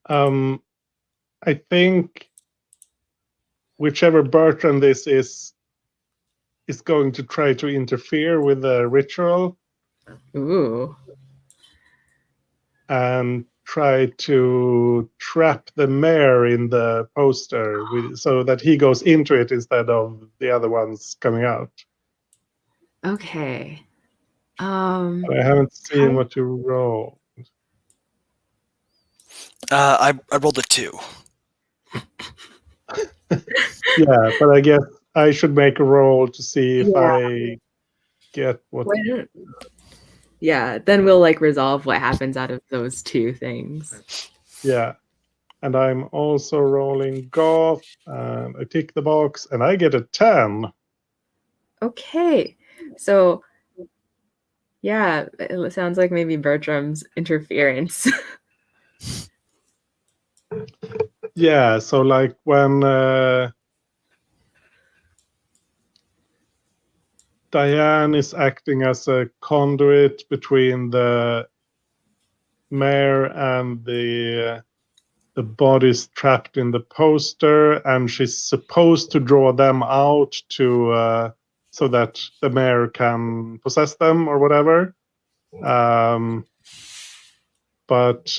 Speaker 3: I think whichever Bertrand this is going to try to interfere with the ritual.
Speaker 1: Ooh.
Speaker 3: And try to trap the mayor in the poster so that he goes into it instead of the other ones coming out.
Speaker 1: Okay.
Speaker 3: But I haven't seen what you roll.
Speaker 2: I rolled a 2.
Speaker 3: Yeah, but I guess I should make a roll to see if I get what.
Speaker 1: Yeah, then we'll like resolve what happens out of those two things.
Speaker 3: Yeah, and I'm also rolling goth, and I tick the box, and I get a 10.
Speaker 1: Okay, so yeah, it sounds like maybe Bertram's interference.
Speaker 3: Yeah, so like when Diane is acting as a conduit between the mayor and the bodies trapped in the poster, and she's supposed to draw them out to so that the mayor can possess them or whatever. But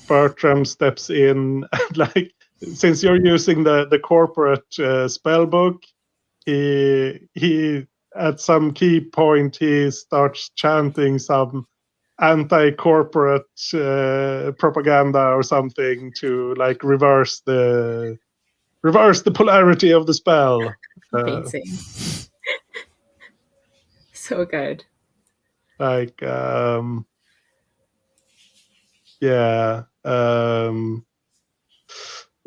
Speaker 3: Bertram steps in and like since you're using the corporate spell book, he at some key point he starts chanting some anti-corporate propaganda or something to like reverse the polarity of the spell.
Speaker 1: Amazing. So good.
Speaker 3: Like yeah.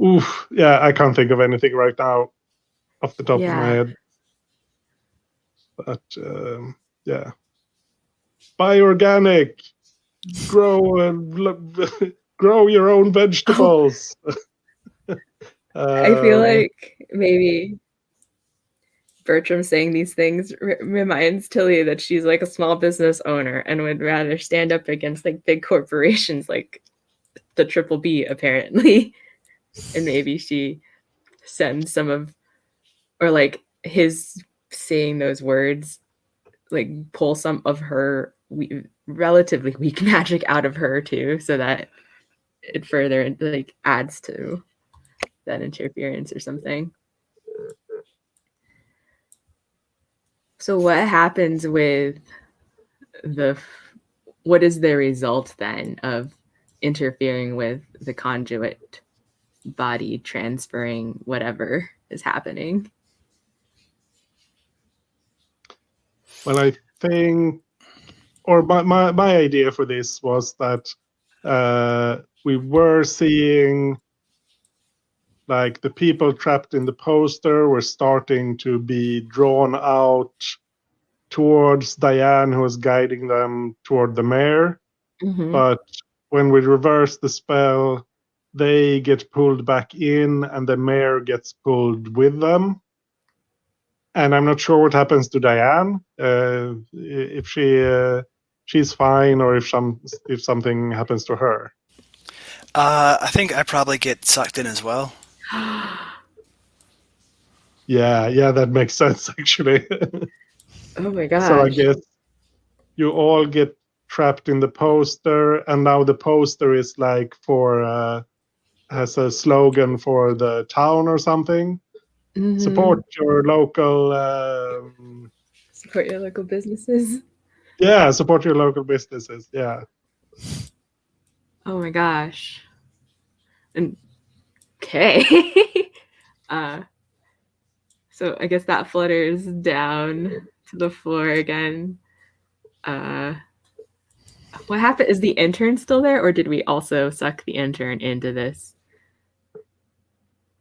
Speaker 3: Oof, yeah, I can't think of anything right now off the top of my
Speaker 1: Yeah.
Speaker 3: head. But yeah, buy organic, grow grow your own vegetables.
Speaker 1: I feel
Speaker 3: Um,
Speaker 1: like maybe Bertram saying these things reminds Tilly that she's like a small business owner and would rather stand up against like big corporations like the Triple B apparently. And maybe she sends some of, or like his saying those words, like pull some of her relatively weak magic out of her too, so that it further like adds to that interference or something. So what happens with what is the result then of interfering with the conduit body transferring whatever is happening?
Speaker 3: well, I think, or my idea for this was that we were seeing like the people trapped in the poster were starting to be drawn out towards Diane, who was guiding them toward the mayor.
Speaker 1: Mm-hmm.
Speaker 3: But when we reverse the spell, they get pulled back in and the mayor gets pulled with them. And I'm not sure what happens to Diane, if she's fine or if something happens to her.
Speaker 2: I think I probably get sucked in as well.
Speaker 3: Yeah, that makes sense actually.
Speaker 1: Oh my gosh.
Speaker 3: So I guess you all get trapped in the poster, and now the poster is like has a slogan for the town or something.
Speaker 1: Mm-hmm.
Speaker 3: Support your local.
Speaker 1: Support your local businesses.
Speaker 3: Yeah, support your local businesses. Yeah.
Speaker 1: Oh my gosh. And okay. So I guess that flutters down to the floor again. What happened? Is the intern still there, or did we also suck the intern into this?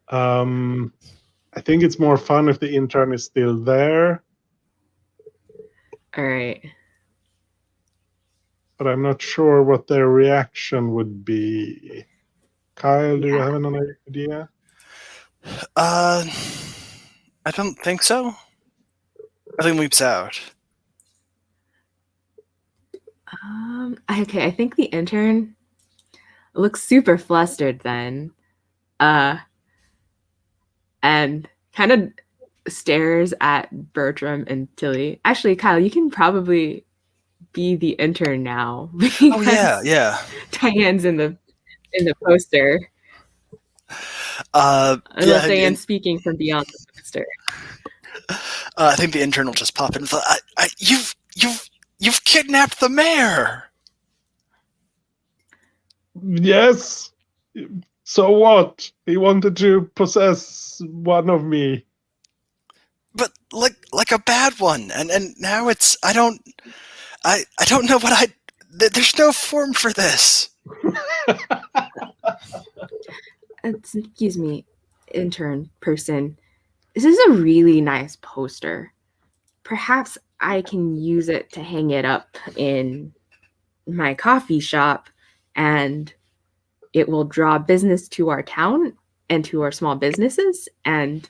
Speaker 3: I think it's more fun if the intern is still there.
Speaker 1: All right.
Speaker 3: But I'm not sure what their reaction would be. Kyle, do you have an idea?
Speaker 2: I don't think so. I think weeps out.
Speaker 1: Okay, I think the intern looks super flustered then. And kind of stares at Bertram and Tilly. Actually, Kyle, you can probably be the intern now.
Speaker 2: Oh yeah.
Speaker 1: Diane's in the poster. Unless Diane's speaking from beyond the poster.
Speaker 2: I think the intern will just pop in. You've kidnapped the mayor.
Speaker 3: Yes. So what? He wanted to possess one of me.
Speaker 2: But like a bad one, and now it's I don't know what there's no form for this.
Speaker 1: Excuse me, intern person. This is a really nice poster. Perhaps I can use it to hang it up in my coffee shop, and it will draw business to our town and to our small businesses, and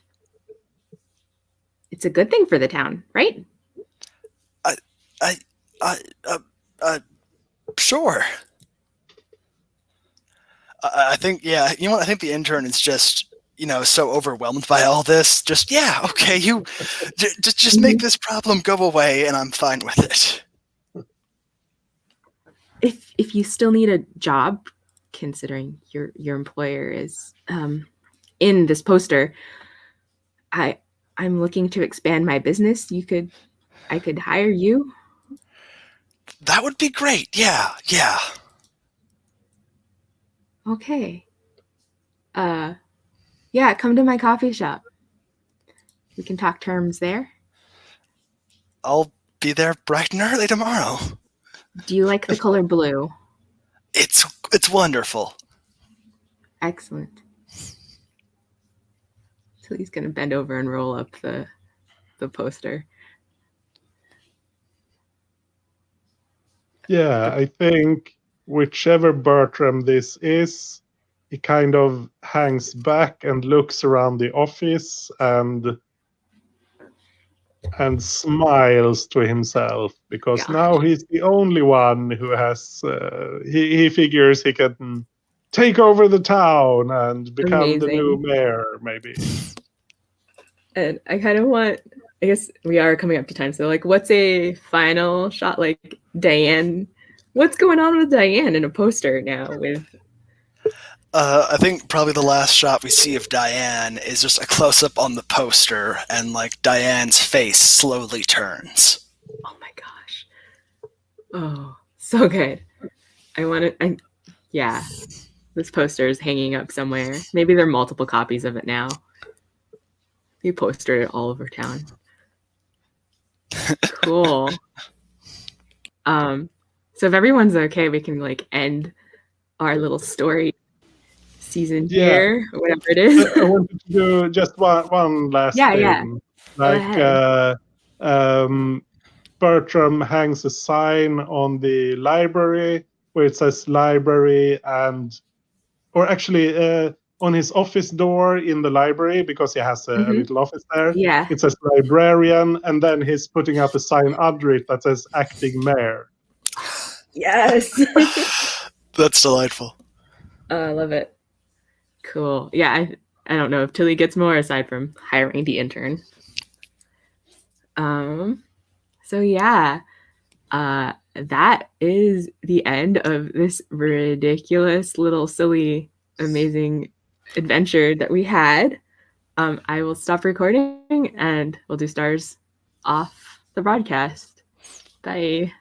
Speaker 1: it's a good thing for the town, right?
Speaker 2: Sure. I think, yeah, you know what? I think the intern is just, so overwhelmed by all this. Just, yeah, okay, you just make this problem go away, and I'm fine with it.
Speaker 1: If you still need a job, considering your employer is in this poster, I'm looking to expand my business. I could hire you.
Speaker 2: That would be great. Yeah.
Speaker 1: Okay. Yeah, come to my coffee shop. We can talk terms there.
Speaker 2: I'll be there bright and early tomorrow.
Speaker 1: Do you like the color blue?
Speaker 2: It's wonderful.
Speaker 1: Excellent. So he's gonna bend over and roll up the poster.
Speaker 3: Yeah, I think whichever Bertram this is, he kind of hangs back and looks around the office and smiles to himself, because
Speaker 1: Yeah.
Speaker 3: now he's the only one who has he figures he can take over the town and become the new
Speaker 1: Amazing.
Speaker 3: mayor, maybe.
Speaker 1: And I kind of want, I guess we are coming up to time. So, like, what's a final shot? Like, Diane, what's going on with Diane in a poster now with?
Speaker 2: I think probably the last shot we see of Diane is just a close-up on the poster, and like Diane's face slowly turns.
Speaker 1: Oh my gosh. Oh, so good. Yeah, this poster is hanging up somewhere. Maybe there are multiple copies of it now. You postered it all over town. Cool. So if everyone's okay, we can like end our little story season here, or whatever it is.
Speaker 3: I wanted to do just one last thing.
Speaker 1: Yeah.
Speaker 3: Like Bertram hangs a sign on the library where it says library, or actually on his office door in the library, because he has a little office there.
Speaker 1: Yeah.
Speaker 3: It says librarian, and then he's putting up a sign under it that says acting mayor.
Speaker 1: Yes.
Speaker 2: That's delightful.
Speaker 1: I love it. Cool. Yeah, I don't know if Tilly gets more aside from hiring the intern. So yeah, that is the end of this ridiculous little silly amazing adventure that we had. I will stop recording and we'll do stars off the broadcast. Bye.